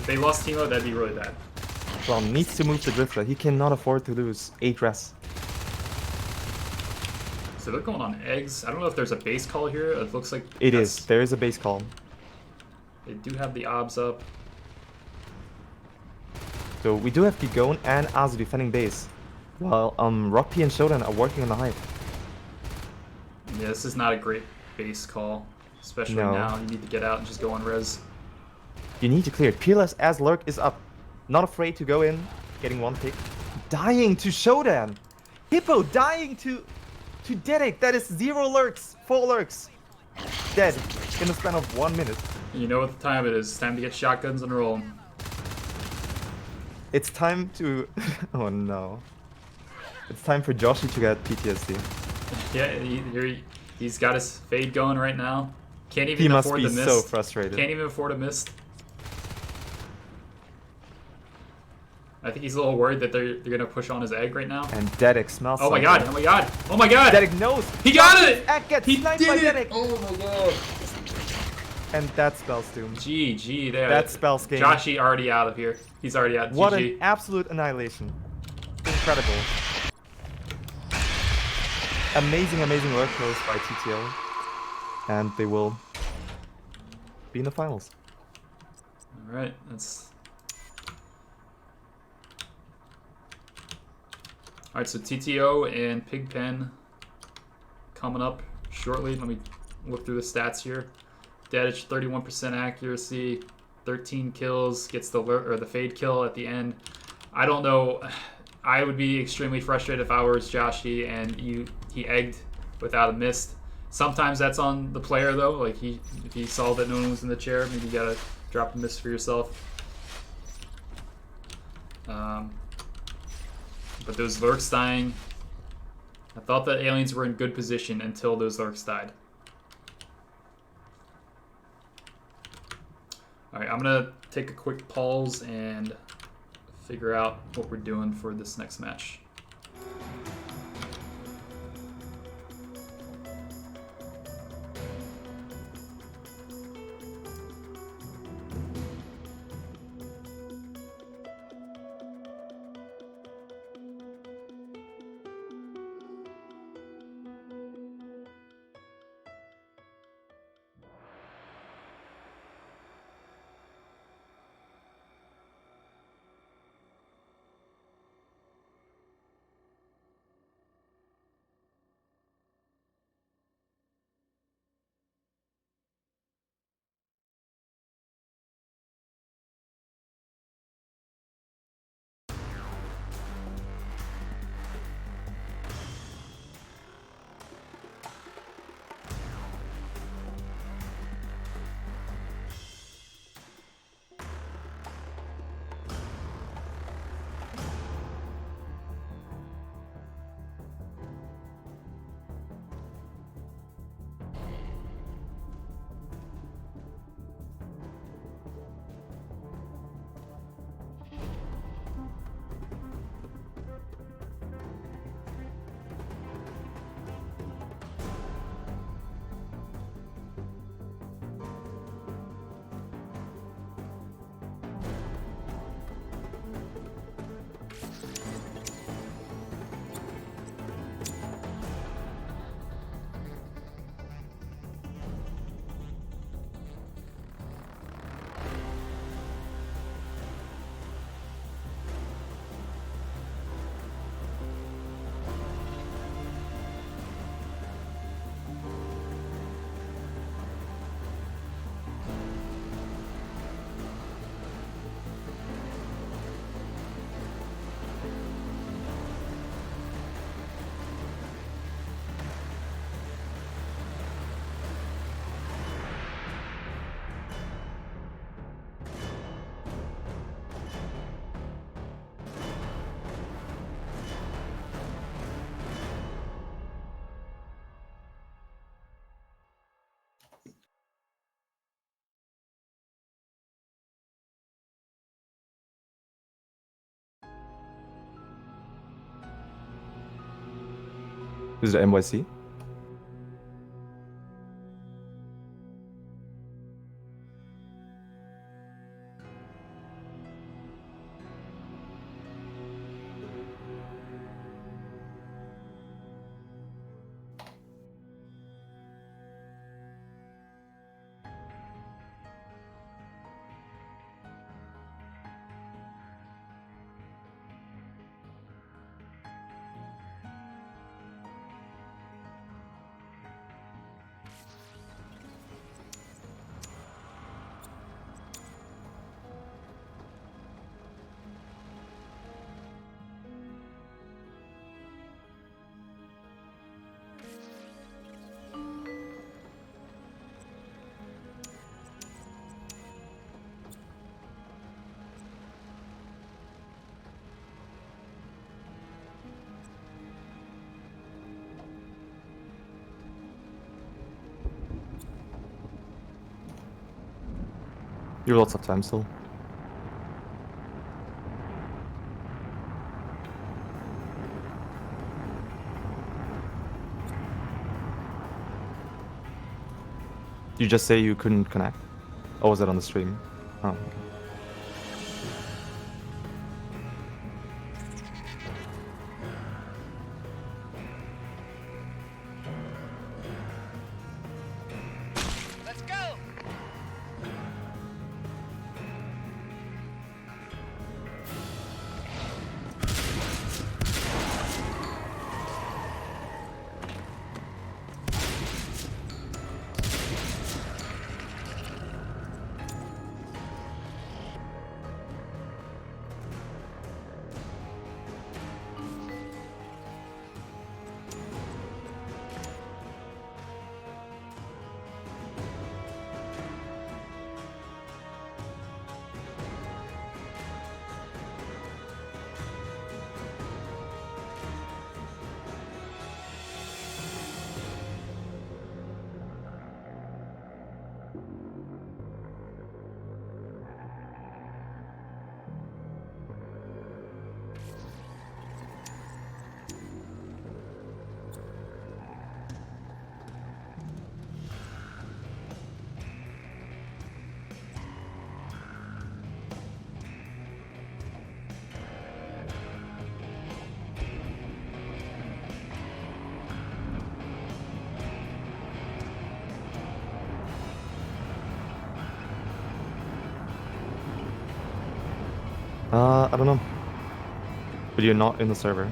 they lost Timo, that'd be really bad. Well, needs to move the Drifter. He cannot afford to lose 8 res. So they're going on eggs. I don't know if there's a base call here. It looks like it is. There is a base call. They do have the obs up. So we do have Gigon and Azu defending base, while Rocky and Shodan are working on the hive. Yeah, this is not a great base call, especially now. You need to get out and just go on res. You need to clear it. Peerless as Lurk is up. Not afraid to go in, getting 1 pick. Dying to Shodan! Hippo dying to Dedek. That is 0 lurks, 4 lurks. Dead in the span of 1 minute. You know what the time it is. It's time to get shotguns and roll. It's time to... oh no. It's time for Joshi to get PTSD. Yeah, he's got his fade going right now. Can't even afford the miss. He must be so frustrated. Can't even afford a miss. I think he's a little worried that they're gonna push on his egg right now. And Dedek smells Oh my god, oh my god, oh my god! Dedek knows! He got it! He did it! Oh my god! And that spells doom. GG there. That spells game. Joshi already out of here. He's already out. What GG. an absolute annihilation. Incredible. Amazing, amazing work close by TTO. And they will be in the finals. Alright, that's... Alright, so TTO and Pigpen coming up shortly. Let me look through the stats here. Dadich, 31% accuracy, 13 kills, gets the fade kill at the end. I don't know. I would be extremely frustrated if I were Joshi and he egged without a miss. Sometimes that's on the player though. Like if he saw that no one was in the chair, maybe you gotta drop a miss for yourself. But those lurks dying, I thought that aliens were in good position until those lurks died. Alright, I'm gonna take a quick pause and figure out what we're doing for this next match. Is it NYC? You have lots of time still. You just say you couldn't connect? Or was it on the stream? Oh, okay. Let's go! I don't know. But you're not in the server.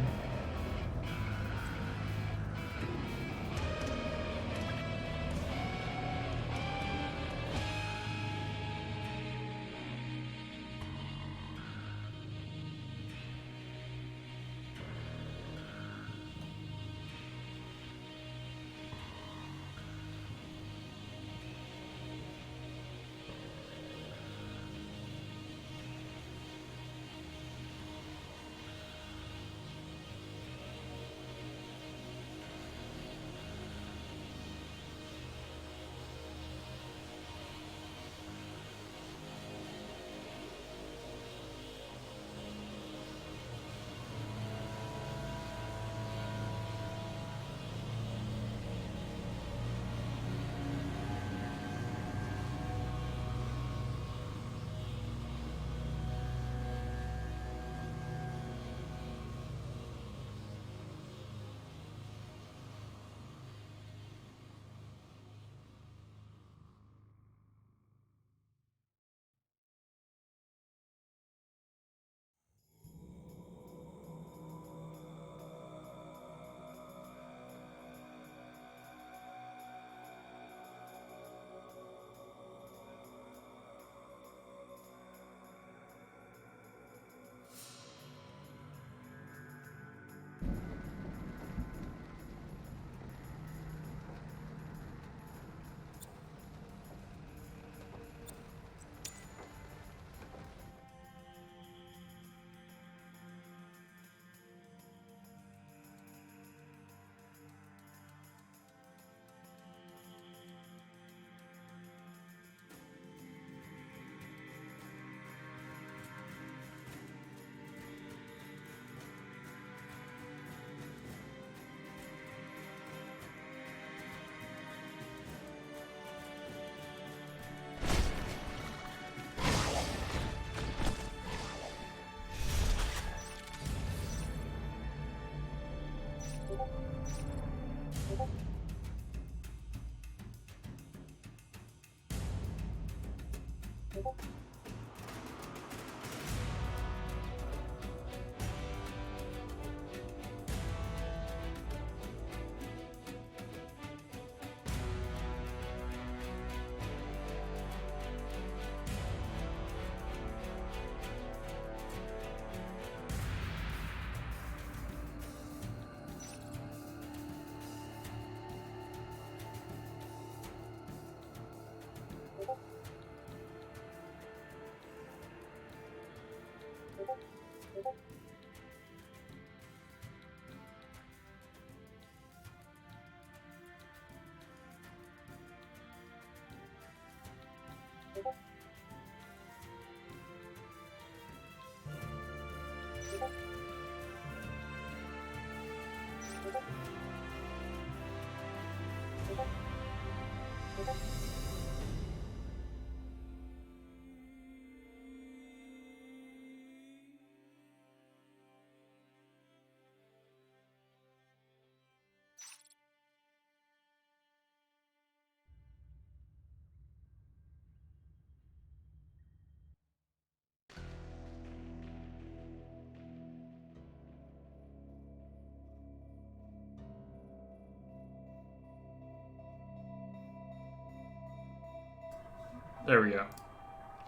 There we go.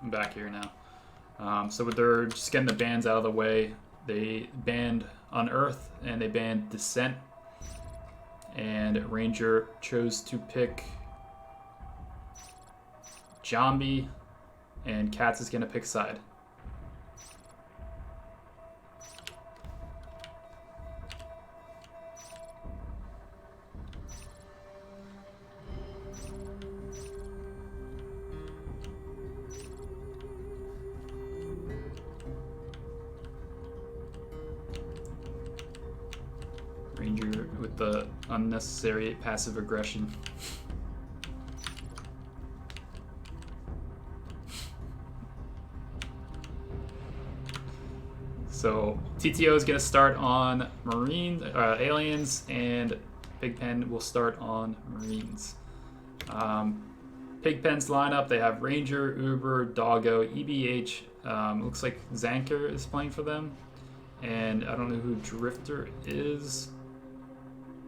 I'm back here now. So they're just getting the bans out of the way. They banned Unearth and they banned Descent. And Ranger chose to pick Zombie, and Cats is gonna pick side. Ranger with the unnecessary passive aggression. So TTO is going to start on Aliens, and Pigpen will start on Marines. Pigpen's lineup, they have Ranger, Uber, Doggo, EBH. Looks like Zanker is playing for them. And I don't know who Drifter is.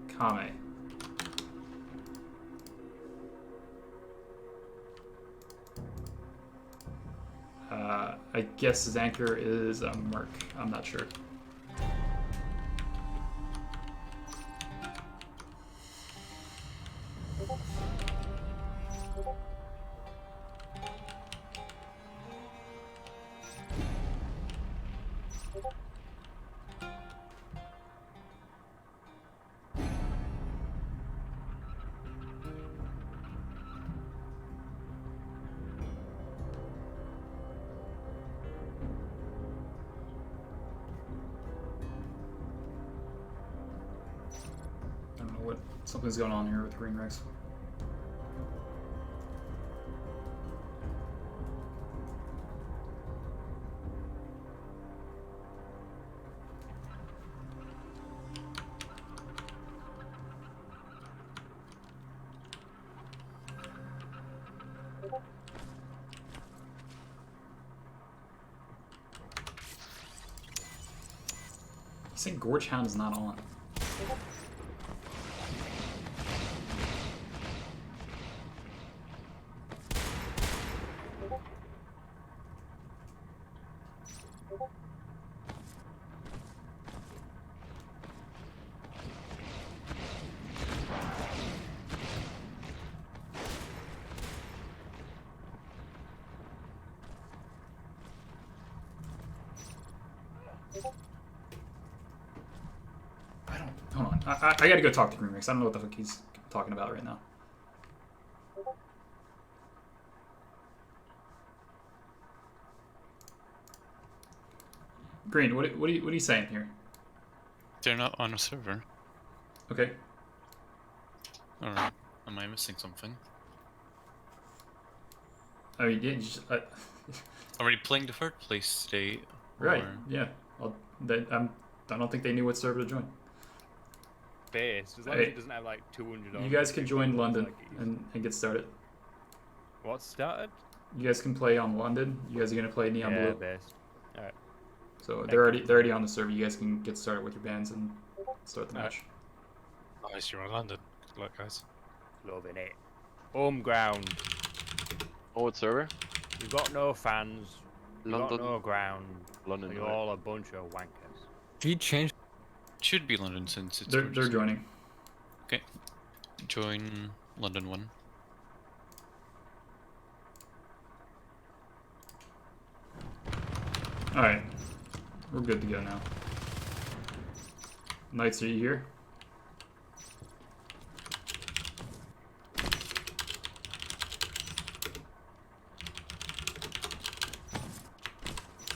Kame. I guess Zanker is a Merc. I'm not sure. I don't know what something's going on here with Green Rex. He's saying Gorge Hound is not on. Hold on. I gotta go talk to Green Rex. I don't know what the fuck he's talking about right now. Green, what are you saying here? They're not on a server. Okay. Alright. Am I missing something? I mean, yeah, just, Are we playing the third place today? right? or- Yeah. I don't think they knew what server to join. Base, as long as it doesn't have like 200. You guys can join London and get started. What started? You guys can play on London. You guys are gonna play Neon Yeah, Blue. base. Alright. So they're already on the server. You guys can get started with your bands and start the match. Nice, you're on London. Good luck, guys. Loving it. Home ground. Oh, what server? You've got no fans. You've London. got no ground. London. You're all a bunch of wankers. If you change, Should be London since it's. They're joining. Okay. Join London 1. All right. We're good to go now. Knights, are you here?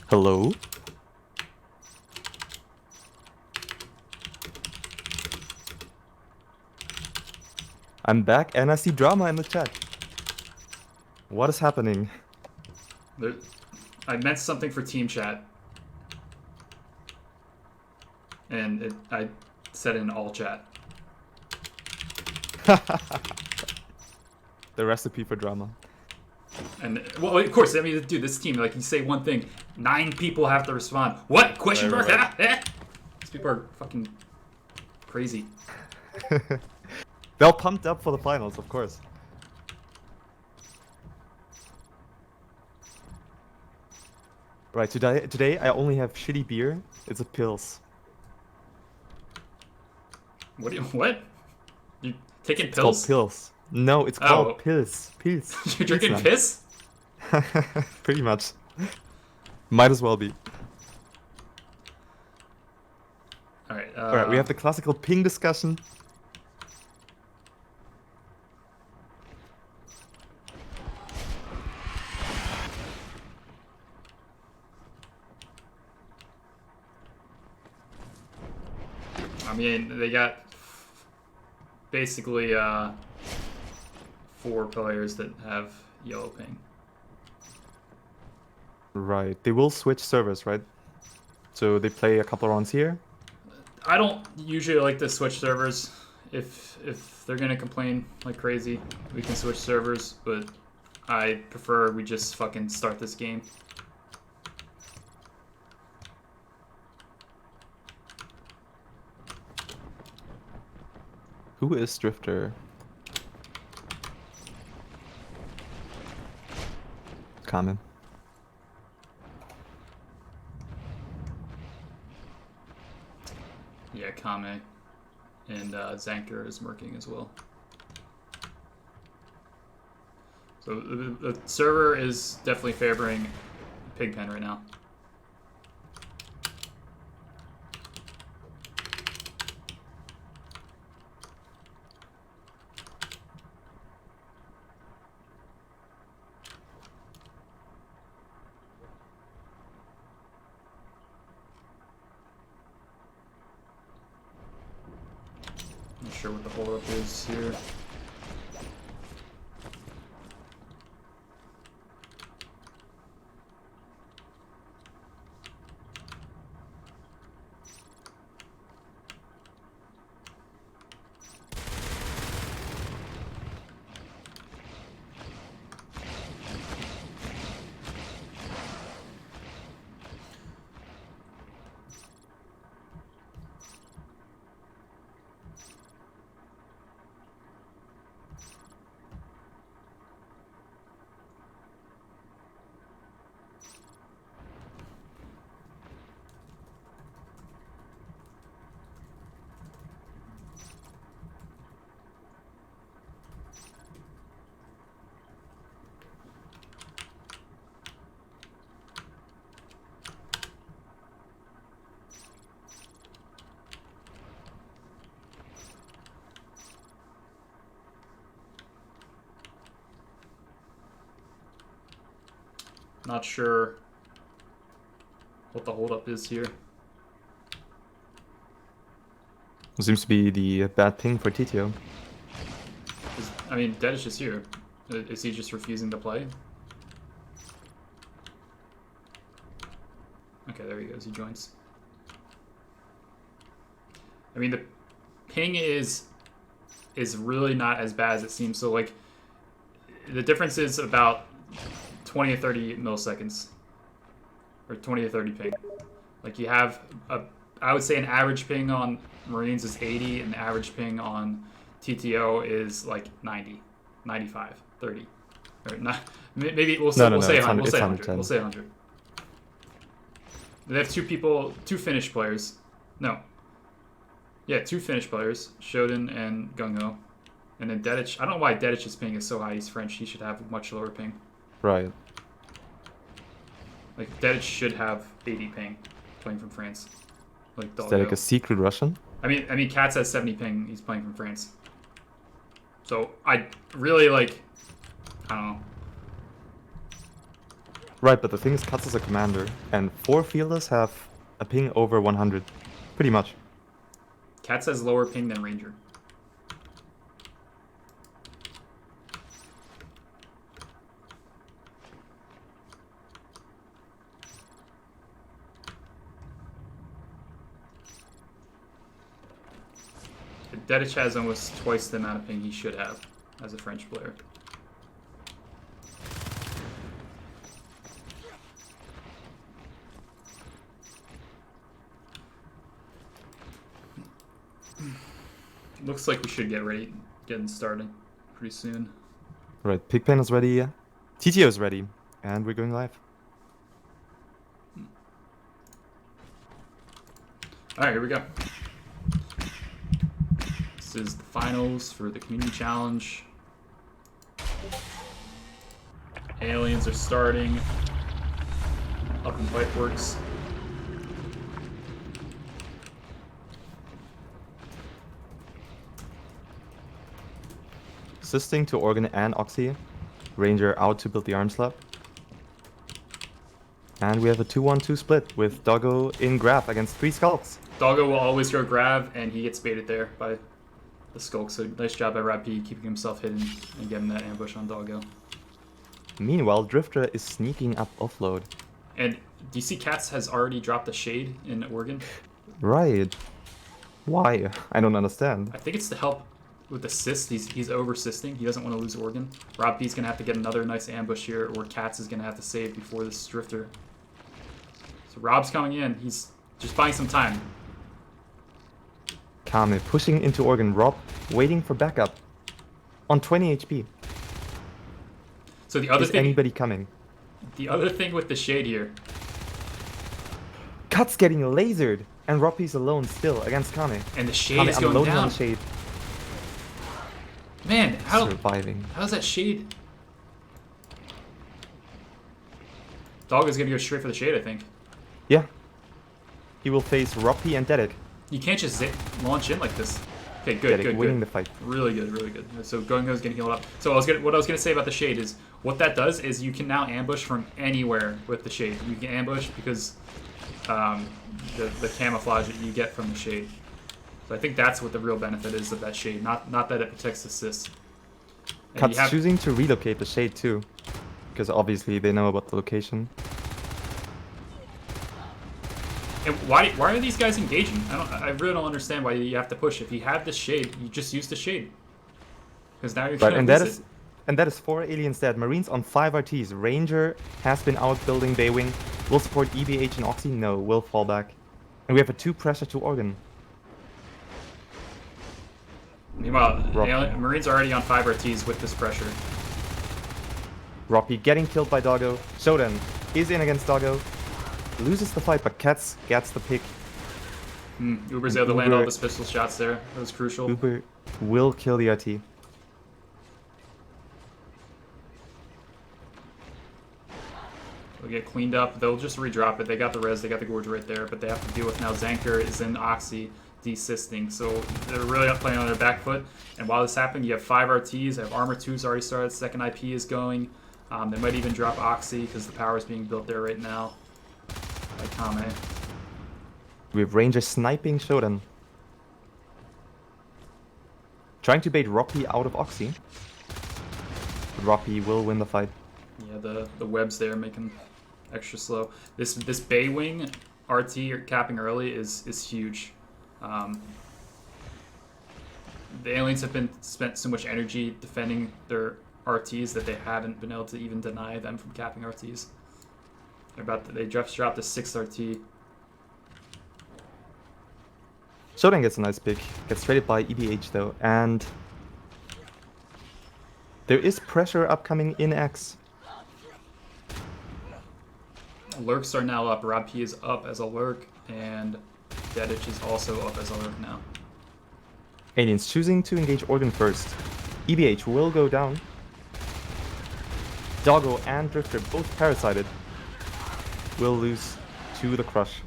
Hello? I'm back and I see drama in the chat. What is happening? I meant something for team chat. And I said in all chat. The recipe for drama. And, well, of course, I mean, dude, this team, like, you say one thing, 9 people have to respond. What? Question mark? Right. These people are fucking crazy. They're all pumped up for the finals, of course. Right, today I only have shitty beer. It's a Pils. What? What? You taking It's called pills? Pils. No, it's called Pils. Pils. You're drinking Pilsner. piss? Pretty much. Might as well be. Alright, Alright, we have the classical ping discussion. I mean, they got basically 4 players that have yellow ping. Right, they will switch servers, right? So they play a couple rounds here. I don't usually like to switch servers. If they're gonna complain like crazy, we can switch servers, but I prefer we just fucking start this game. Who is Drifter? Common. Yeah, Kame. And Zanker is murking as well. So the server is definitely favoring Pigpen right now. Not sure what the holdup is here. Not sure what the holdup is here. Seems to be the bad ping for TTO. I mean, Dead is just here. Is he just refusing to play? Okay, there he goes. He joins. I mean, the ping is really not as bad as it seems. So, like, the difference is about 20 or 30 milliseconds. Or 20 or 30 ping. Like, you have I would say an average ping on Marines is 80, and the average ping on TTO is like 90, 95, 30. Or not, maybe we'll say, we'll say 100. We'll say 100. We'll say 100. They have 2 Finnish players. No. Yeah, 2 Finnish players, Shodan and Gung-Ho. And then Dedic. I don't know why Dedic's ping is so high. He's French. He should have a much lower ping. Right. Like, Dedic should have 80 ping. playing from France. Like Is that like a secret Russian? I mean, Katz has 70 ping. He's playing from France. So I really like, I don't know. Right, but the thing is, Katz is a commander, and 4 fielders have a ping over 100, pretty much. Katz has lower ping than Ranger. Dedich has almost twice the amount of ping he should have as a French player. Looks like we should get ready, getting started pretty soon. Right, Pigpen is ready, TTO is ready, and we're going live. Alright, here we go. This is the finals for the community challenge. Aliens are starting up in Whiteworks. Assisting to Organ and Oxy. Ranger out to build the arm slab. And we have a 2-1-2 split with Doggo in grab against 3 Skulks. Doggo will always go grab, and he gets baited there by the Skulk. So nice job by Rap P keeping himself hidden and getting that ambush on Doggo. Meanwhile, Drifter is sneaking up offload. And do you see Katz has already dropped a shade in Oregon? Right. Why? I don't understand. I think it's to help with assist. He's over-assisting. He doesn't want to lose Oregon. Rob P's going to have to get another nice ambush here, or Katz is going to have to save before this Drifter. So Rob's coming in. He's just buying some time. Kame pushing into Oregon. Rob waiting for backup. On 20 HP. So the other Is thing... anybody coming? The other thing with the shade here... Cut's getting lasered, and Robbie's alone still against Kame. And the shade is going unloading down. on the shade. Man, surviving. How's that shade? Dog is gonna go straight for the shade, I think. Yeah. He will face Roppy and Dedek. You can't just launch in like this. Okay, good, Dedek good, winning good. the fight. Really good, really good. So Gungo's getting healed up. So what I was gonna say about the shade is what that does is you can now ambush from anywhere with the shade. You can ambush because the camouflage that you get from the shade. So I think that's what the real benefit is of that shade, not that it protects assists. Cut's choosing to relocate the shade too, because obviously they know about the location. And why are these guys engaging? I really don't understand why you have to push. If you have the shade, you just use the shade. Because now you're Right, gonna lose it. And that is 4 aliens dead. Marines on 5 RTs. Ranger has been out building Baywing. Will support EBH and Oxy? No, will fall back. And we have a 2 pressure to Organ. Meanwhile, Marines are already on 5 RTs with this pressure. Roppy getting killed by Doggo. Shodan is in against Doggo. Loses the fight, but Katz gets the pick. Uber's able to land all the pistol shots there. That was crucial. Uber will kill the RT. They'll get cleaned up. They'll just redrop it. They got the res. They got the gorge right there. But they have to deal with now Zanker is in Oxy desisting. So they're really playing on their back foot. And while this happened, you have 5 RTs. They have Armor 2's already started. Second IP is going. They might even drop Oxy because the power is being built there right now by Kame. We have Ranger sniping Shodan. Trying to bait Roppy out of Oxy. But Roppy will win the fight. Yeah, the webs there make him extra slow. This Bay Wing RT capping early is huge. The aliens have spent so much energy defending their RTs that they haven't been able to even deny them from capping RTs. They just dropped a 6th RT. Shodan gets a nice pick. Gets traded by EBH though, and there is pressure upcoming in X. Lurks are now up. Rob P is up as a lurk, and Dedich is also up as a lurk now. Aliens choosing to engage Organ first. EBH will go down. Doggo and Drifter both parasited. Will lose to the crush.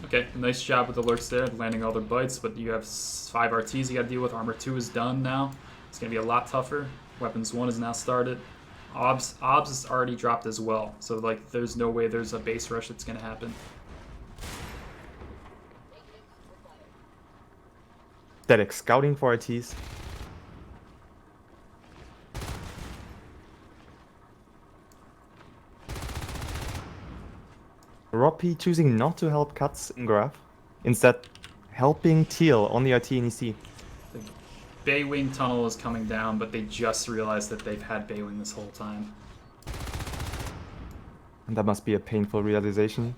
Okay, nice job with the lurks there, landing all their bites, but you have 5 RTs you gotta deal with. Armor 2 is done now. It's gonna be a lot tougher. Weapons 1 is now started. Obs is already dropped as well, so like there's no way there's a base rush that's gonna happen. Derek scouting for RTs. Roppy choosing not to help Cuts in Graph, instead helping Teal on the RT and EC. The Baywing tunnel is coming down, but they just realized that they've had Baywing this whole time. And that must be a painful realization,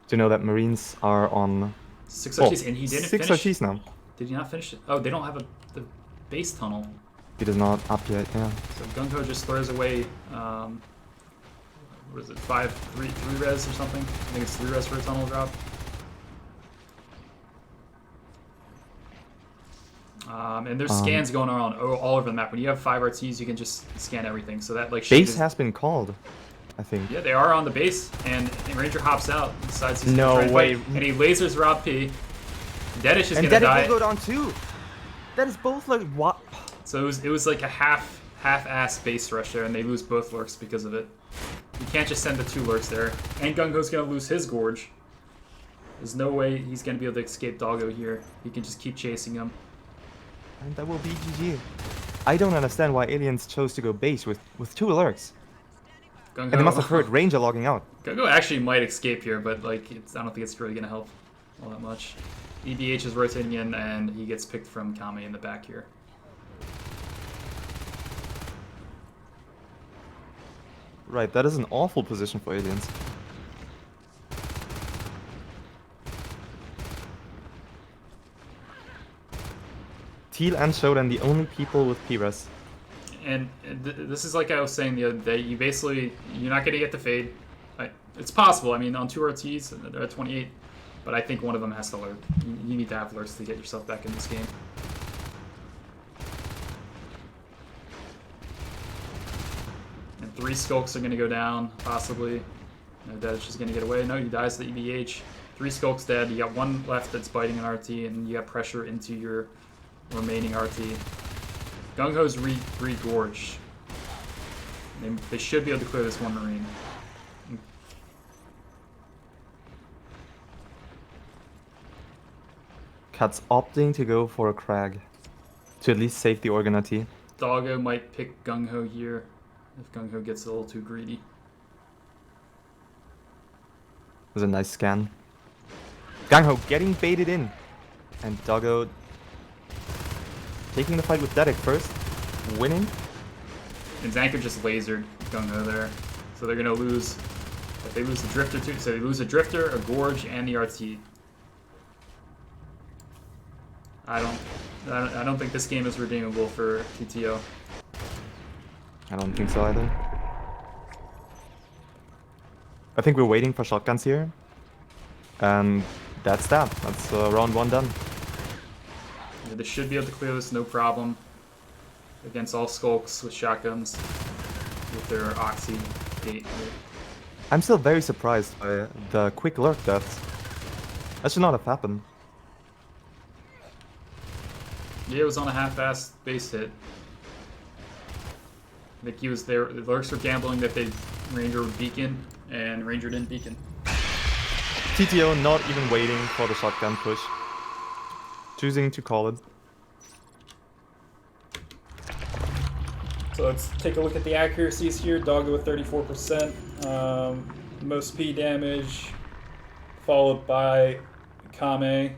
to know that Marines are on 6 RTs, and he didn't 6 finish. RTs now. Did he not finish it? Oh, they don't have the base tunnel. It is not up yet, yeah. So Gung-Ho just throws away, what is it, 3 res or something? I think it's 3 res for a tunnel drop. And there's scans going on all over the map. When you have 5 RTs, you can just scan everything. So that like Base has been called, I think. Yeah, they are on the base, and Ranger hops out and decides he's No gonna try way. to fight, and he lasers Rob P. Dedish is And gonna die. Dedic will go down too. That is both like what? So it was like a half-ass base rush there, and they lose both lurks because of it. You can't just send the 2 lurks there. And Gung-Ho's gonna lose his gorge. There's no way he's gonna be able to escape Doggo here. He can just keep chasing him. And that will be GG. I don't understand why aliens chose to go base with 2 lurks. And they must have heard Ranger logging out. Gung-Ho actually might escape here, but like I don't think it's really gonna help all that much. EBH is rotating in, and he gets picked from Kame in the back here. Right, that is an awful position for aliens. Teal and Shodan, the only people with PRES. And this is like I was saying the other day. You're not gonna get the fade. It's possible. I mean, on 2 RTs, they're at 28, but I think one of them has to lurk. You need to have lurks to get yourself back in this game. And 3 skulks are gonna go down, possibly. No, Dedish is gonna get away. No, he dies to the EBH. 3 skulks dead. You got 1 left that's biting an RT, and you got pressure into your remaining RT. Gung-Ho's re-gorged. They should be able to clear this 1 Marine. Cuts opting to go for a Crag. To at least save the Organati. Doggo might pick Gung-Ho here if Gung-Ho gets a little too greedy. It was a nice scan. Gung-Ho getting baited in. And Doggo taking the fight with Dedic first. Winning. And Zanker just lasered Gung-Ho there. So they're going to lose... If they lose the Drifter too, so they lose a Drifter, a Gorge, and the RT. I don't think this game is redeemable for TTO. I don't think so either. I think we're waiting for shotguns here. And that's that. That's round 1 done. Yeah, they should be able to clear this no problem against all skulks with shotguns with their Oxy gate. I'm still very surprised by the quick lurk deaths. That should not have happened. Yeah, it was on a half-assed base hit. I think he was there. The lurks were gambling that they Ranger would beacon, and Ranger didn't beacon. TTO not even waiting for the shotgun push. Choosing to call it. So let's take a look at the accuracies here. Doggo with 34%. Most P damage, followed by Kame.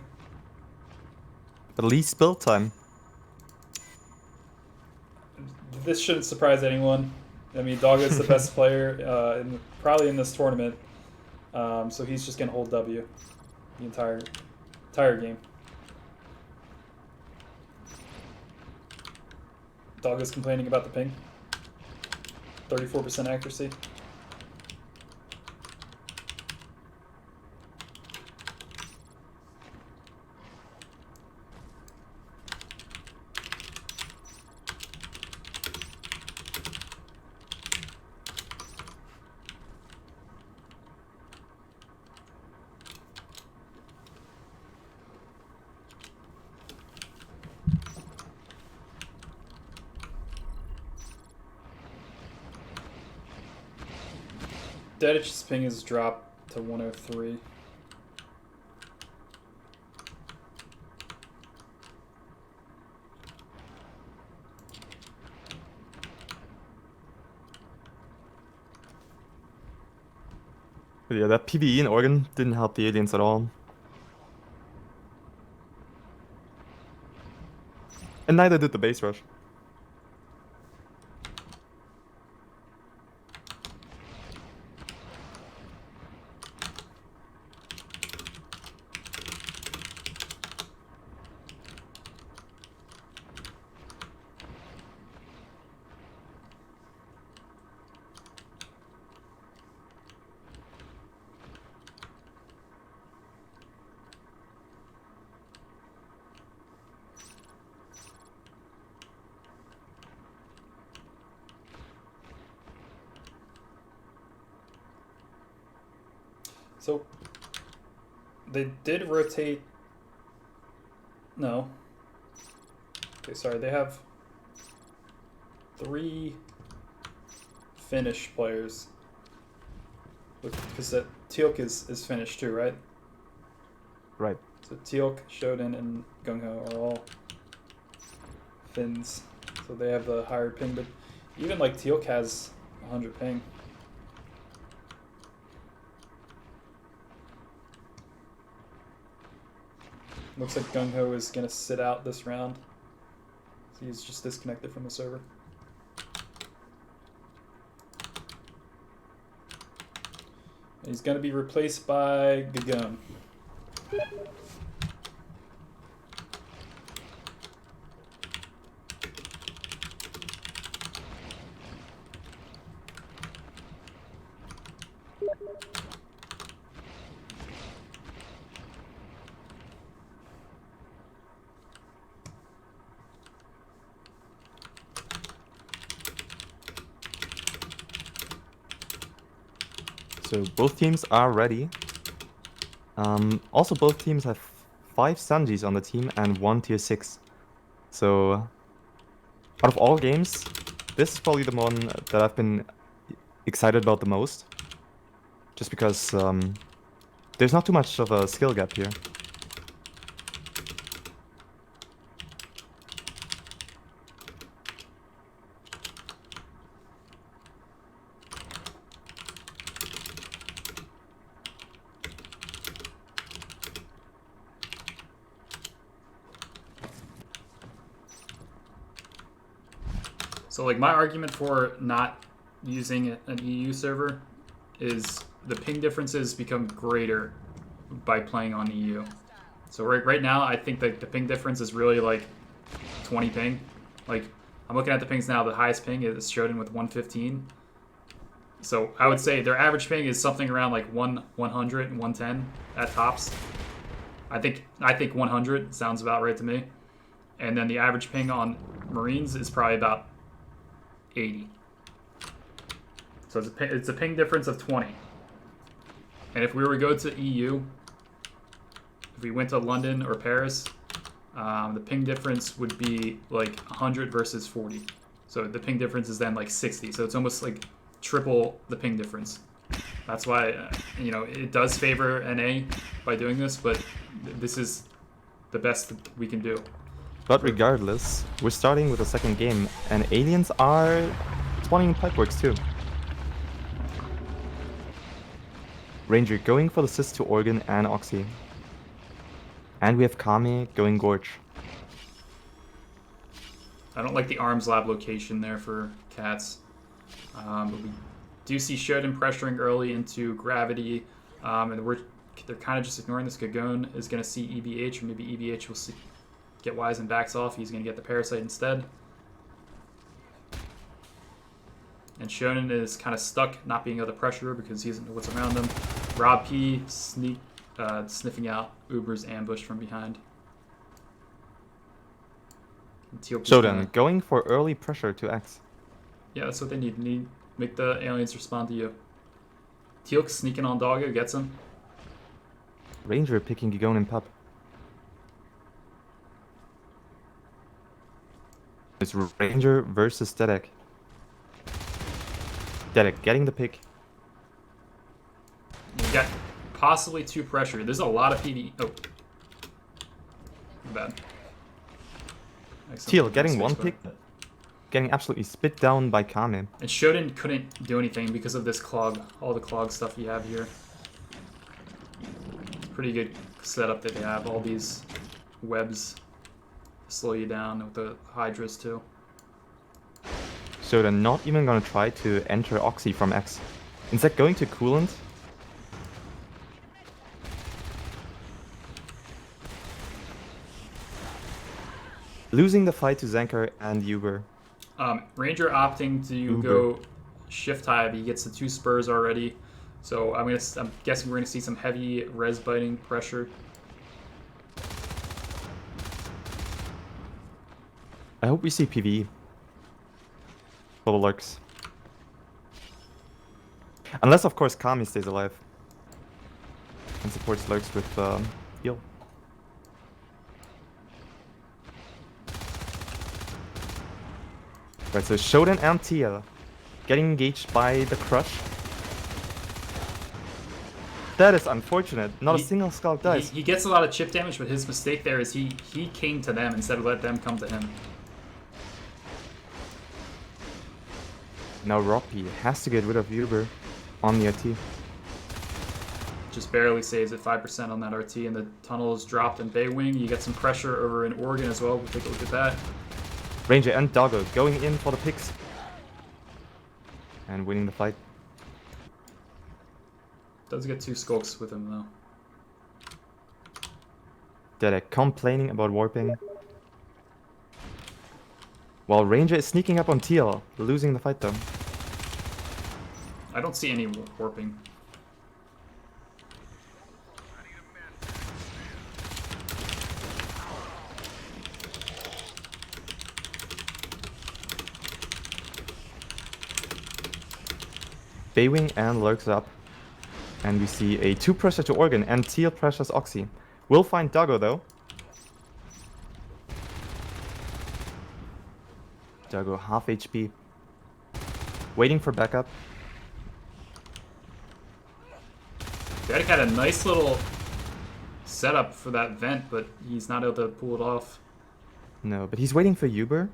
The least build time. This shouldn't surprise anyone. I mean, Doggo's the best player probably in this tournament. So he's just going to hold W the entire game. Doggo's complaining about the ping. 34% accuracy. Dedich's ping is dropped to 103. But yeah, that PvE in Oregon didn't help the aliens at all. And neither did the base rush. So they did rotate. No. Okay, sorry. They have 3 Finnish players. Because Teal'c is Finnish too, right? Right. So Teal'c, Shodan, and Gung-Ho are all Finns. So they have the higher ping, but even like Teal'c has 100 ping. Looks like Gung-Ho is going to sit out this round. He's just disconnected from the server. And he's going to be replaced by Gagon. So both teams are ready. Also, both teams have 5 Sanjis on the team and 1 tier 6. So, out of all games, this is probably the one that I've been excited about the most. Just because there's not too much of a skill gap here. So like my argument for not using an EU server is the ping differences become greater by playing on EU. So right now I think that the ping difference is really like 20 ping. Like I'm looking at the pings now, the highest ping is Shodan with 115. So I would say their average ping is something around like 100 and 110 at tops. I think 100 sounds about right to me. And then the average ping on Marines is probably about 80. So it's a ping difference of 20. And if we were to go to EU, if we went to London or Paris, the ping difference would be like 100 versus 40. So the ping difference is then like 60. So it's almost like triple the ping difference. That's why, you know, it does favor NA by doing this, but this is the best we can do. But regardless, we're starting with the second game, and aliens are spawning in pipeworks too. Ranger going for the assist to Organ and Oxy. And we have Kame going Gorge. I don't like the arms lab location there for cats. But we do see Shodan pressuring early into gravity, and they're kind of just ignoring this. Gagon is going to see EVH, or maybe EVH will get wise and backs off. He's going to get the parasite instead. And Shonen is kind of stuck, not being able to pressure because he doesn't know what's around him. Rob P sniffing out Uber's ambush from behind. Shodan going for early pressure to X. Yeah, that's what they need. Make the aliens respond to you. Teal'c sneaking on Doggo, gets him. Ranger picking Gigon and Pup. It's Ranger versus Dedek. Dedek getting the pick. got possibly 2 pressure. There's a lot of PV. Oh. Bad. Teal getting 1 pick, getting absolutely spit down by Kame. And Shodan couldn't do anything because of this clog, all the clog stuff you have here. Pretty good setup that they have, all these webs to slow you down with the Hydras too. So they're not even gonna try to enter Oxy from X. Instead going to Coolant. Losing the fight to Zankar and Uber. Ranger opting to go shift high. He gets the 2 spurs already. So I'm guessing we're gonna see some heavy res biting pressure. I hope we see PV for the Lurks. Unless of course Kami stays alive and supports Lurks with heal. Right, so Shodan and Teal getting engaged by the Crush. That is unfortunate. Not a single Scalp dies. He gets a lot of chip damage, but his mistake there is he came to them instead of let them come to him. Now Roppy has to get rid of Uber on the RT. Just barely saves it, 5% on that RT, and the tunnel is dropped in Baywing. You get some pressure over in Oregon as well. We'll take a look at that. Ranger and Doggo going in for the picks. And winning the fight. Does get 2 skulks with him though. Dedek complaining about warping. While Ranger is sneaking up on Teal, losing the fight though. I don't see any warping. Baywing and Lurks up. And we see a 2 pressure to Oregon and Teal pressures Oxy. We'll find Doggo though. Doggo half HP. Waiting for backup. Dedek had a nice little setup for that vent, but he's not able to pull it off. No, but he's waiting for Uber.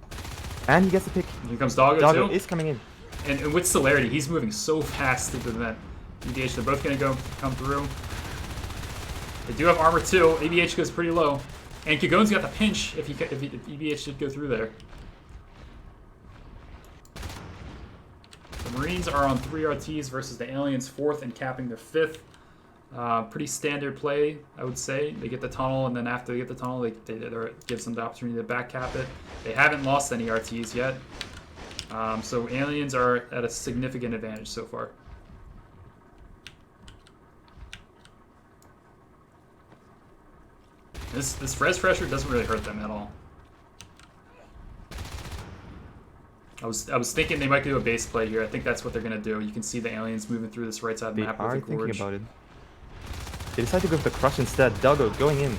And he gets the pick. Here comes Doggo Doggo too. is coming in. And with celerity, he's moving so fast into the vent. EBH, they're both gonna come through. They do have armor too. EBH goes pretty low, and Kagon's got the pinch if EBH should go through there. The Marines are on 3 RTs versus the Aliens 4th and capping their 5th. Pretty standard play, I would say. They get the tunnel, and then after they get the tunnel, it gives them the opportunity to back cap it. They haven't lost any RTs yet. So Aliens are at a significant advantage so far. This res pressure doesn't really hurt them at all. I was thinking they might do a base play here. I think that's what they're gonna do. You can see the Aliens moving through this right side of the map with the They are gorge. thinking about it. They decide to go for the Crush instead. Doggo going in.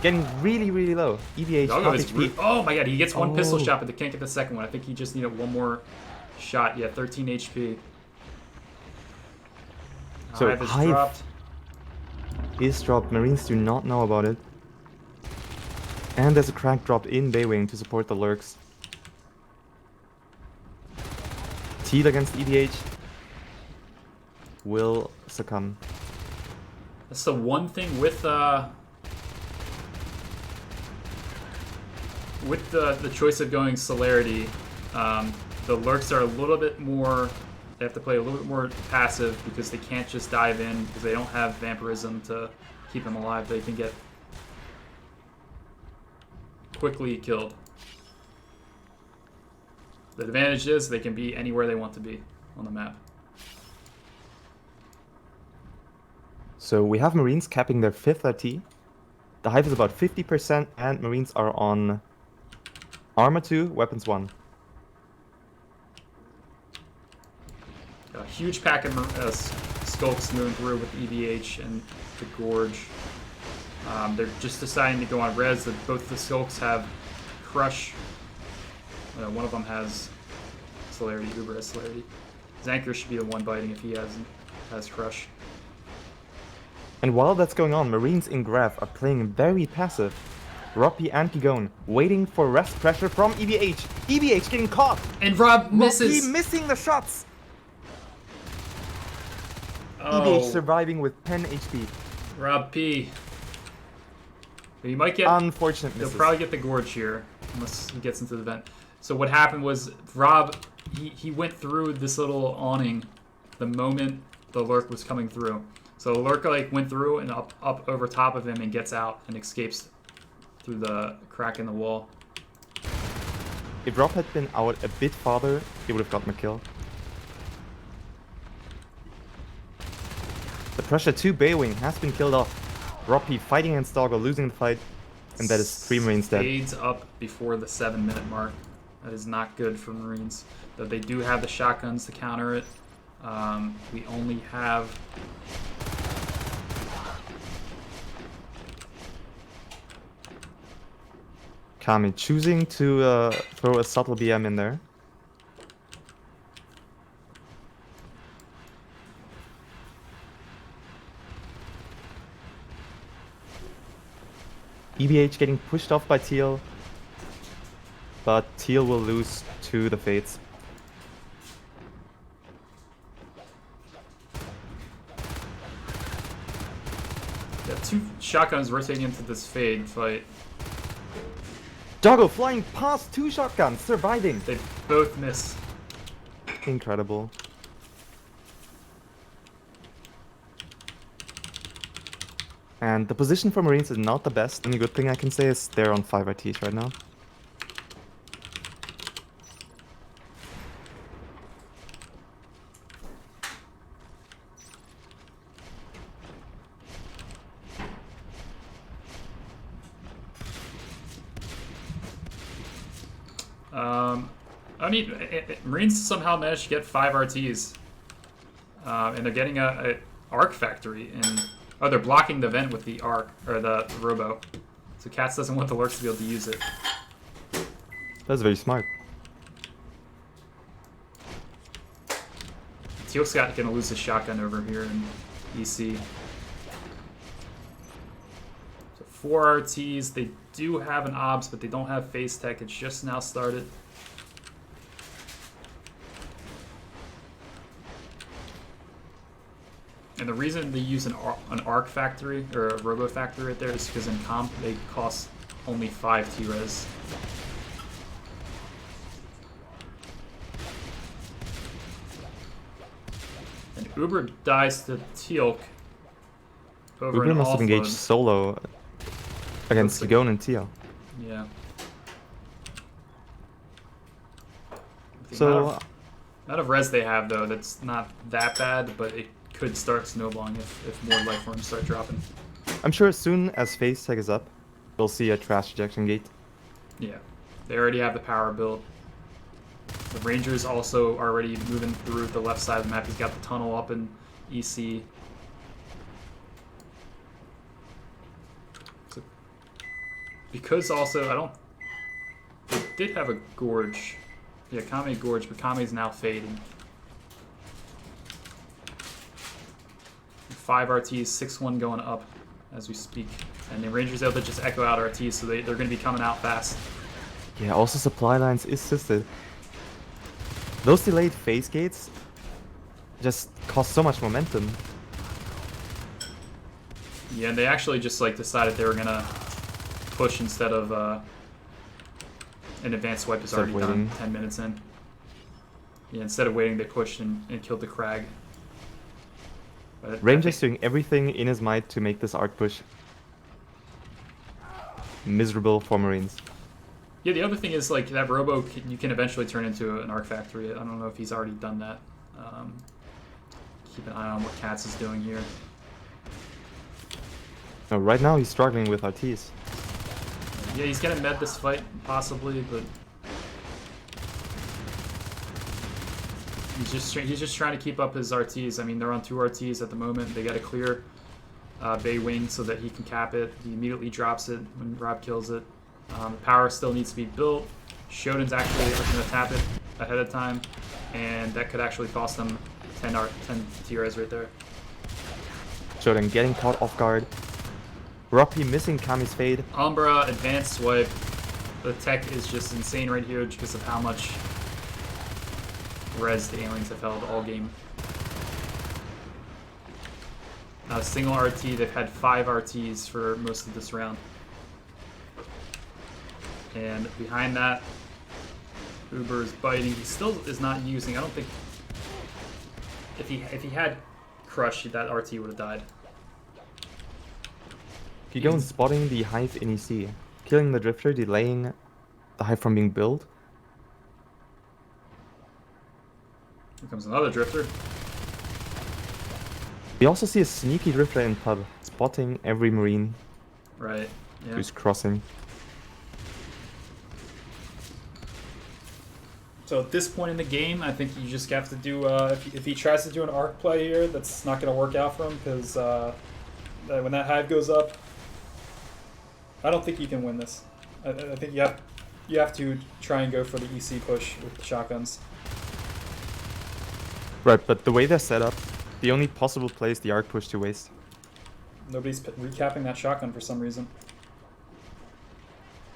Getting really, really low. EVH, Doggo half is HP. oh my god, he gets 1 pistol shot, but they can't get the second one. I think he just needed 1 more shot. Yeah, 13 HP. So Hive is Hive dropped. is dropped. Marines do not know about it. And there's a crack dropped in Baywing to support the Lurks. Teal against EVH will succumb. That's the one thing with the choice of going celerity. The Lurks are a little bit more. They have to play a little bit more passive because they can't just dive in because they don't have vampirism to keep them alive. They can get quickly killed. The advantage is they can be anywhere they want to be on the map. So we have Marines capping their 5th RT. The Hive is about 50% and Marines are on Armor 2, Weapons 1. Got a huge pack of skulks moving through with EVH and the Gorge. They're just deciding to go on res. Both the skulks have Crush. One of them has celerity. Uber has celerity. Zanker should be the one biting if he has Crush. And while that's going on, Marines in Graph are playing very passive. Roppy and Kigon waiting for rest pressure from EBH. EBH getting caught! And Rob misses! Roppy missing the shots! Oh. EBH surviving with 10 HP. Rob P. He might get... Unfortunate He'll misses. probably get the Gorge here, unless he gets into the vent. So what happened was, Rob, he went through this little awning the moment the Lurk was coming through. So the Lurk like went through and up over top of him and gets out and escapes through the crack in the wall. If Rob had been out a bit farther, he would have gotten a kill. The pressure to Baywing has been killed off. Roppy fighting against Doggo, losing the fight, and that is 3 Marines dead. Fades up before the 7-minute mark. That is not good for Marines. Though they do have the shotguns to counter it. We only have... Kami choosing to throw a subtle BM in there. EBH getting pushed off by Teal, but Teal will lose to the Fates. Yeah, 2 shotguns rotating into this Fade fight. Doggo flying past 2 shotguns, surviving. They both miss. Incredible. And the position for Marines is not the best. Only good thing I can say is they're on 5 RTs right now. I mean, Marines somehow managed to get 5 RTs. And they're getting a Arc Factory, and oh, they're blocking the vent with the Arc, or the Robo. So Cats doesn't want the Lurks to be able to use it. That's very smart. Teal's gonna lose his shotgun over here in EC. So 4 RTs, they do have an OBS, but they don't have phase tech, it's just now started. And the reason they use an Arc Factory, or a Robo Factory right there, is because in comp, they cost only 5 T-Res. And Uber dies to Teal'c over Uber an must have engaged offload. solo against Kigon and Teal. Yeah. The So amount of res they have, though, that's not that bad, but it could start snowballing if more life forms start dropping. I'm sure as soon as phase tech is up, we'll see a trash ejection gate. Yeah, they already have the power built. The Rangers also already moving through the left side of the map. He's got the tunnel up in EC. So, because also, I don't... They did have a Gorge. Yeah, Kame Gorge, but Kame's now fading. 5 RTs, 6-1 going up as we speak. And the Rangers able to just echo out RTs, so they're going to be coming out fast. Yeah, also supply lines is assisted. Those delayed phase gates just cost so much momentum. Yeah, and they actually just like decided they were going to push instead of an advanced swipe is already done 10 minutes in. Yeah, instead of waiting, they pushed and killed the Crag. But Ranger's doing everything in his might to make this arc push miserable for Marines. Yeah, the other thing is like that Robo, you can eventually turn into an Arc Factory. I don't know if he's already done that. Keep an eye on what Cats is doing here. No, right now he's struggling with RTs. Yeah, he's gonna med this fight possibly, but he's just trying to keep up his RTs. I mean, they're on 2 RTs at the moment. They got to clear Bay Wing so that he can cap it. He immediately drops it when Rob kills it. Power still needs to be built. Shodan's actually going to tap it ahead of time, and that could actually cost them 10 T-Res right there. Shodan getting caught off guard. Roppy missing Kami's fade. Umbra, advanced swipe. The tech is just insane right here just because of how much res the aliens have held all game. Not a single RT. They've had 5 RTs for most of this round. And behind that, Uber is biting. He still is not using. I don't think if he had Crush, that RT would have died. Gigon spotting the Hive in EC, killing the Drifter, delaying the Hive from being built. Here comes another Drifter. We also see a sneaky Drifter in pub, spotting every Marine Right, yeah. who's crossing. So at this point in the game, I think you just have to do, if he tries to do an arc play here, that's not going to work out for him, because when that Hive goes up, I don't think you can win this. I think you have to try and go for the EC push with the shotguns. Right, but the way they're set up, the only possible play is the arc push to waste. Nobody's recapping that shotgun for some reason.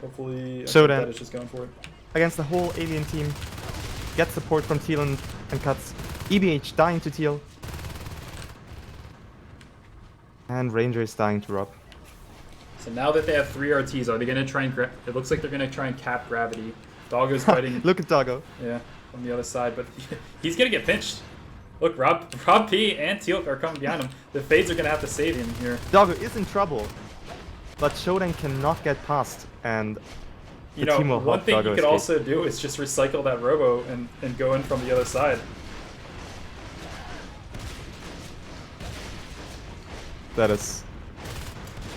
Hopefully, Shodan that is just going for it. against the whole alien team. Gets support from Teal and cuts. EBH dying to Teal. And Ranger is dying to Rob. So now that they have 3 RTs, are they going to try and it looks like they're going to try and cap gravity. Doggo's fighting. Look at Doggo. Yeah, on the other side, but he's going to get pinched. Look, Rob P and Teal are coming behind him. The Fades are going to have to save him here. Doggo is in trouble. But Shodan cannot get past, and you know, one thing you could also do is just recycle that Robo and go in from the other side. That is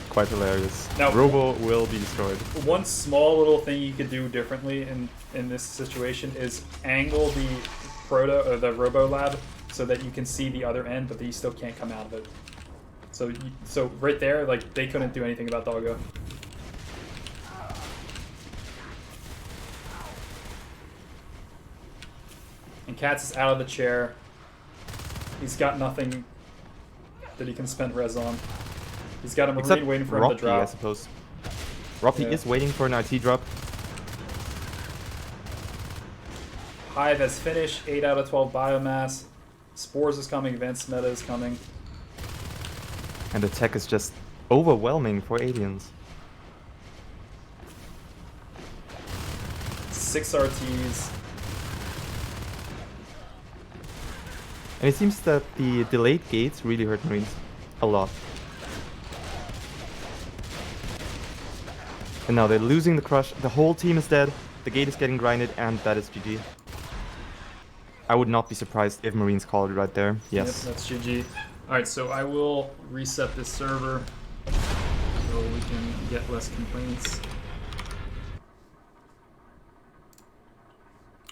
quite hilarious. Now, Robo will be destroyed. One small little thing you could do differently in this situation is angle the the Robo Lab so that you can see the other end, but that you still can't come out of it. So right there, like, they couldn't do anything about Doggo. And Katz is out of the chair. He's got nothing that he can spend res on. He's got a Marine waiting for him to drop. I suppose. Roppy is waiting for an RT drop. Hive has finished, 8 out of 12 biomass. Spores is coming, advanced meta is coming. And the tech is just overwhelming for aliens. 6 RTs. And it seems that the delayed gates really hurt Marines a lot. And now they're losing the crush. The whole team is dead. The gate is getting grinded, and that is GG. I would not be surprised if Marines called it right there. Yes. Yep, that's GG. Alright, so I will reset this server so we can get less complaints.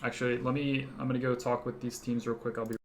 Actually, I'm gonna go talk with these teams real quick. I'll be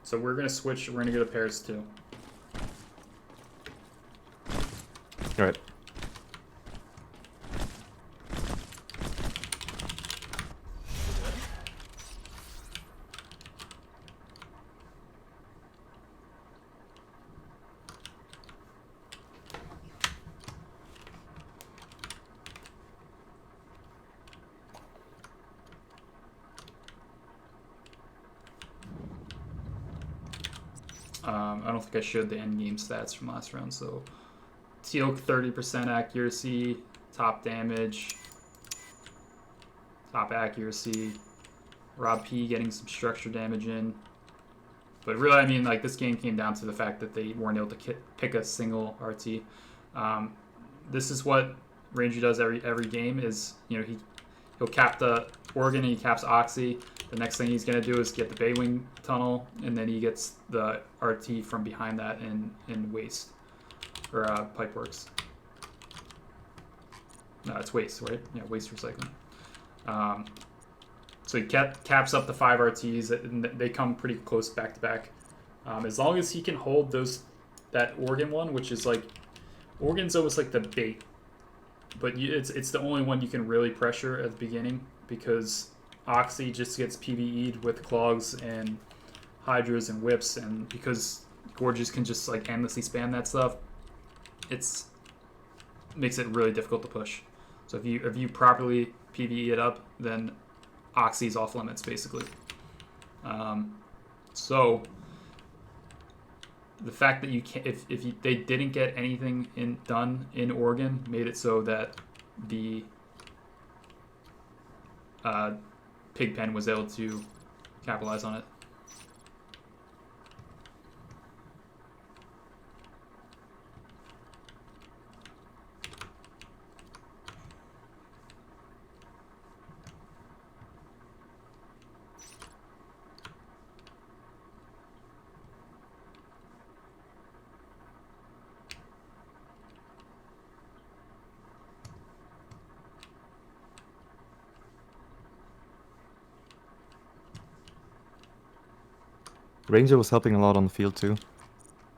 So we're gonna switch. We're gonna go to pairs too. All right. I don't think I showed the end game stats from last round. So Teal 30% accuracy, top damage, top accuracy. Rob P getting some structure damage in. But really, I mean, like, this game came down to the fact that they weren't able to pick a single RT. This is what Ranger does every game is, you know, he'll cap the Oregon and he caps Oxy. The next thing he's going to do is get the Baywing tunnel, and then he gets the RT from behind that in Waste, or Pipeworks. No, it's Waste, right? Yeah, Waste Recycling. So he caps up the 5 RTs, and they come pretty close back to back. As long as he can hold that Oregon one, which is like, Oregon's almost like the bait, but it's the only one you can really pressure at the beginning, because Oxy just gets PvE'd with clogs and hydras and whips, and because Gorgeous can just like endlessly spam that stuff, makes it really difficult to push. So if you properly PvE it up, then Oxy's off limits basically. So the fact that you can't, they didn't get anything done in Oregon, made it so that the Pigpen was able to capitalize on it. Ranger was helping a lot on the field too.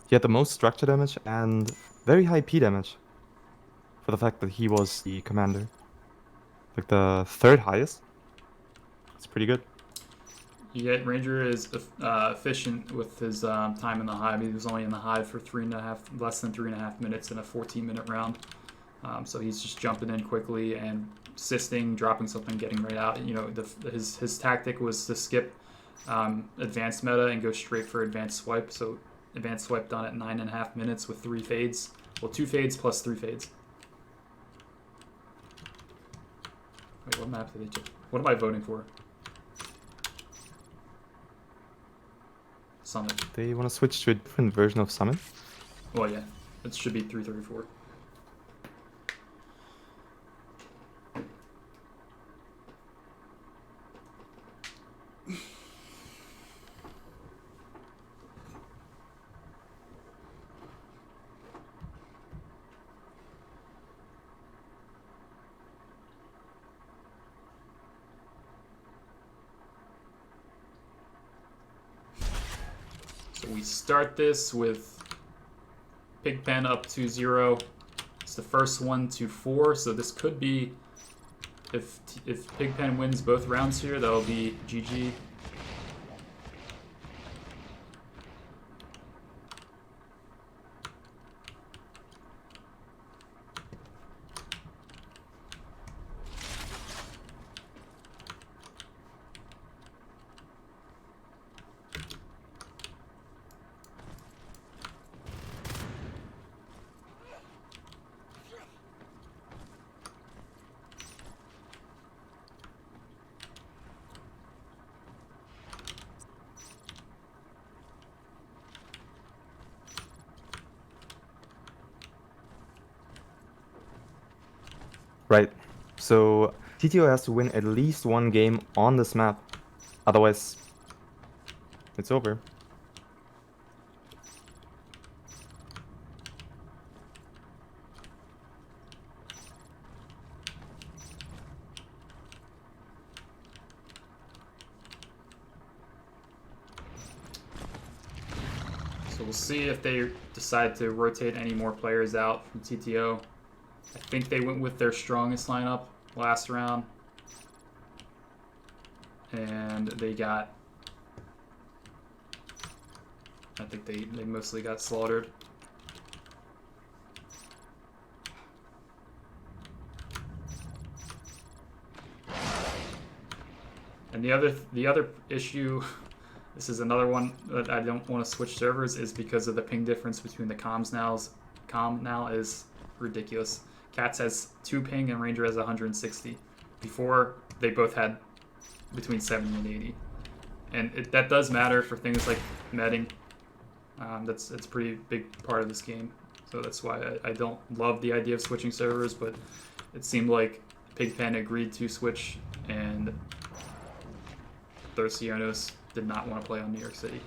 He had the most structure damage and very high P damage for the fact that he was the commander. Like the 3rd highest. It's pretty good. Yeah, Ranger is efficient with his time in the hive. He was only in the hive for less than 3.5 minutes in a 14-minute round. So he's just jumping in quickly and assisting, dropping something, getting right out. You know, his tactic was to skip advanced meta and go straight for advanced swipe. So advanced swipe done at 9.5 minutes with 3 fades. Well, 2 fades plus 3 fades. Wait, what map did they check? What am I voting for? Summit. They want to switch to a different version of Summit? Well, yeah. It should be 334. So we start this with Pigpen up 2-0. It's the first one to 4, so this could be, if Pigpen wins both rounds here, that'll be GG. Right. So TTO has to win at least 1 game on this map. Otherwise, it's over. So we'll see if they decide to rotate any more players out from TTO. I think they went with their strongest lineup last round. And they got... I think they mostly got slaughtered. And the other issue, this is another one that I don't want to switch servers, is because of the ping difference between the comms nows. Com now is ridiculous. Cats has 2 ping and Ranger has 160. Before, they both had between 70 and 80. And that does matter for things like medding. That's a pretty big part of this game. So that's why I don't love the idea of switching servers, but it seemed like Pigpen agreed to switch, and Thorsionos did not want to play on New York City.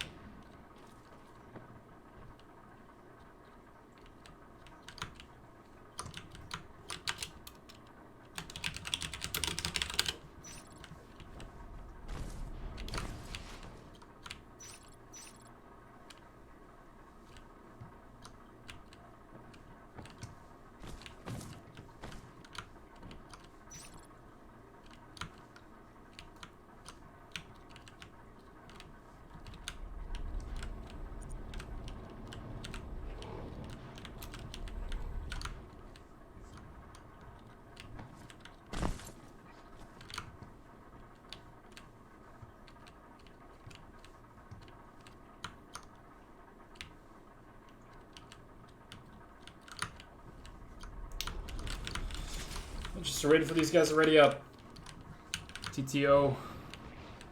Just waiting for these guys to ready up. TTO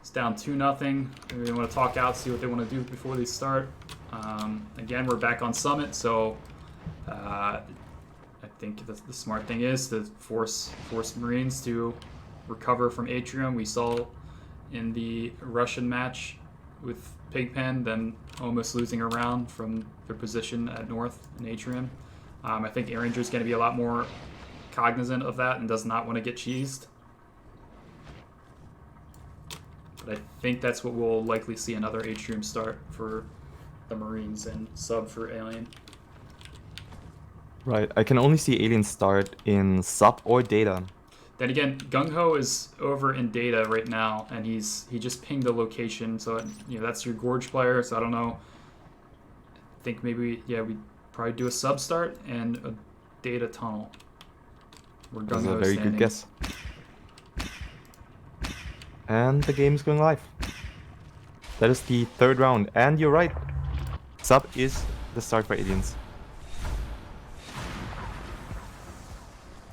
is down 2-0. Maybe they want to talk out, see what they want to do before they start. Again, we're back on Summit, so I think the smart thing is to force Marines to recover from Atrium. We saw in the Russian match with Pigpen, then almost losing a round from their position at North in Atrium. I think Ranger is going to be a lot more cognizant of that and does not want to get cheesed. But I think that's what we'll likely see, another Atrium start for the Marines and sub for Alien. Right, I can only see Alien start in sub or data. Then again, Gung Ho is over in data right now, and he just pinged the location, so that's your Gorge player. So I don't know. I think maybe we'd probably do a sub start and a data tunnel. That's a very good guess. And the game's going live. That is the 3rd round, and you're right. Sub is the start for Aliens.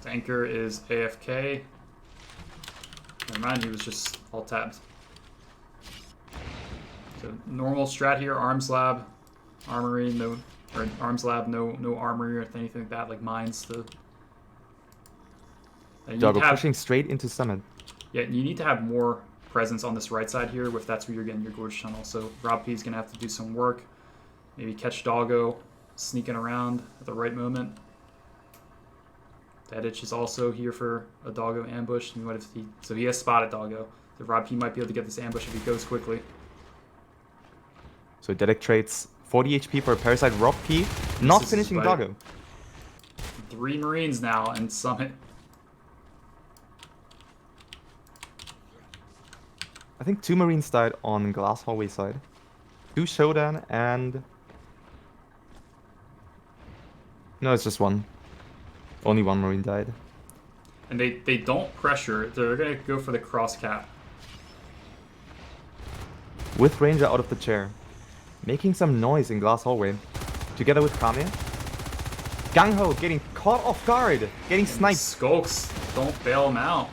Tanker is AFK. Never mind, he was just all tabbed. So normal strat here, Arms Lab, Armory, Arms Lab, no Armory or anything like that, like mines to... Doggo pushing straight into Summit. Yeah, you need to have more presence on this right side here if that's where you're getting your Gorge tunnel. So Rob P is going to have to do some work. Maybe catch Doggo sneaking around at the right moment. Dadich is also here for a Doggo ambush. And what if so he has spotted Doggo. So Rob P might be able to get this ambush if he goes quickly. So Dedek trades 40 HP for a Parasite. Rob P not finishing Doggo. 3 Marines now and Summit. I think 2 Marines died on Glass Hallway side. 2 Shodan and... No, it's just 1. Only 1 Marine died. And they don't pressure. They're going to go for the cross cap. With Ranger out of the chair. Making some noise in Glass Hallway. Together with Kame. Gung Ho getting caught off guard. Getting sniped. Skulks, don't bail him out.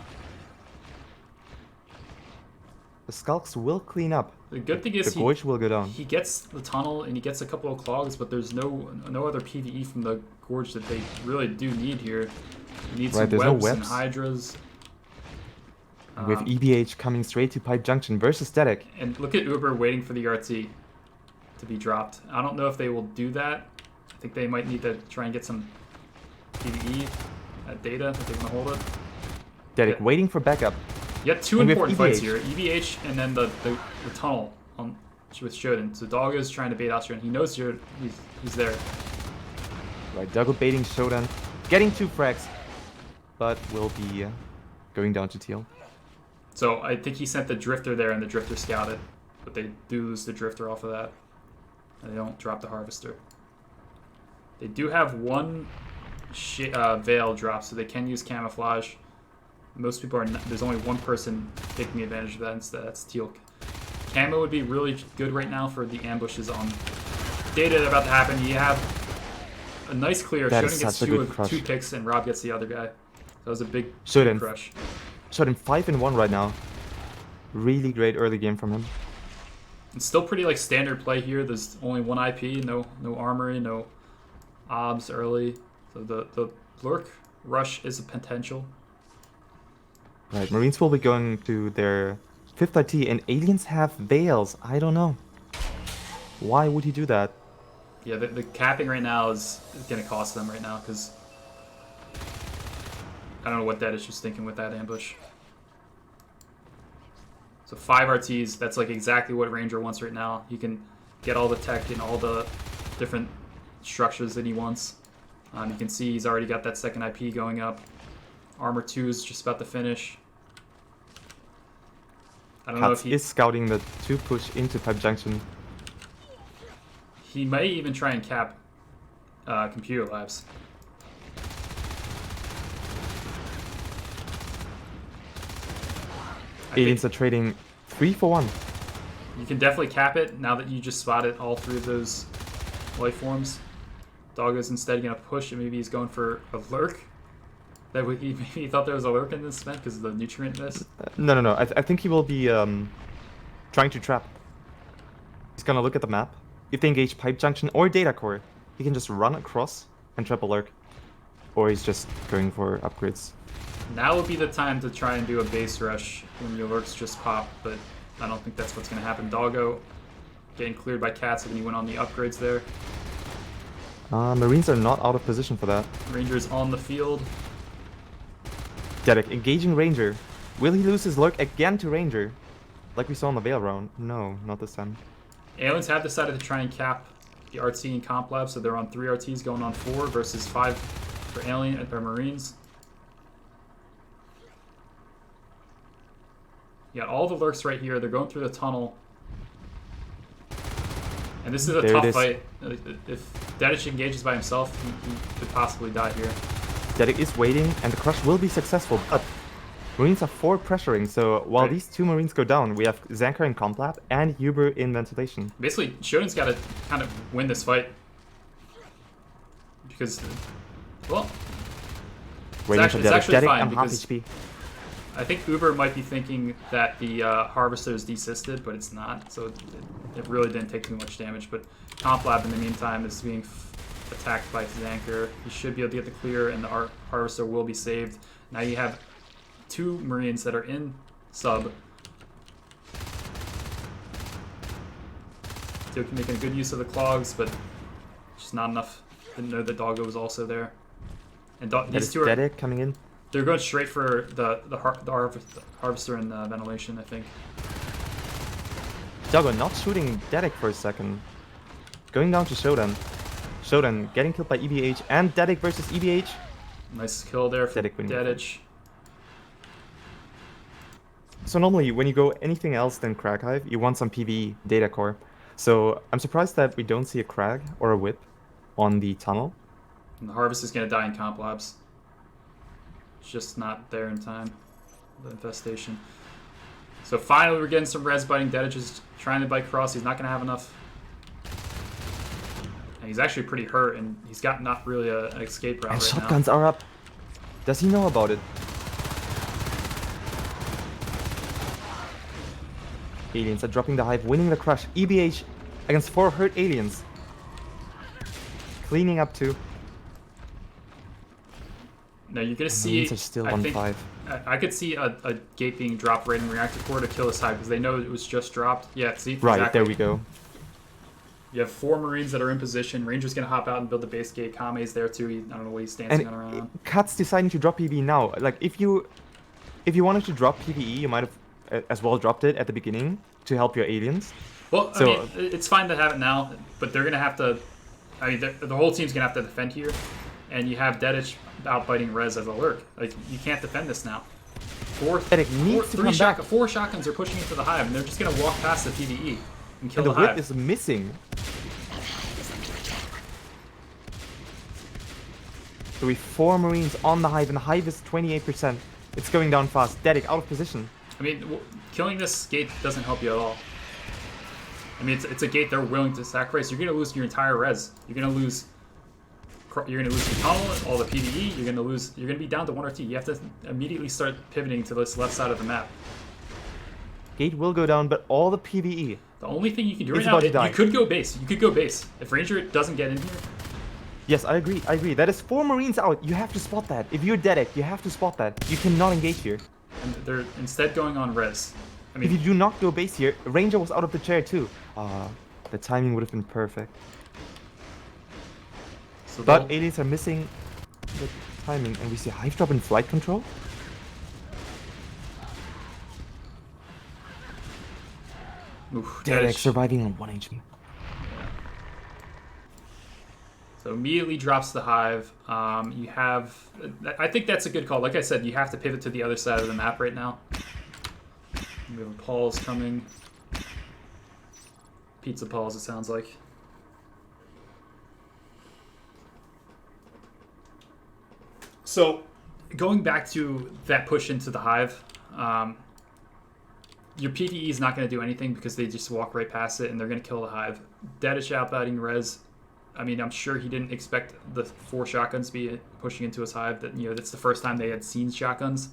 The Skulks will clean up. The good thing is the Gorge will go down. He gets the tunnel and he gets a couple of clogs, but there's no other PvE from the Gorge that they really do need here. You need some webs and Hydras. With EBH coming straight to Pipe Junction versus Dedek. And look at Uber waiting for the RT to be dropped. I don't know if they will do that. I think they might need to try and get some PvE data if they want to hold it. Dedek waiting for backup. You have 2 important fights here. EVH and then the tunnel on with Shodan. So Doggo's trying to bait out Shodan. He knows he's there. Right, Doggo baiting Shodan, getting 2 frags, but will be going down to teal. So I think he sent the Drifter there, and the Drifter scouted, but they do lose the Drifter off of that. And they don't drop the Harvester. They do have one Veil drop, so they can use Camouflage. Most people are not, there's only one person taking advantage of that instead. That's teal. Camo would be really good right now for the ambushes on data that are about to happen. You have a nice clear. That Shodan gets 2 picks, and Rob gets the other guy. That was a big crush. Shodan 5-1 right now. Really great early game from him. It's still pretty like standard play here. There's only 1 IP, no armory, no obs early. So the lurk rush is a potential. Right, Marines will be going to their 5th IT, and aliens have Veils. I don't know. Why would he do that? Yeah, the capping right now is going to cost them right now, because I don't know what that is just thinking with that ambush. So 5 RTs, that's like exactly what Ranger wants right now. He can get all the tech and all the different structures that he wants. You can see he's already got that 2nd IP going up. Armor 2 is just about to finish. I don't know if he is scouting the 2 push into Pipe Junction. He may even try and cap Computer Labs. Aliens are trading 3 for 1. You can definitely cap it now that you just spotted all 3 of those life forms. Doggo's instead going to push, and maybe he's going for a lurk. Maybe he thought there was a lurk in this event because of the nutrient miss. No. I think he will be trying to trap. He's gonna look at the map. If they engage Pipe Junction or Data Core, he can just run across and trap a lurk. Or he's just going for upgrades. Now would be the time to try and do a base rush when your lurks just pop, but I don't think that's what's going to happen. Doggo getting cleared by Cats when he went on the upgrades there. Marines are not out of position for that. Ranger's on the field. Derek engaging Ranger. Will he lose his lurk again to Ranger? Like we saw in the Veil round? No, not this time. Aliens have decided to try and cap the RT and Comp Lab, so they're on 3 RTs going on 4 versus 5 for Alien or Marines. You got all the lurks right here. They're going through the tunnel. And this is a tough fight. If Dedic engages by himself, he could possibly die here. Dedic is waiting, and the crush will be successful, but Marines are 4 pressuring, so while these 2 Marines go down, we have Zankar in Comp Lab and Huber in Ventilation. Basically, Shodan's got to kind of win this fight. Because, well, it's actually fine because I think Uber might be thinking that the Harvester is desisted, but it's not, so it really didn't take too much damage. But Comp Lab, in the meantime, is being attacked by Zankar. He should be able to get the clear, and the Harvester will be saved. Now you have 2 Marines that are in sub. Teal making a good use of the clogs, but just not enough. Didn't know that Doggo was also there. And these 2 are Dedic coming in. They're going straight for the Harvester and Ventilation, I think. Doggo not shooting Dedic for a second. Going down to Shodan. Shodan getting killed by EBH, and Dedic versus EBH. Nice kill there for Dedic. So normally, when you go anything else than Crag Hive, you want some PvE data core. So I'm surprised that we don't see a Crag or a Whip on the tunnel. And the Harvest is going to die in Comp Labs. It's just not there in time. The infestation. So finally, we're getting some res biting. Dedic is trying to bite cross. He's not going to have enough. And he's actually pretty hurt, and he's got not really an escape route and right now. Shotguns are up. Does he know about it? Aliens are dropping the hive, winning the crush. EBH against 4 hurt aliens. Cleaning up 2. No, you're gonna see. Are still I on think 5. I could see a gate being dropped right in reactor core to kill this hive because they know it was just dropped. Yeah, see. Right, exactly. there we go. You have 4 Marines that are in position. Ranger's gonna hop out and build the base gate. Kame's there too. I don't know what he's dancing And around. Cut's deciding to drop PvE now. Like if you wanted to drop PvE, you might have as well dropped it at the beginning, to help your aliens. Well, So, I mean, it's fine to have it now, but they're gonna have to. I mean, the whole team's gonna have to defend here, and you have Dedich outbiting Rez as a lurk. Like, you can't defend this now. Four shotguns are pushing into the hive, and they're just gonna walk past the PvE and kill and the the whip hive. is missing. So we 4 Marines on the hive, and the hive is 28%. It's going down fast. Dedic out of position. I mean, killing this gate doesn't help you at all. I mean, it's a gate they're willing to sacrifice. You're gonna lose your entire res. You're gonna lose your tunnel, all the PvE. You're gonna be down to 1 RT. You have to immediately start pivoting to this left side of the map. Gate will go down, but all the PvE. The only thing you can do It's right now, about to die. you could go base. You could go base. If Ranger doesn't get in here. Yes, I agree. I agree. That is 4 Marines out. You have to spot that. If you're Dedic, you have to spot that. You cannot engage here. And they're instead going on res. I mean, if you do not go base here, Ranger was out of the chair too. The timing would have been perfect. So but aliens are missing the timing, and we see hive drop in flight control. Oof, Dedic surviving on 1 HP. So immediately drops the hive. You have, I think that's a good call. Like I said, you have to pivot to the other side of the map right now. We have Paul's coming. Pizza Paul's, it sounds like. So going back to that push into the hive, your PvE is not going to do anything because they just walk right past it and they're going to kill the hive. Dedish outbiting Rez. I mean, I'm sure he didn't expect the 4 shotguns to be pushing into his hive. That, you know, that's the first time they had seen shotguns.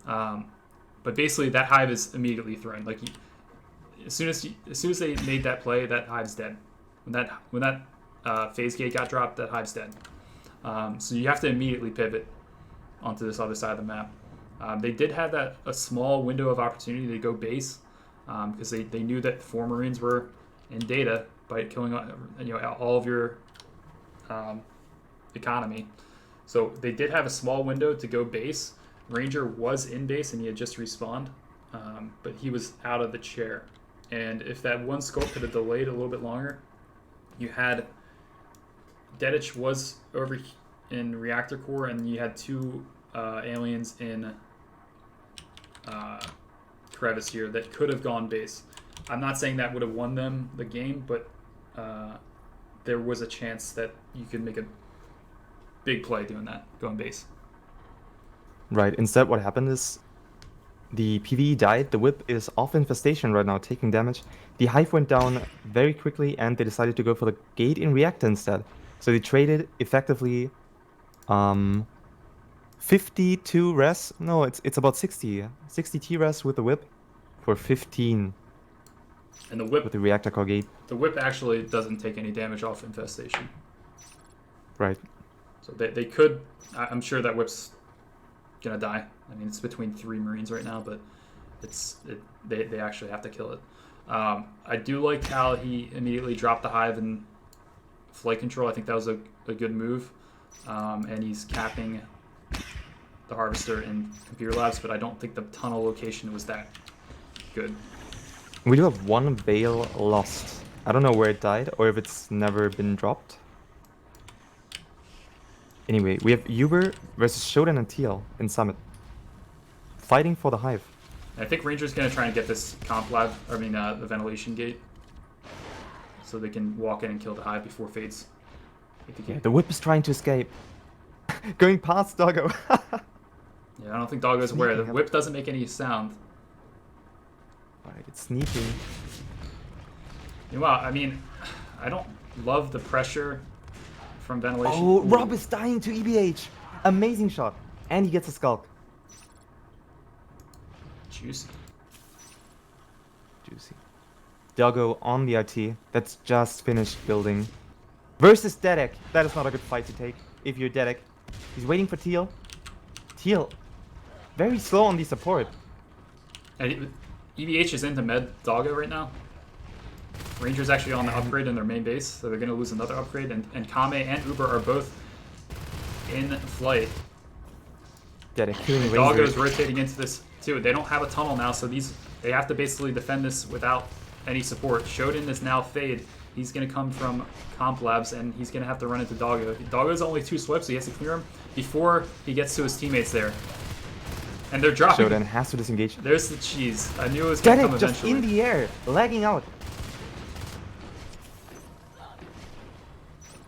But basically, that hive is immediately thrown. Like, as soon as they made that play, that hive's dead. When that phase gate got dropped, that hive's dead. So you have to immediately pivot onto this other side of the map. They did have a small window of opportunity to go base because they knew that 4 Marines were in data by killing all of your economy. So they did have a small window to go base. Ranger was in base and he had just respawned, but he was out of the chair. And if that one scope could have delayed a little bit longer, you had Dedich was over in reactor core, and you had 2 aliens in crevice here that could have gone base. I'm not saying that would have won them the game, but there was a chance that you could make a big play doing that, going base. Right. Instead, what happened is the PvE died. The whip is off infestation right now, taking damage. The hive went down very quickly, and they decided to go for the gate in reactor instead. So they traded effectively 52 res. No, it's about 60 T res with the whip for 15. And the whip with the reactor core gate. The whip actually doesn't take any damage off infestation. Right. So they could. I'm sure that whip's gonna die. I mean, it's between 3 Marines right now, but they actually have to kill it. I do like how he immediately dropped the hive in flight control. I think that was a good move. And he's capping the harvester in computer labs, but I don't think the tunnel location was that good. We do have 1 Bale lost. I don't know where it died or if it's never been dropped. Anyway, we have Uber versus Shodan and TL in Summit. Fighting for the hive. I think Ranger's going to try and get this comp lab, the ventilation gate. So they can walk in and kill the hive before Fades. Yeah, the whip is trying to escape. Going past Doggo. Yeah, I don't think Doggo's aware. The whip doesn't make any sound. Alright, it's sneaking. Well, I mean, I don't love the pressure from ventilation. Oh, Rob is dying to EBH. Amazing shot. And he gets a skulk. Juicy. Juicy. Doggo on the RT. That's just finished building. Versus Dedek. That is not a good fight to take if you're Dedek. He's waiting for Teal. Teal. Very slow on the support. And EVH is into med Doggo right now. Ranger's actually on the upgrade in their main base, so they're going to lose another upgrade. And Kame and Uber are both in flight. Derek killing Razor. Doggo's rotating into this too. They don't have a tunnel now, so they have to basically defend this without any support. Shodan is now Fade. He's going to come from Comp Labs, and he's going to have to run into Doggo. Doggo's only 2 swipes, so he has to clear him before he gets to his teammates there. And they're dropping. Shodan has to disengage. There's the cheese. I knew it was going to come Derek just eventually. in the air, lagging out.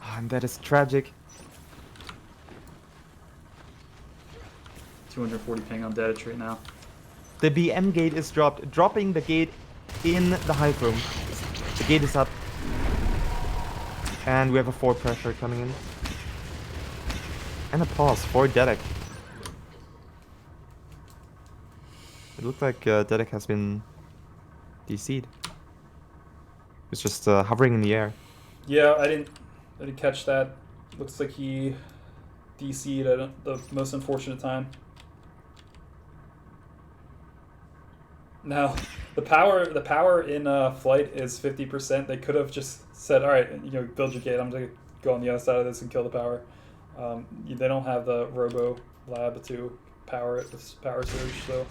Oh, and that is tragic. 240 ping on Dedich right now. The BM gate is dropped, dropping the gate in the hive room. The gate is up. And we have a 4 pressure coming in. And a pause for Dedek. It looked like Dedek has been DC'd. It's just hovering in the air. Yeah, I didn't catch that. Looks like he DC'd at the most unfortunate time. Now, the power in flight is 50%. They could have just said, all right, build your gate. I'm going to go on the other side of this and kill the power. They don't have the Robo Lab to power it with power surge, so.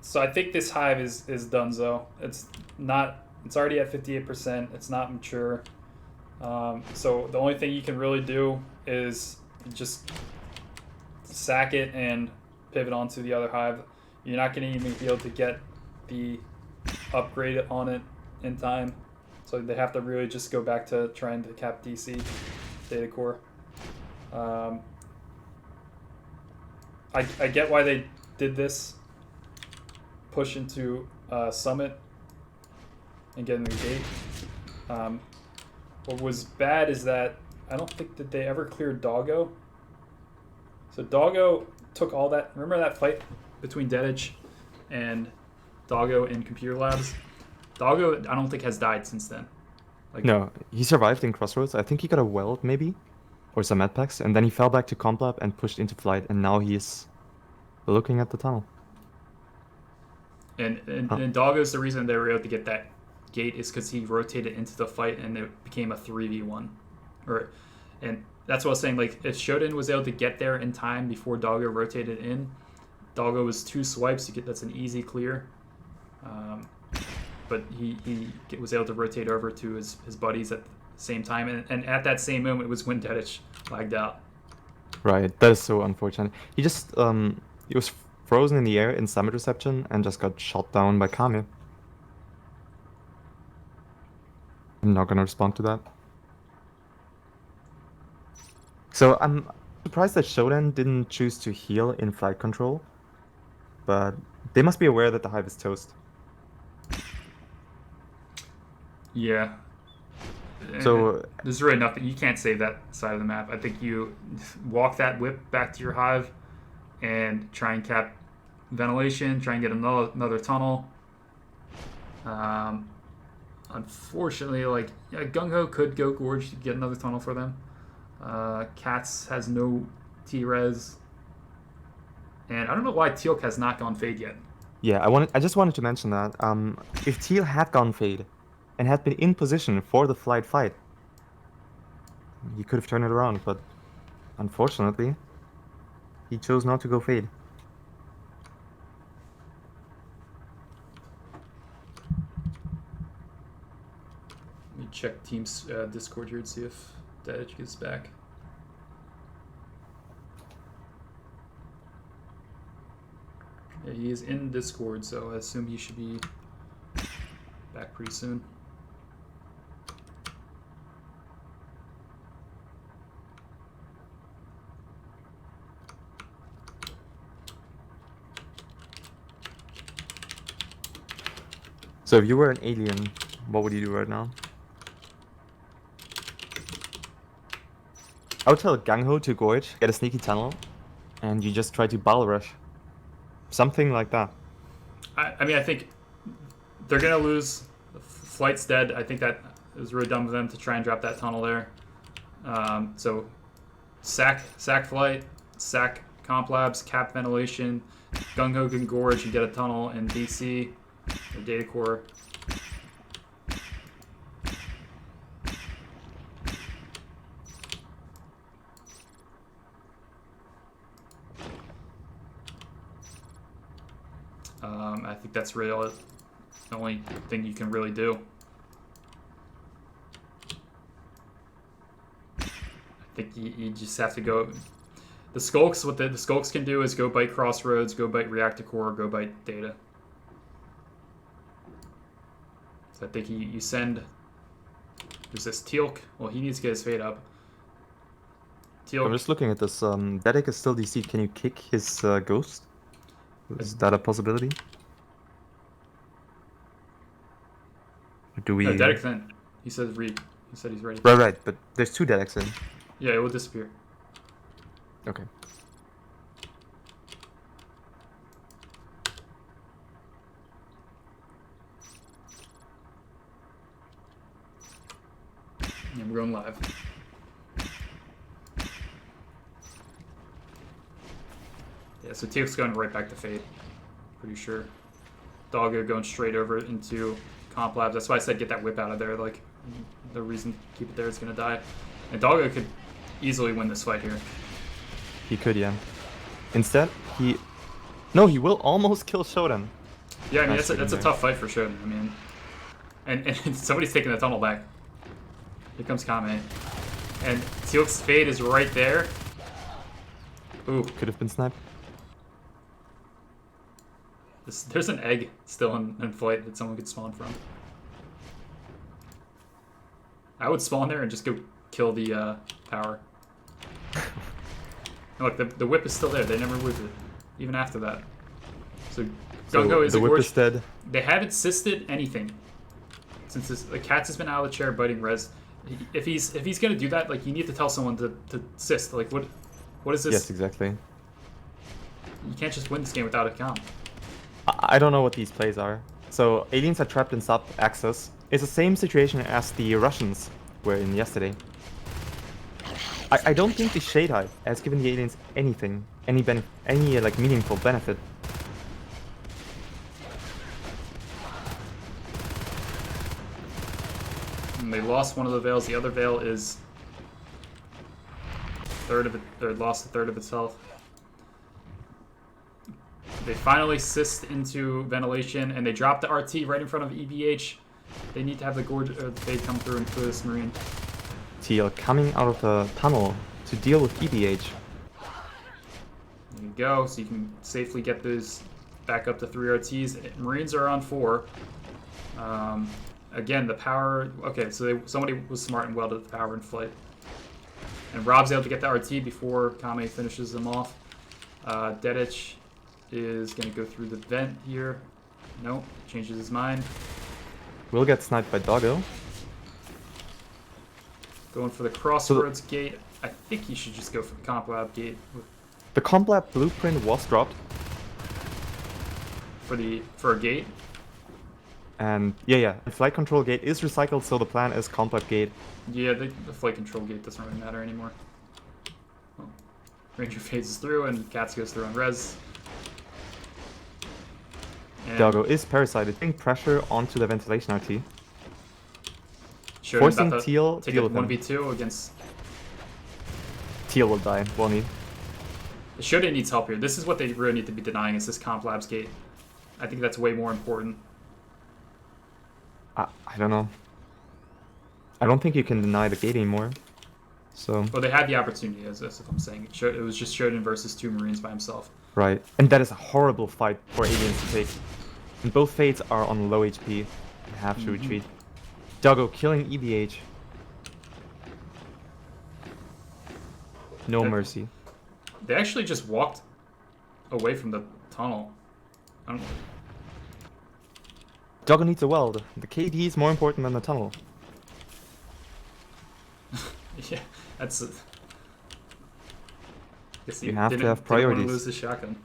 So I think this hive is donezo. It's already at 58%. It's not mature. So the only thing you can really do is just sack it and pivot onto the other hive. You're not going to even be able to get the upgrade on it in time. So they have to really just go back to trying to cap DC data core. I get why they did this. Push into Summit and get in the gate. What was bad is that I don't think that they ever cleared Doggo. So Doggo took all that. Remember that fight between Dedich and Doggo in Computer Labs? Doggo, I don't think has died since then. No, he survived in Crossroads. I think he got a weld maybe, or some med packs, and then he fell back to Comp Lab and pushed into flight, and now he's looking at the tunnel. And Doggo's the reason they were able to get that gate is because he rotated into the fight and it became a 3v1. And that's what I was saying, like if Shodan was able to get there in time before Doggo rotated in, Doggo was 2 swipes, that's an easy clear. But he was able to rotate over to his buddies at the same time, and at that same moment it was when Dedich lagged out. Right, that is so unfortunate. He just he was frozen in the air in summit reception and just got shot down by Kame. I'm not gonna respond to that. So I'm surprised that Shodan didn't choose to heal in flight control, but they must be aware that the hive is toast. Yeah. So there's really nothing. You can't save that side of the map. I think you walk that whip back to your hive and try and cap ventilation, try and get another tunnel. Unfortunately, Gung-Ho could go Gorge to get another tunnel for them. Cats has no T-Res. And I don't know why Teal'c has not gone Fade yet. Yeah, I just wanted to mention that. If Teal had gone Fade and had been in position for the flight fight, he could have turned it around, but unfortunately, he chose not to go Fade. Let me check Team's Discord here and see if Dedich gets back. is in Discord, so I assume he should be back pretty soon. So if you were an alien, what would you do right now? I would tell Gang-Ho to Gorge, get a sneaky tunnel, and you just try to battle rush. Something like that. I mean, I think they're going to lose. Flight's dead. I think that it was really dumb of them to try and drop that tunnel there. So sack Flight, sack Comp Labs, cap Ventilation, Gung-Ho can Gorge and get a tunnel in DC. Or data core. I think that's really the only thing you can really do. I think you just have to go. The Skulks, what the Skulks can do is go bite Crossroads, go bite Reactor Core, go bite Data. I think you send. Who's this? Teal'c. Well, he needs to get his fade up. Teal'c. I'm just looking at this. Dedic is still DC. Can you kick his ghost? Is that a possibility? Or do we? No, Dedic's in. He said read. He said he's ready. Right. But there's 2 Dedics in. Yeah, it will disappear. Okay. Yeah, we're going live. Yeah, so Teal'c's going right back to Fade. Pretty sure. Doggo going straight over into Comp Labs. That's why I said get that whip out of there. Like, the reason to keep it there is going to die. And Doggo could easily win this fight here. He could, yeah. Instead, he... No, he will almost kill Shodan. Yeah, I mean, that's a tough fight for Shodan. I mean... And somebody's taking the tunnel back. Here comes Kame. And Teal'c's fade is right there. Ooh. Could have been sniped. There's an egg still in flight that someone could spawn from. I would spawn there and just go kill the power. And look, the whip is still there. They never whipped it, even after that. So Gung-Ho is the whip is dead. They haven't sisted anything since the Cats has been out of the chair biting res. If he's gonna do that, like, you need to tell someone to sist. Like, what is this? Yes, exactly. You can't just win this game without a comp. I don't know what these plays are. So aliens are trapped in sub-access. It's the same situation as the Russians were in yesterday. I don't think the Shade Hive has given the aliens anything, any like meaningful benefit. And they lost one of the veils. The other veil is lost a third of its health. They finally assist into ventilation, and they drop the RT right in front of EBH. They need to have the Gorge or the Fade come through and clear this Marine. TL coming out of the tunnel to deal with EBH. There you go, so you can safely get those back up to 3 RTs. Marines are on 4. Again, the power... Okay, so somebody was smart and welded the power in flight. And Rob's able to get the RT before Kame finishes them off. Dedich is going to go through the vent here. Nope, changes his mind. Will get sniped by Doggo. Going for the Crossroads gate. I think you should just go for the Comp Lab gate. The Comp Lab blueprint was dropped. For a gate? And yeah. The flight control gate is recycled, so the plan is Comp Lab gate. Yeah, the flight control gate doesn't really matter anymore. Well, Ranger phases through and Cats goes through on res. And Doggo is parasited, putting pressure onto the ventilation RT. Shodan Forcing about to Teal take deal a with him. 1v2 against... Teal will die, won't he? Shodan needs help here. This is what they really need to be denying, is this Comp Labs gate. I think that's way more important. I don't know. I don't think you can deny the gate anymore. So. Well, they had the opportunity, as if I'm saying. It was just Shodan versus 2 Marines by himself. Right, and that is a horrible fight for aliens to take. And both Fates are on low HP and have to retreat. Doggo killing EBH. No mercy. They actually just walked away from the tunnel. I don't know. Doggo needs a weld. The KD is more important than the tunnel. Yeah, that's. Guess You have to have didn't want priorities. to lose the shotgun.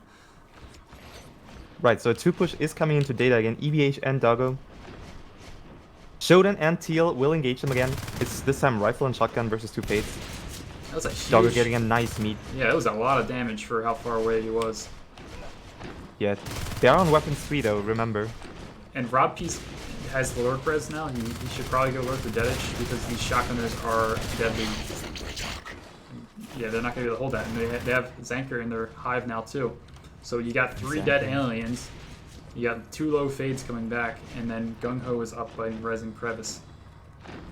Right, so a 2-push is coming into data again. EBH and Doggo. Shodan and Teal will engage them again. It's this time rifle and shotgun versus 2 Fates. That was a huge... Doggo getting a nice meet. Yeah, that was a lot of damage for how far away he was. Yeah, they are on weapons 3 though, remember. And Rob Peace has the lurk res now. He should probably go lurk the Deaditch because these shotgunners are deadly. Yeah, they're not going to be able to hold that. And they have Zanker in their hive now too. So you got 3 dead aliens. You got 2 low fades coming back. And then Gung Ho is up by Res and Crevice.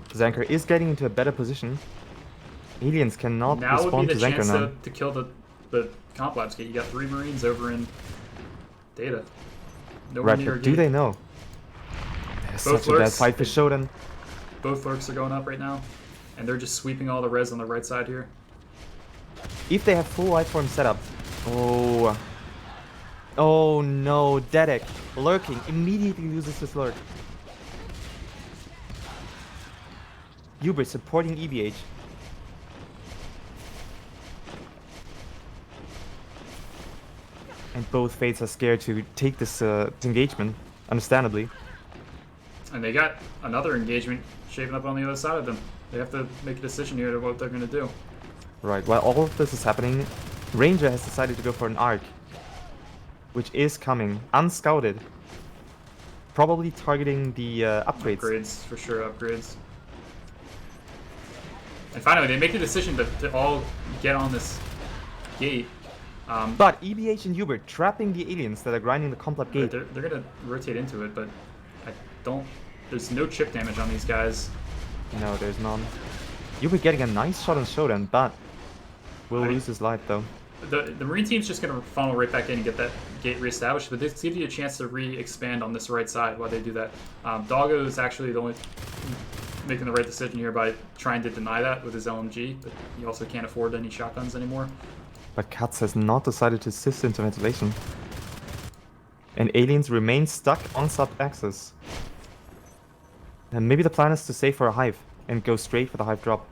Zanker is getting into a better position. Aliens cannot Now would respond be to the Zanker chance now. to kill the comp labs gate. You got 3 Marines over in Data. Nowhere Right, near but do gate. they know? There's Both such a bad lurks- fight for Shodan. Both lurks are going up right now. And they're just sweeping all the res on the right side here. If they have full life form setup. Oh. Oh no, Dedek lurking immediately loses his lurk. Uber supporting EBH. And both Fates are scared to take this engagement, understandably. And they got another engagement shaping up on the other side of them. They have to make a decision here to what they're going to do. Right, while all of this is happening, Ranger has decided to go for an arc, which is coming, unscouted. Probably targeting the upgrades. Upgrades, for sure, upgrades. And finally, they make the decision to all get on this gate. But EBH and Uber trapping the aliens that are grinding the complete gate. They're going to rotate into it, but I don't... There's no chip damage on these guys. No, there's none. Uber getting a nice shot on Shodan, but will lose his life though. The Marine team's just going to funnel right back in and get that gate reestablished, but this gives you a chance to re-expand on this right side while they do that. Doggo is actually the only making the right decision here by trying to deny that with his LMG, but he also can't afford any shotguns anymore. But Katz has not decided to assist into ventilation. And aliens remain stuck on sub-axis. And maybe the plan is to save for a hive and go straight for the hive drop.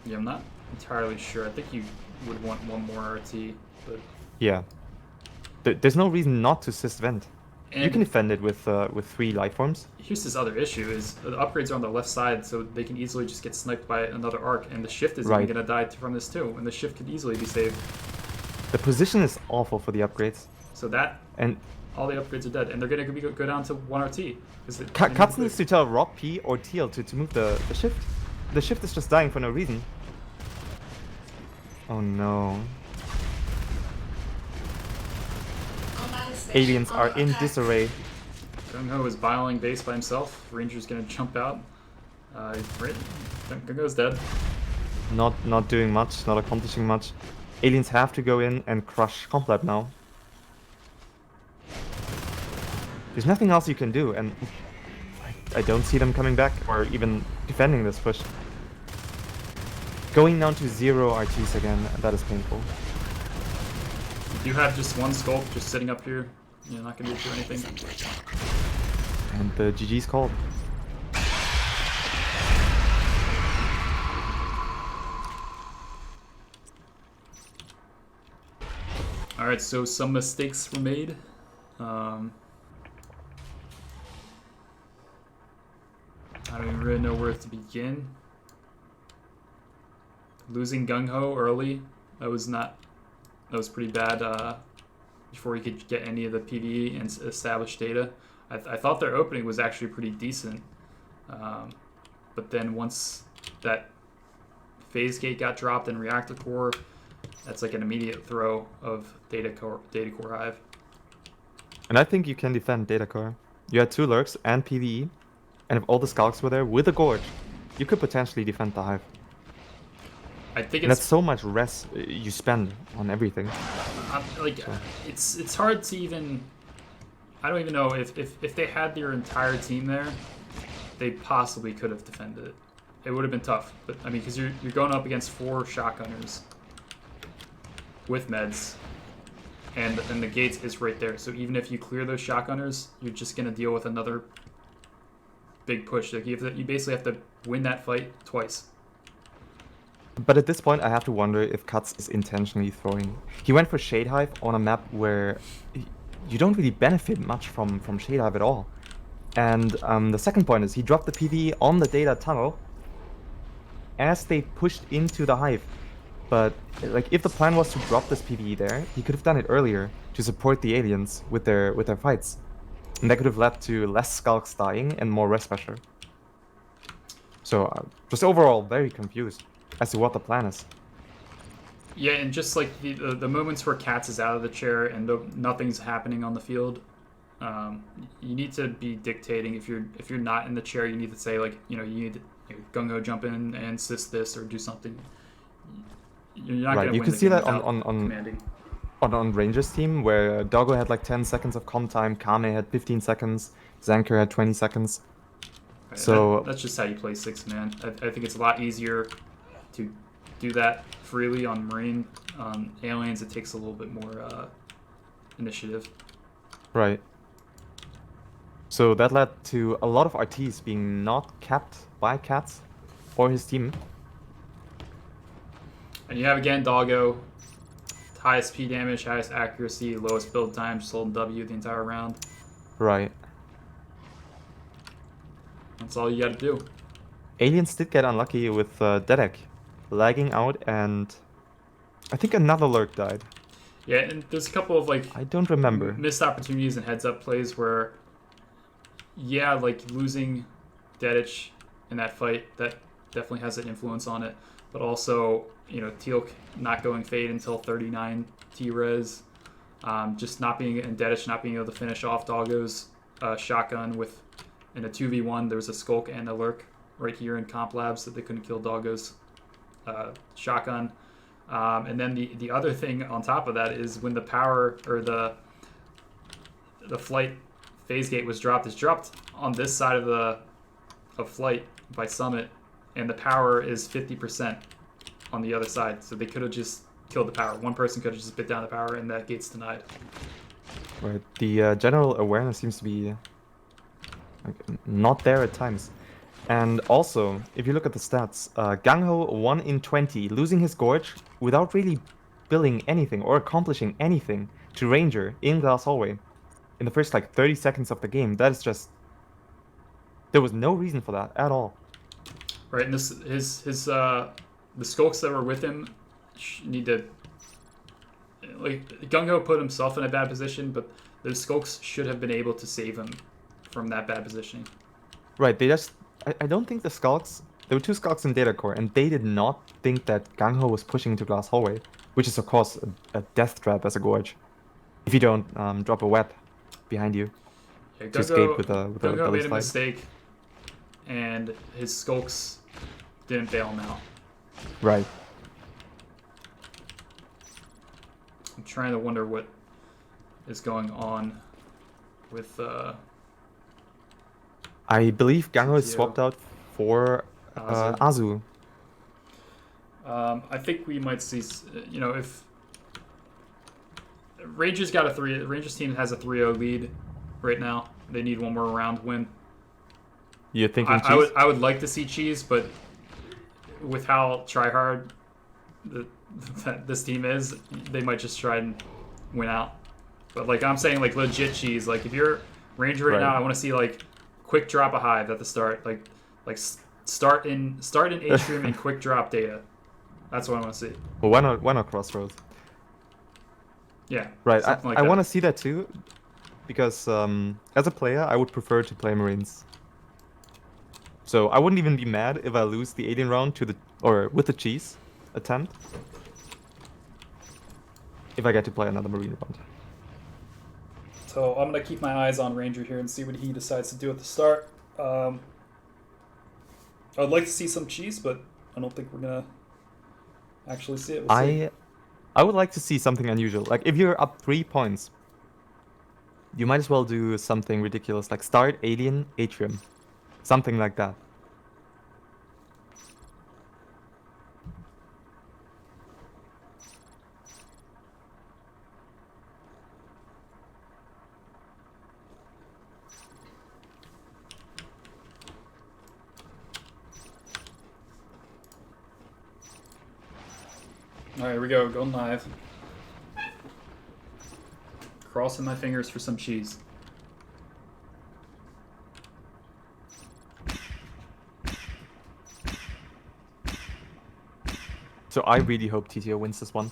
Yeah, I'm not entirely sure. I think you would want one more RT, but... Yeah. There's no reason not to assist vent. You And- can defend it with 3 life forms. Here's this other issue, is the upgrades are on the left side, so they can easily just get sniped by another arc, and the shift is Right. even going to die from this too, and the shift could easily be saved. The position is awful for the upgrades. So that, And all the upgrades are dead, and they're going to go down to 1 RT. Katz needs to tell Rob P or Teal to move the shift. The shift is just dying for no reason. Oh no. Aliens are in disarray. Gung Ho is biling base by himself. Ranger's going to jump out. Gung Ho's dead. Not doing much, not accomplishing much. Aliens have to go in and crush Complab now. There's nothing else you can do, and I don't see them coming back or even defending this push. Going down to 0 RTs again, that is painful. You have just one sculpt just sitting up here. You're not going to do anything. And the GG's called. Alright, so some mistakes were made. I don't even really know where to begin. Losing Gung Ho early, that was pretty bad before he could get any of the PvE and establish data. I thought their opening was actually pretty decent. But then once that phase gate got dropped in reactor core, that's like an immediate throw of data core hive. And I think you can defend Data Core. You had 2 lurks and PvE, and if all the Skulks were there with a Gorge, you could potentially defend the hive. I think And it's that's so much res you spend on everything. It's hard to even. I don't even know if they had their entire team there, they possibly could have defended it. It would have been tough, but I mean, because you're going up against 4 shotgunners with meds, and the gate is right there. So even if you clear those shotgunners, you're just gonna deal with another big push. Like you basically have to win that fight twice. But at this point, I have to wonder if Katz is intentionally throwing. He went for Shade Hive on a map where you don't really benefit much from Shade Hive at all. And the second point is he dropped the PV on the data tunnel as they pushed into the Hive. But like, if the plan was to drop this PvE there, he could have done it earlier to support the aliens with their fights. And that could have led to less skulks dying and more rest pressure. So just overall very confused as to what the plan is. Yeah, and just like the moments where Katz is out of the chair and nothing's happening on the field, you need to be dictating. If you're not in the chair, you need to say like, you need to gung ho jump in and assist this or do something. You're not right, gonna you win can the see game that without commanding. on Rangers team, where Doggo had like 10 seconds of comm time, Kame had 15 seconds, Zanker had 20 seconds. Right, so that's just how you play 6-man. I think it's a lot easier to do that freely on Marine. On Aliens, it takes a little bit more initiative. Right. So that led to a lot of RTs being not capped by Katz or his team. And you have again Doggo, highest P damage, highest accuracy, lowest build time, just holding W the entire round. Right. That's all you gotta do. Aliens did get unlucky with Dedek lagging out, and I think another lurk died. Yeah, and there's a couple of like I don't remember missed opportunities and heads up plays where, yeah, like losing Dedich in that fight, that definitely has an influence on it. But also, Teal'c not going fade until 39 T-res, just not being, and Dedich not being able to finish off Doggo's shotgun with, in a 2v1, there was a Skulk and a Lurk right here in Comp Labs that they couldn't kill Doggo's shotgun. And then the other thing on top of that is when the power, or the flight phase gate was dropped, it's dropped on this side of flight by Summit, and the power is 50% on the other side. So they could have just killed the power. One person could have just bit down the power, and that gate's denied. Right. The general awareness seems to be not there at times. And also, if you look at the stats, Gangho 1 in 20, losing his Gorge without really billing anything or accomplishing anything to Ranger in Glass Hallway in the first 30 seconds of the game. That is just... There was no reason for that at all. Right, and the Skulks that were with him need to... Gung-Ho put himself in a bad position, but the Skulks should have been able to save him from that bad positioning. Right, they just... I don't think the Skulks... There were 2 Skulks in Data Core, and they did not think that Gangho was pushing into Glass Hallway, which is, of course, a death trap as a Gorge. If you don't drop a web behind you to escape with a Gung-Ho made a fight. mistake, and his Skulks didn't bail him out. Right. I'm trying to wonder what is going on with... I believe Gangho is swapped out for Azu. I think we might see, if Rangers got Rangers team has a 3-0 lead right now. They need one more round win. You're thinking Cheese? I would like to see Cheese, but with how tryhard this team is, they might just try and win out. But I'm saying legit Cheese. If you're Ranger right now, I want to see quick drop a Hive at the start. Start in Atrium and quick drop Data. That's what I want to see. Well, why not Crossroads? Yeah. Right. I want to see that too, because as a player, I would prefer to play Marines. So I wouldn't even be mad if I lose the alien round with the Cheese attempt, if I get to play another Marine round. So I'm going to keep my eyes on Ranger here and see what he decides to do at the start. I'd like to see some Cheese, but I don't think we're going to actually see it. We'll see. I would like to see something unusual. Like, if you're up 3 points, you might as well do something ridiculous, like start Alien Atrium. Something like that. Alright, here we go. Going live. Crossing my fingers for some cheese. So I really hope TTO wins this one.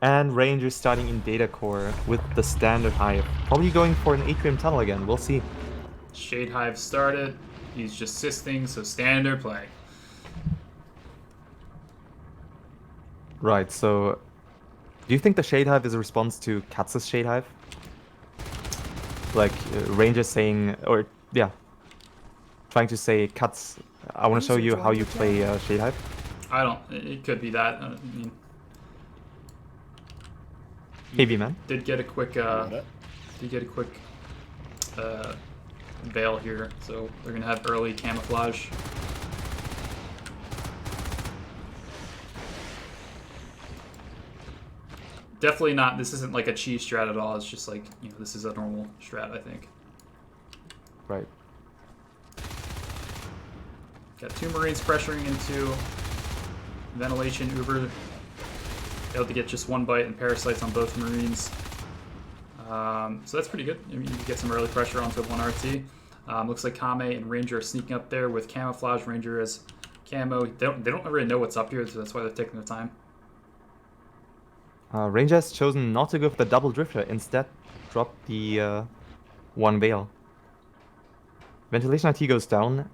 And Rangers starting in Data Core with the standard Hive. Probably going for an Atrium Tunnel again. We'll see. Shade Hive started. He's just assisting, so standard play. Right, so do you think the Shade Hive is a response to Katz's Shade Hive? Like, Rangers saying, or yeah, trying to say, Katz, I want to show you how you play Shade Hive? I don't. It could be that. I mean, Hey, VMAN. did get a quick. Veil here, so they're gonna have early camouflage. Definitely not. This isn't like a cheese strat at all. It's just like, you know, this is a normal strat, I think. Right. Got 2 Marines pressuring into ventilation. Uber able to get just 1 bite and parasites on both Marines. So that's pretty good. I mean, you get some early pressure onto 1 RT. Looks like Kame and Ranger are sneaking up there with camouflage. Ranger has camo. They don't really know what's up here, so that's why they're taking their time. Ranger has chosen not to go for the double drifter, instead drop the 1 Veil. Ventilation IT goes down,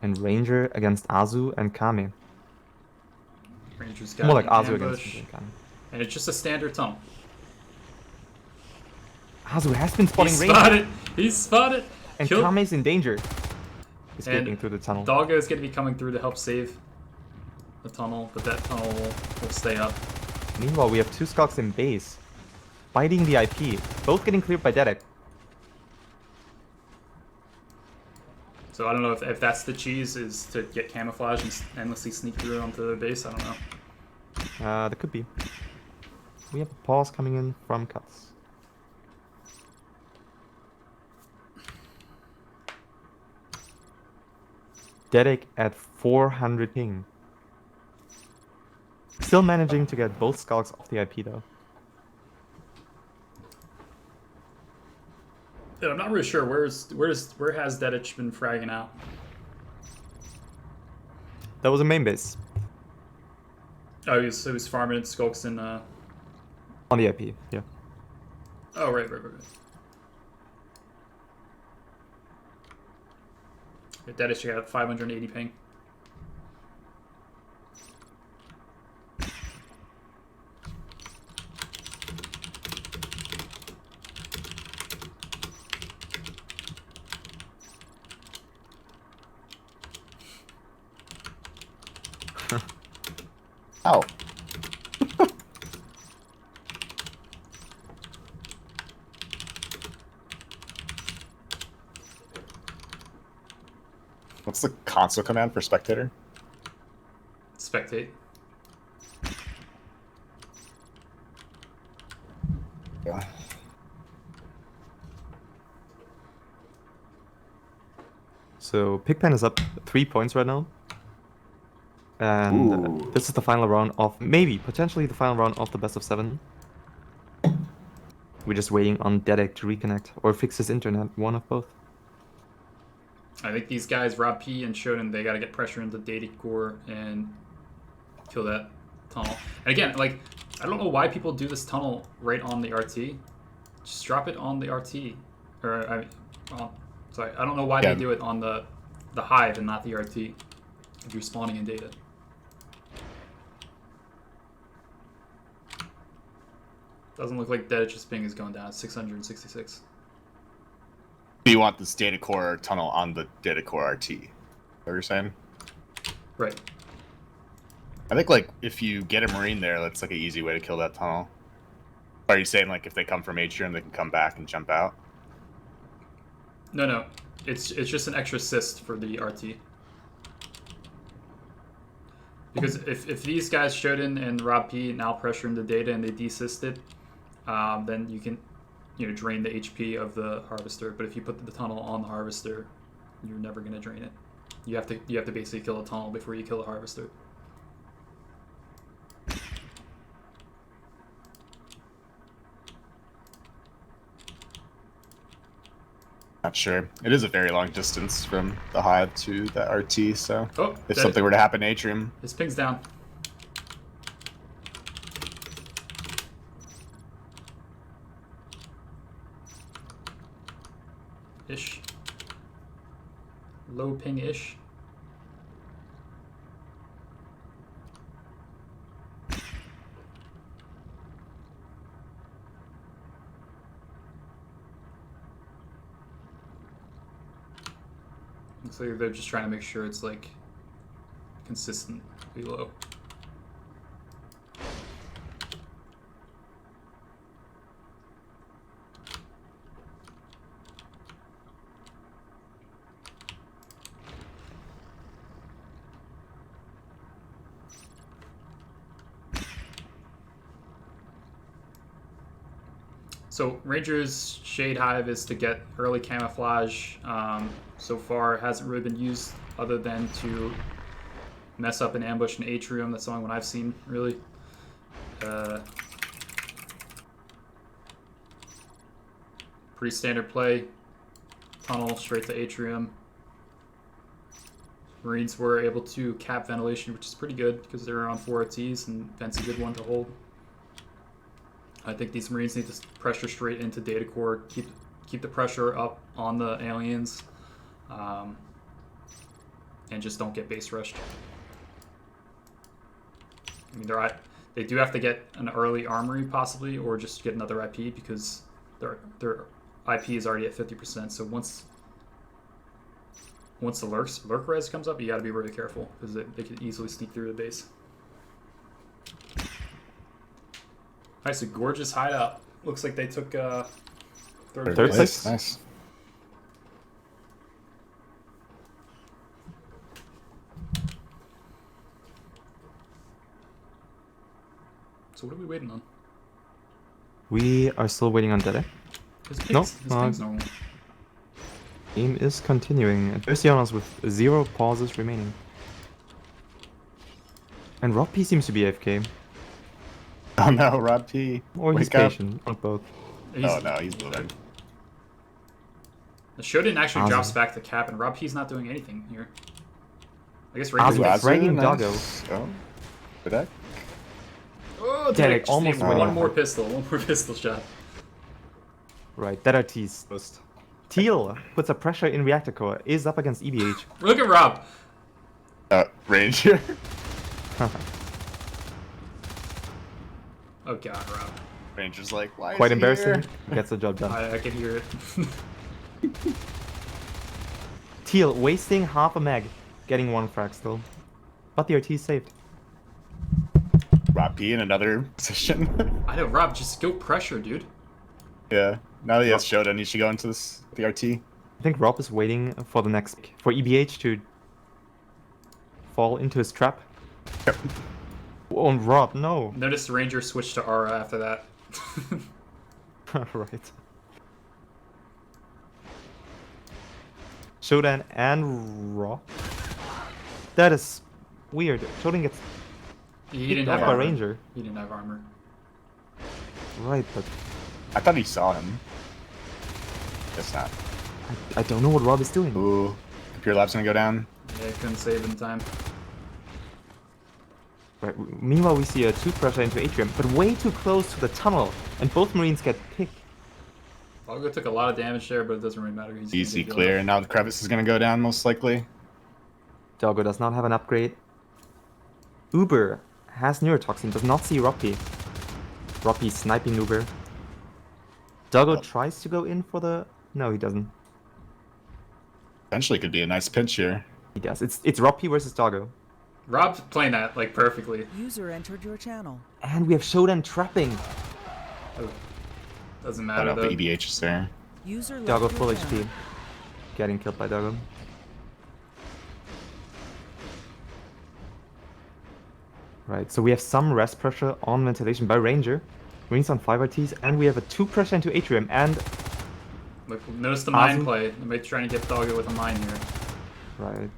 and Ranger against Azu and Kame. Ranger's got more like an Azu ambush, against Kame. and it's just a standard tunnel. Azu has been spotting Ranger. Spotted. He's spotted. And Killed. Kame's in danger. Escaping And through the tunnel. Doggo is going to be coming through to help save the tunnel, but that tunnel will stay up. Meanwhile, we have 2 Skulks in base, fighting the IP, both getting cleared by Dedek. So I don't know if that's the cheese, is to get camouflage and endlessly sneak through onto their base. I don't know. That could be. We have a pause coming in from Cuts. Dedek at 400 ping. Still managing to get both Skulks off the IP though. Yeah, I'm not really sure where has Dedich been fragging out. That was a main base. Oh, he was farming skulks in. On the IP, yeah. Oh, right. Dedich got 580 ping. Ow. What's the console command for spectator? Spectate. Yeah. So Pigpen is up 3 points right now. And this is the final round of, potentially the final round of the best of 7. We're just waiting on Dedek to reconnect or fix his internet, one of both. I think these guys, Rob P and Shonen, they got to get pressure into data core and kill that tunnel. And again, like, I don't know why people do this tunnel right on the RT. Just drop it on the RT. Or, sorry, I don't know why they do it on the Hive and not the RT if you're spawning in data. Doesn't look like Dedich's ping is going down. It's 666. You want this data core tunnel on the data core RT. Is that what you're saying? Right. I think like if you get a Marine there, that's like an easy way to kill that tunnel. Are you saying like if they come from atrium, they can come back and jump out? No. It's just an extra assist for the RT. Because if these guys Shodan and Rob P now pressure in the data and they desisted, then you can drain the HP of the harvester. But if you put the tunnel on the harvester, you're never gonna drain it. You have to basically kill a tunnel before you kill a harvester. Not sure. It is a very long distance from the hive to the RT, so if that- something were to happen in atrium, His ping's down. Ish. Low ping-ish. Looks like they're just trying to make sure it's like consistently low. So Ranger's Shade Hive is to get early camouflage. So far, it hasn't really been used other than to mess up an ambush in atrium. That's the only one I've seen, really. Pretty standard play. Tunnel straight to atrium. Marines were able to cap ventilation, which is pretty good because they're on 4 RTs, and vent's a good one to hold. I think these Marines need to pressure straight into data core, keep the pressure up on the aliens, and just don't get base rushed. I mean, they do have to get an early armory possibly, or just get another IP because their IP is already at 50%. So once the lurk res comes up, you got to be really careful because they can easily sneak through the base. Nice, a gorgeous hideout. Looks like they took third place. Nice. So what are we waiting on? We are still waiting on Dede. His ping's normal. Game is continuing. Persianos with 0 pauses remaining. And Rob P seems to be AFK. Oh no, Rob P. Or he's patient, or both. Oh no, he's moving. The Shodan actually Azu. drops back to cap, and Rob P's not doing anything here. I guess Azu Rangers fragging Doggo. Oh, for that? Oh, Derek Derek, almost almost winning. one more pistol shot. Right, that RT's first. Teal puts a pressure in reactor core, is up against EBH. Look at Rob. Ranger. Oh god, Rob. Ranger's like, why Quite is he embarrassing. here? Gets the job done. I can hear it. Teal wasting half a mag, getting 1 frag still. But the RT is saved. Rob P in another position. I know, Rob, just go pressure, dude. Yeah. Now that he has Shodan, he should go into the RT. I think Rob is waiting for the next for EBH to fall into his trap. Yep. Oh, and Rob, no. Notice the Ranger switched to Aura after that. Right. Shodan and Rob. That is weird. Shodan gets He didn't picked have up by armor. Ranger. He didn't have armor. Right, but I thought he saw him. Guess not. I don't know what Rob is doing. Ooh. Computer lab's gonna go down. Yeah, couldn't save in time. Right. Meanwhile, we see a 2 pressure into Atrium, but way too close to the tunnel, and both Marines get picked. Doggo took a lot of damage there, but it doesn't really matter. He's Easy gonna clear. Now the crevice is gonna go down most likely. Doggo does not have an upgrade. Uber has neurotoxin, does not see Rocky. Rocky sniping Uber. Doggo tries to go in for the... No, he doesn't. Potentially could be a nice pinch here. He does. It's Rocky versus Doggo. Rob's playing that like perfectly. User entered your channel. And we have Shodan trapping. Oh, doesn't I matter don't know though. if the EBH is there. User left Doggo your full channel. HP. Getting killed by Doggo. Right, so we have some rest pressure on ventilation by Ranger. Marines on 5 RTs, and we have a 2 pressure into Atrium, and... Look, notice the mine Azu. play. They're trying to get Doggo with a mine here. Right.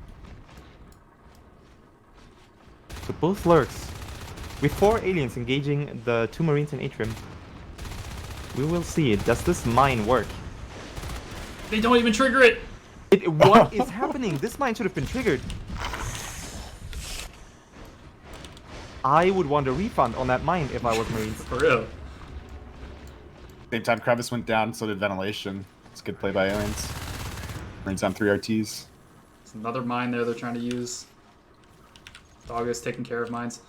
So both lurks. With 4 aliens engaging the 2 Marines in Atrium. We will see. Does this mine work? They don't even trigger it! What is happening? This mine should have been triggered. I would want a refund on that mine if I was Marines. For real. Same time Crevice went down, so did Ventilation. It's good play by Aliens. Marines on 3 RTs. There's another mine there they're trying to use. Doggo's taking care of mines.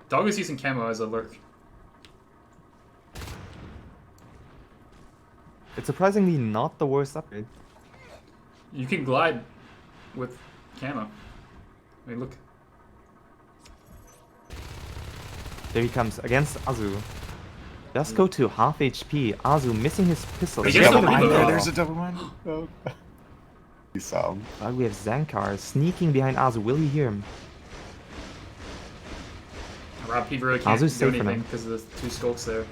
Doggo's using camo as a lurk. It's surprisingly not the worst upgrade. You can glide with camo. I mean, look. There he comes against Azu. Does go to half HP. Azu missing his pistol. He gets Double the mine reload. there, there's a double mine. Oh. He saw him. We have Zankar sneaking behind Azu. Will he hear him? Rob P really can't Azu's do safe for anything now. because of the 2 skulks there.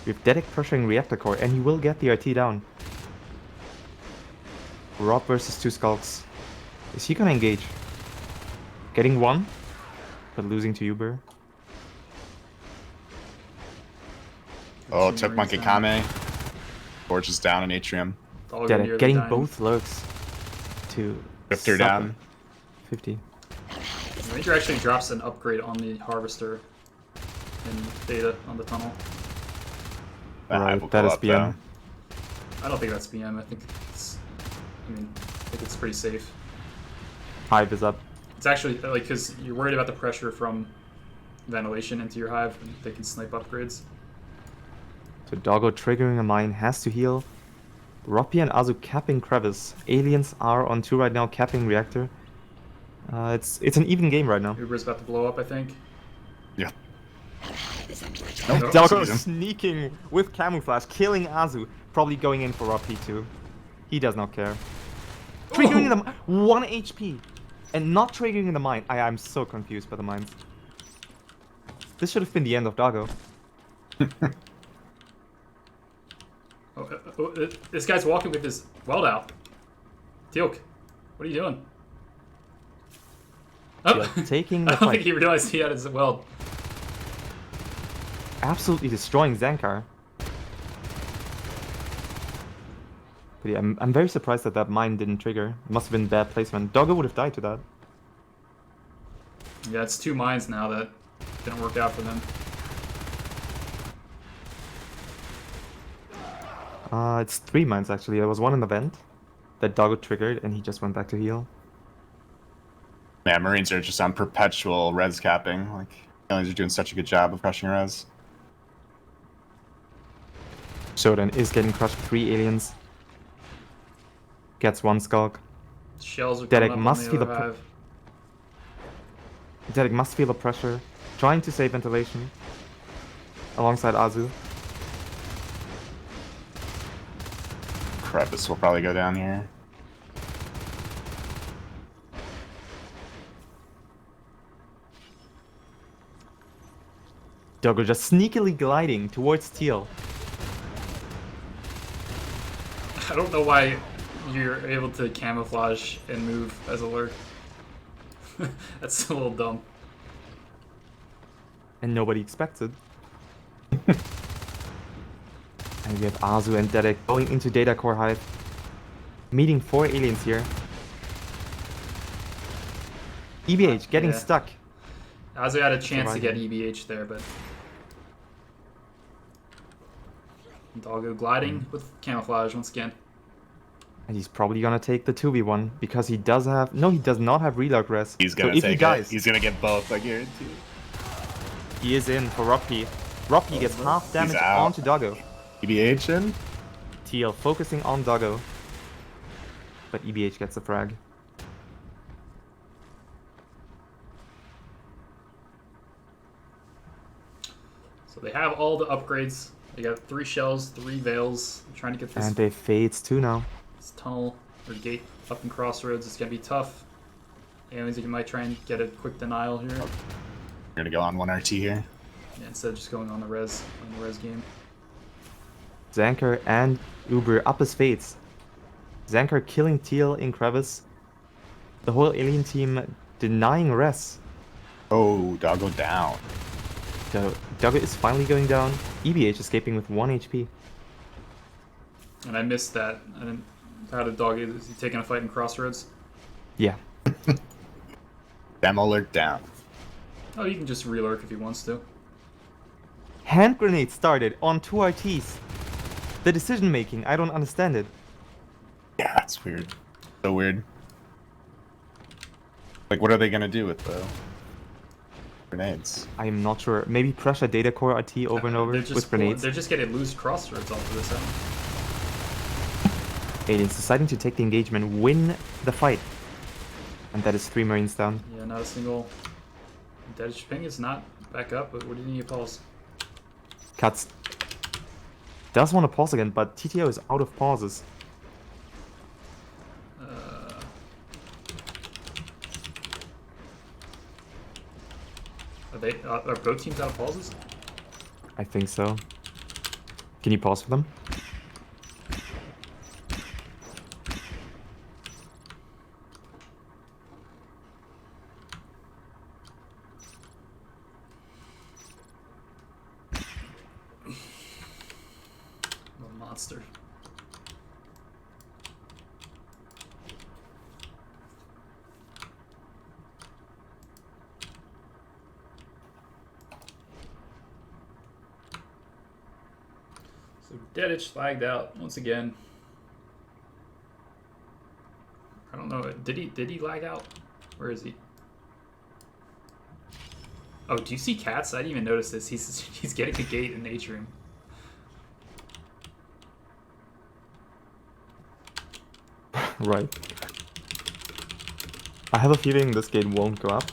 We have Dedek pressuring Reactor Core, and he will get the RT down. Rob versus 2 Skulks. Is he gonna engage? Getting 1, but losing to Uber. Oh, took Monkey Kame. Forge is down in Atrium. Doggo Dedek nearly getting dying. both lurks to Drifter down. 50. Ranger actually drops an upgrade on the Harvester in beta on the tunnel. That Right, will that go is up, BM. I don't think that's BM. I think it's. I mean, I think it's pretty safe. Hive is up. It's actually like because you're worried about the pressure from ventilation into your hive, and they can snipe upgrades. So Doggo triggering a mine has to heal. Roppy and Azu capping Crevice. Aliens are on 2 right now, capping Reactor. It's an even game right now. Uber's about to blow up, I think. Yeah. Nope. Doggo sees him. sneaking with camouflage, killing Azu. Probably going in for Roppy too. He does not care. Triggering them 1 HP and not triggering the mine. I'm so confused by the mines. This should have been the end of Doggo. This guy's walking with his weld out. Teal'c, what are you doing? Teal'c taking the I don't fight. think he realized he had his weld. Absolutely destroying Zankar. But yeah, I'm very surprised that that mine didn't trigger. It must have been bad placement. Doggo would have died to that. Yeah, it's 2 mines now that didn't work out for them. It's 3 mines actually. There was 1 in the vent that Doggo triggered and he just went back to heal. Yeah, Marines are just on perpetual res capping. Like, Aliens are doing such a good job of crushing res. Shodan is getting crushed with 3 aliens. Gets 1 Skulk. Shells are coming Dedek up must on feel the the other hive. Dedek must feel the pressure. Trying to save ventilation. Alongside Azu. Crevice will probably go down here. Doggo just sneakily gliding towards Teal. I don't know why you're able to camouflage and move as a lurk. That's a little dumb. And nobody expected. And we have Azu and Dedek going into Data Core Hive. Meeting 4 aliens here. EBH getting Yeah. stuck. Azu had a chance to get Surviving. EBH there, but Doggo gliding with camouflage once again. And he's probably gonna take the 2v1 because he does have... No, he does not have reload res. He's gonna so if take he dies, it. He's gonna get both, I guarantee. he is in for Roppy. Roppy gets half damage out. onto Doggo. EBH in? Teal focusing on Doggo. But EBH gets the frag. So they have all the upgrades. They got 3 shells, 3 veils. They're trying to get this, And they fades too now. this tunnel or gate up in Crossroads. It's gonna be tough. Aliens, you might try and get a quick denial here. We're gonna go on 1 RT here. Yeah, instead of just going on the res game. Zanker and Uber up his fades. Zanker killing Teal in crevice. The whole alien team denying res. Oh, Doggo down. So Doggo is finally going down. EBH escaping with 1 HP. And I missed that. I didn't. How did Dog is he taking a fight in Crossroads? Yeah. Demo alert down. Oh, you can just relurk if he wants to. Hand grenade started on 2 RTs. The decision making, I don't understand it. Yeah, that's weird. So weird. Like, what are they gonna do with the grenades? I am not sure. Maybe pressure data core RT over and over with grenades. They're just getting loose Crossroads off of this end. Aliens deciding to take the engagement, win the fight. And that is 3 Marines down. Yeah, not a single. Deadish ping is not back up, but what do you need to pause? Cuts. Does want to pause again, but TTO is out of pauses. Are both teams out of pauses? I think so. Can you pause for them? Little monster. So Deaditch flagged out once again. I don't know. Did he lag out? Where is he? Oh, do you see cats? I didn't even notice this. He's getting a gate in Atrium. Right. I have a feeling this gate won't go up.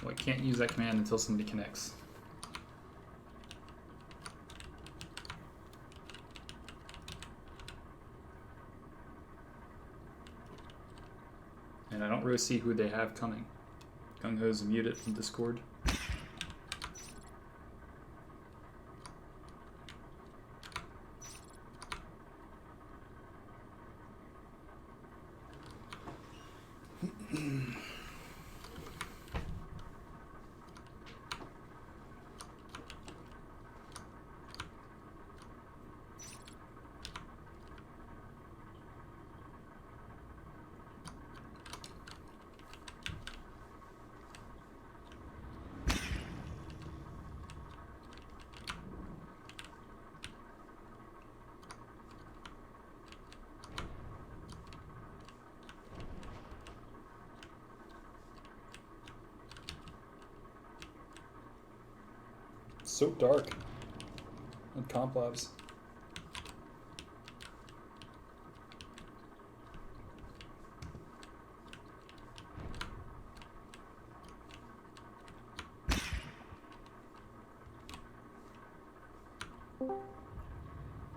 Well, I can't use that command until somebody connects. And I don't really see who they have coming. Gung Ho's muted from Discord. So dark on Comp Labs.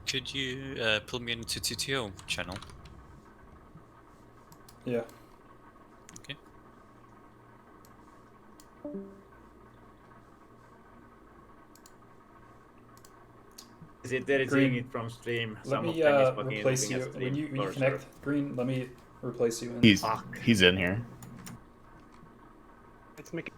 Could you pull me into TTO channel? Yeah. Okay. They're seeing it from stream. Let Some me of them is fucking replace looking you at stream. when you Or connect. Green, let me replace you. He's in here. Let's make it.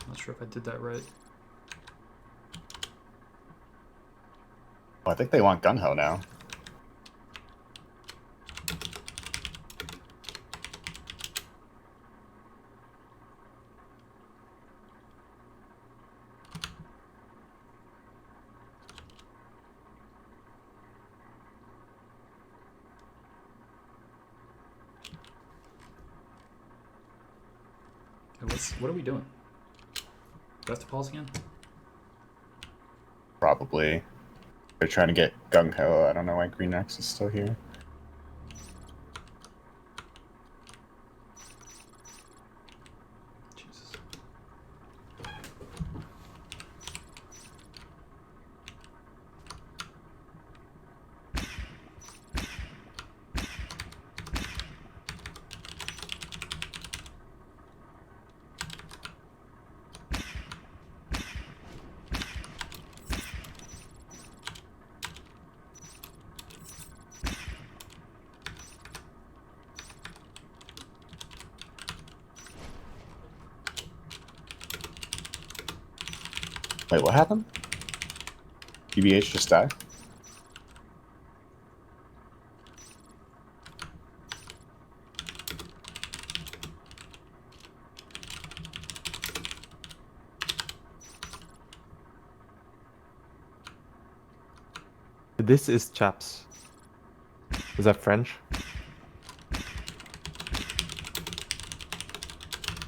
Not sure if I did that right. Well, I think they want gung ho now. Okay, what are we doing? Do I have to pause again? Probably. They're trying to get gung ho. I don't know why Green X is still here. Jesus. Wait, what happened? EBH just died? This is chaps. Is that French?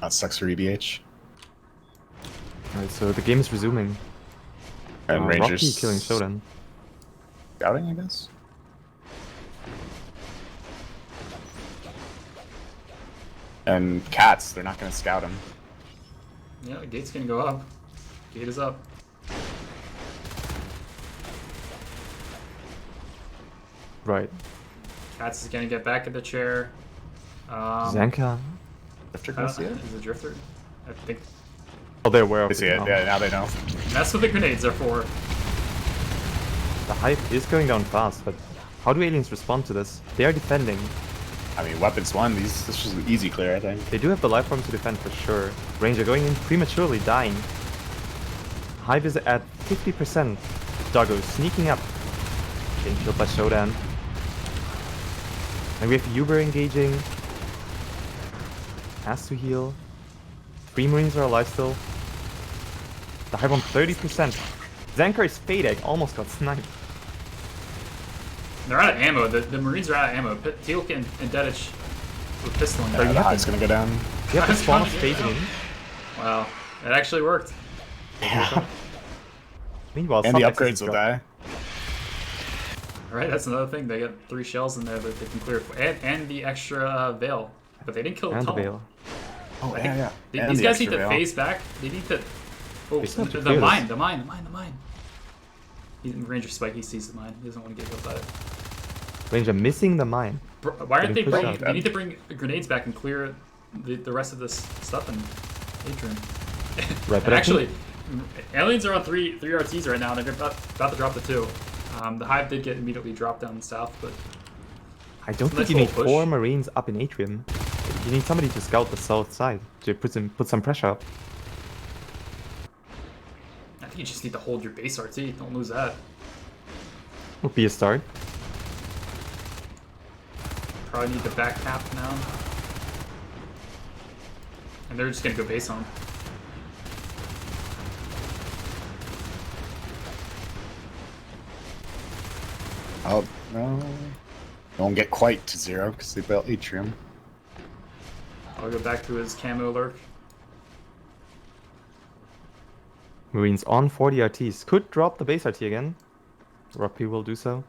That sucks for EBH. Alright, so the game is resuming. And Rocky Rangers killing Shodan. scouting, I guess? And Cats, they're not going to scout him. Yeah, the gate's gonna go up. Gate is up. Right. Cats is gonna get back in the chair. Zanka. Drifter can see it? Is it Drifter? I think. Oh, they're aware of They see it. now. Yeah, now they know. That's what the grenades are for. The hype is going down fast, but how do aliens respond to this? They are defending. I mean, weapons won. This is an easy clear, I think. They do have the life form to defend for sure. Ranger going in prematurely, dying. Hive is at 50%. Doggo sneaking up. Getting killed by Shodan. And we have Uber engaging. Has to heal. 3 Marines are alive still. The Hive on 30%. Zankar is fading, almost got sniped. They're out of ammo. The Marines are out of ammo. Teal'c and Dedich were pistoling. Yeah, the high's gonna go down. You have the spawn of phasing in. Wow, that actually worked. Yeah. Meanwhile, And the Subnex upgrades is will dropped. die. Alright, that's another thing. They got 3 shells in there that they can clear. And the extra Veil. But they didn't kill the And the tunnel. Veil. Oh, yeah. And These the guys need extra to Veil. phase back. They need to... Oh, They still have to the clear mine, this. the mine. He's in Ranger Spike, he sees the mine. He doesn't want to get hit by it. Ranger missing the mine. Why aren't they Getting pushed bringing... out. They need to bring grenades back and clear the rest of this stuff in Atrium. Right, but And I actually, aliens are on three RTs right now, and they're about to drop the 2. The Hive did get immediately dropped down south, but... I don't think Nice you need little push. 4 Marines up in Atrium. You need somebody to scout the south side to put some pressure up. I think you just need to hold your base RT. Don't lose that. Would be a start. Probably need the back cap now. And they're just gonna go base on. Oh, no. They won't get quite to 0 because they built Atrium. I'll go back to his camo lurk. Marines on 40 RTs. Could drop the base RT again. Rugby will do so.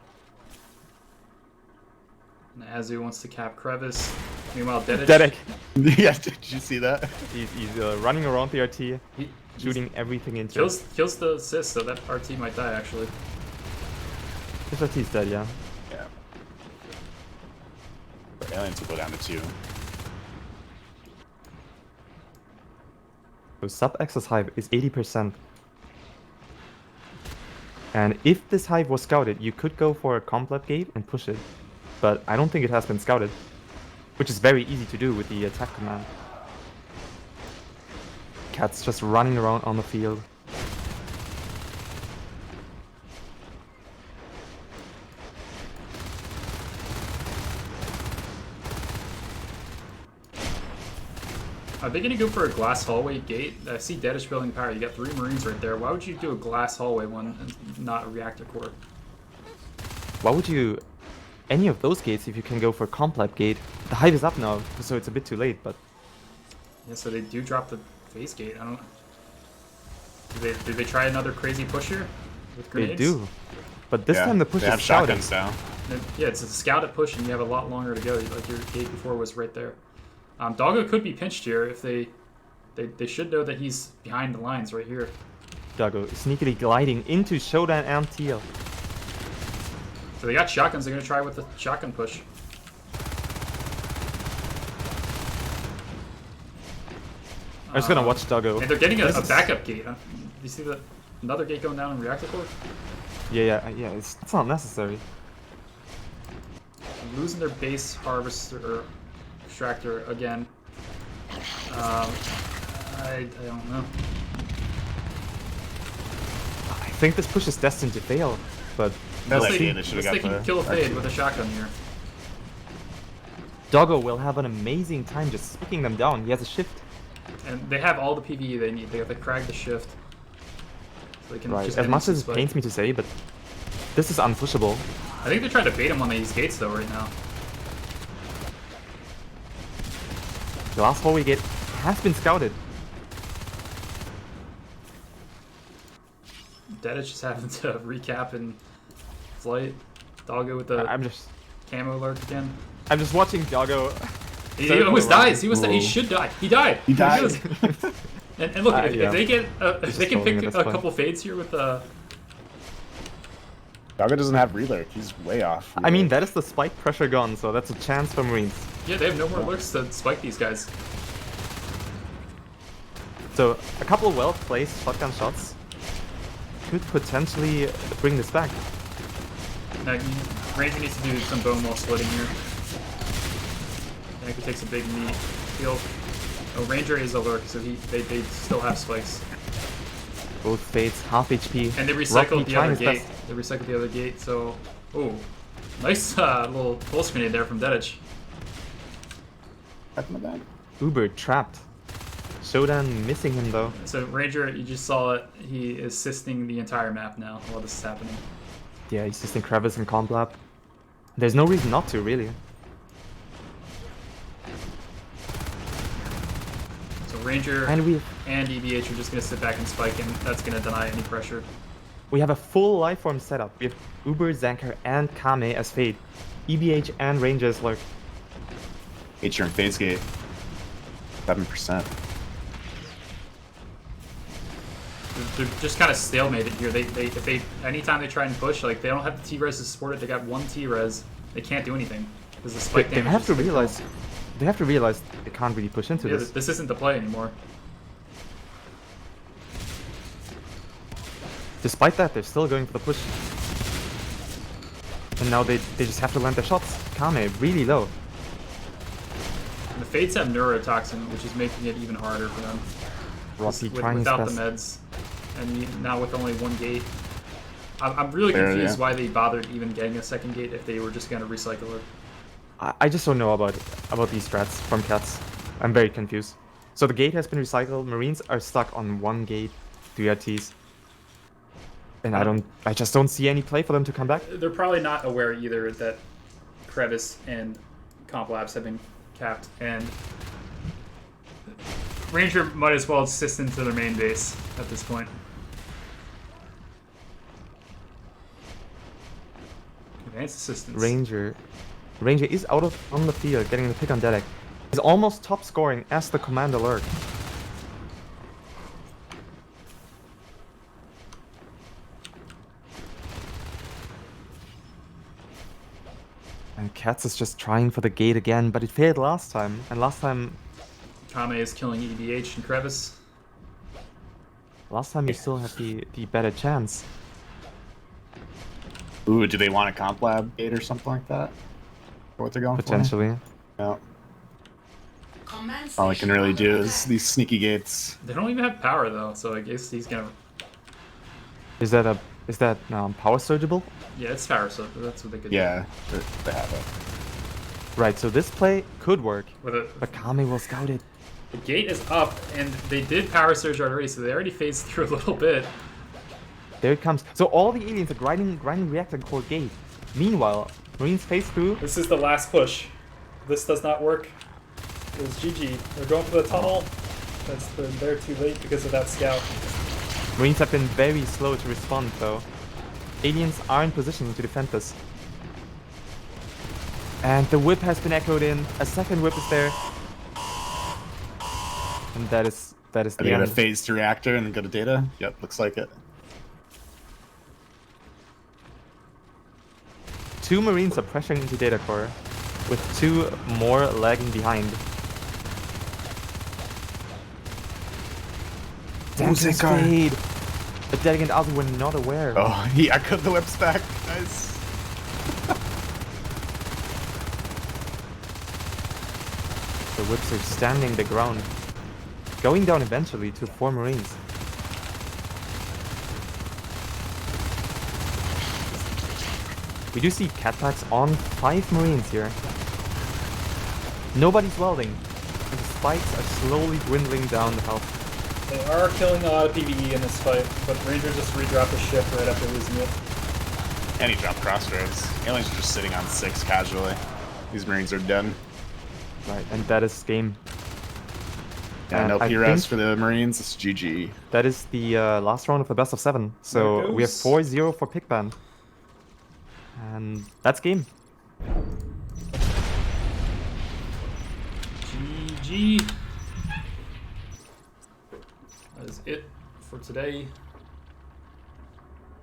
And Azu wants to cap Crevice. Meanwhile, Dedek. Dedek. Yeah, did you see that? He's running around the RT, shooting everything into it. Kills the assist, so that RT might die actually. This RT's dead, yeah. Yeah. But aliens will go down to 2. So sub-access hive is 80%. And if this hive was scouted, you could go for a complete gate and push it. But I don't think it has been scouted, which is very easy to do with the attack command. Cat's just running around on the field. Are they going to go for a glass hallway gate? I see Deadish building power. You got 3 Marines right there. Why would you do a glass hallway one and not a reactor core? Why would you any of those gates if you can go for complete gate? The hive is up now, so it's a bit too late, but... Yeah, so they do drop the phase gate. I don't... Did they try another crazy push here? With grenades? They do. But this time the push is scouted. Yeah, it's a scouted push and you have a lot longer to go. Like your gate before was right there. Doggo could be pinched here if they should know that he's behind the lines right here. Doggo sneakily gliding into Showdown and Teal. So they got shotguns, they're gonna try with the shotgun push. I'm just gonna watch Doggo. And they're getting a backup gate. Do you see another gate going down in reactor core? Yeah, it's not necessary. Losing their base harvester or extractor again. I don't know. I think this push is destined to fail, but Unless they can kill a fade with a shotgun here. Doggo will have an amazing time just spicking them down. He has a shift. And they have all the PvE they need. They have to crack the shift. So they can Right, just as much as it pains me to say, but this is unpushable. I think they're trying to bait him on these gates though right now. The last hallway gate has been scouted. Deadish just having to recap in flight. Doggo with the camo alert again. I'm just watching Doggo. He almost dies. He should die. He died. He died. And look, if they get if they can pick a point. couple fades here with the. Doggo doesn't have relurk. He's way off. I mean, that is the spike pressure gone, so that's a chance for Marines. Yeah, they have no more lurks to spike these guys. So a couple well-placed shotgun shots could potentially bring this back. Now, Ranger needs to do some bone wall splitting here. He takes a big knee. Oh, Ranger is a lurk, so they still have spikes. Both fades, half HP. And they recycled the other gate. They recycled the other gate, so... Oh, nice little pulse grenade there from Dedich. Uber trapped. Showdown missing him though. So Ranger, you just saw it. He is assisting the entire map now while this is happening. Yeah, he's just in crevice and comp lab. There's no reason not to, really. So Ranger and EBH are just going to sit back and spike, and that's going to deny any pressure. We have a full lifeform setup. We have Uber, Zankar, and Kame as Fade. EBH and Ranger as Lurk. H and phase gate. 7%. They're just kind of stalemated here. Anytime they try and push, like they don't have the T-res to support it. They got 1 T-res. They can't do anything because the spike damage. They have to realize. They have to realize they can't really push into this. This isn't the play anymore. Despite that, they're still going for the push. And now they just have to land their shots. Kame really low. And the Fates have neurotoxin, which is making it even harder for them. Without the meds, and now with only 1 gate. I'm really confused why they bothered even getting a second gate if they were just going to recycle it. I just don't know about these strats from Cats. I'm very confused. So the gate has been recycled. Marines are stuck on 1 gate, 3 RTs. And I just don't see any play for them to come back. They're probably not aware either that Crevice and Comp Labs have been capped, and Ranger might as well assist into their main base at this point. Advanced assistance. Ranger is out on the field, getting the pick on Dedek. He's almost top scoring as the command alert. And Katz is just trying for the gate again, but it failed last time. And last time Kame is killing EDH and Crevice. you still had the better chance. Ooh, do they want a comp lab gate or something like that? Or what they're going Potentially. for? No. All I can really do is these sneaky gates. They don't even have power though, so I guess he's gonna. Is that power surgeable? Yeah, it's power, so that's what they could Yeah, they have it. Right, so this play could work. do. But Kame will scout it. The gate is up, and they did power surge already, so they already phased through a little bit. There it comes. So all the aliens are grinding reactor core gate. Meanwhile, Marines phase through. This is the last push. This does not work. It was GG. They're going for the tunnel. They're too late because of that scout. Marines have been very slow to respond though. Aliens are in position to defend this. And the whip has been echoed in. A second whip is there. And that is Are the they gonna end. phase to reactor and go to data? Yep, looks like it. 2 Marines are pressuring into data core, with 2 more lagging behind. Damage fade. But then again, also were not aware. Oh, he echoed the whips back. Nice. The whips are standing the ground. Going down eventually to 4 Marines. We do see cat packs on 5 Marines here. Nobody's welding. And the spikes are slowly dwindling down the health. They are killing a lot of PvE in this fight, but Ranger just redropped a ship right after losing it. And he dropped crossroads. Aliens are just sitting on 6 casually. These Marines are dead. Right, and that is game. Yeah, no PRS for the Marines. It's GG. That is the last round of the best of 7. So we have 4-0 for Pickband. And that's game. GG. That is it for today.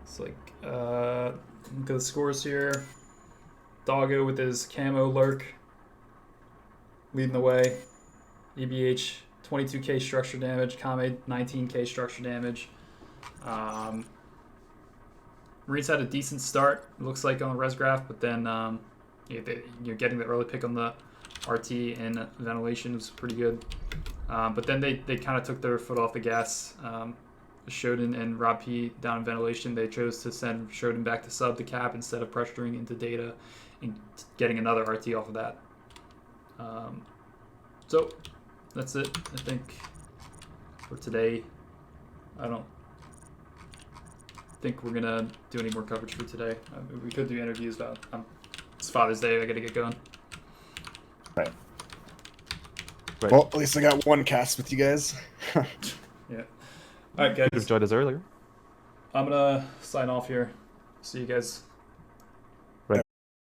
It's like, look at the scores here. Doggo with his camo lurk leading the way. EBH 22k structure damage, Kame 19k structure damage. Marines had a decent start, it looks like, on the res graph, but then you're getting the early pick on the RT and ventilation was pretty good. But then they kind of took their foot off the gas. Shodan and Rob P down in ventilation, they chose to send Shodan back to sub the cap instead of pressuring into data and getting another RT off of that. So that's it, I think, for today. I don't think we're gonna do any more coverage for today. We could do interviews, but it's Father's Day. I gotta get going. Right. Well, at least I got one cast with you guys. Yeah. All right, guys. Could have joined us earlier. I'm gonna sign off here. See you guys.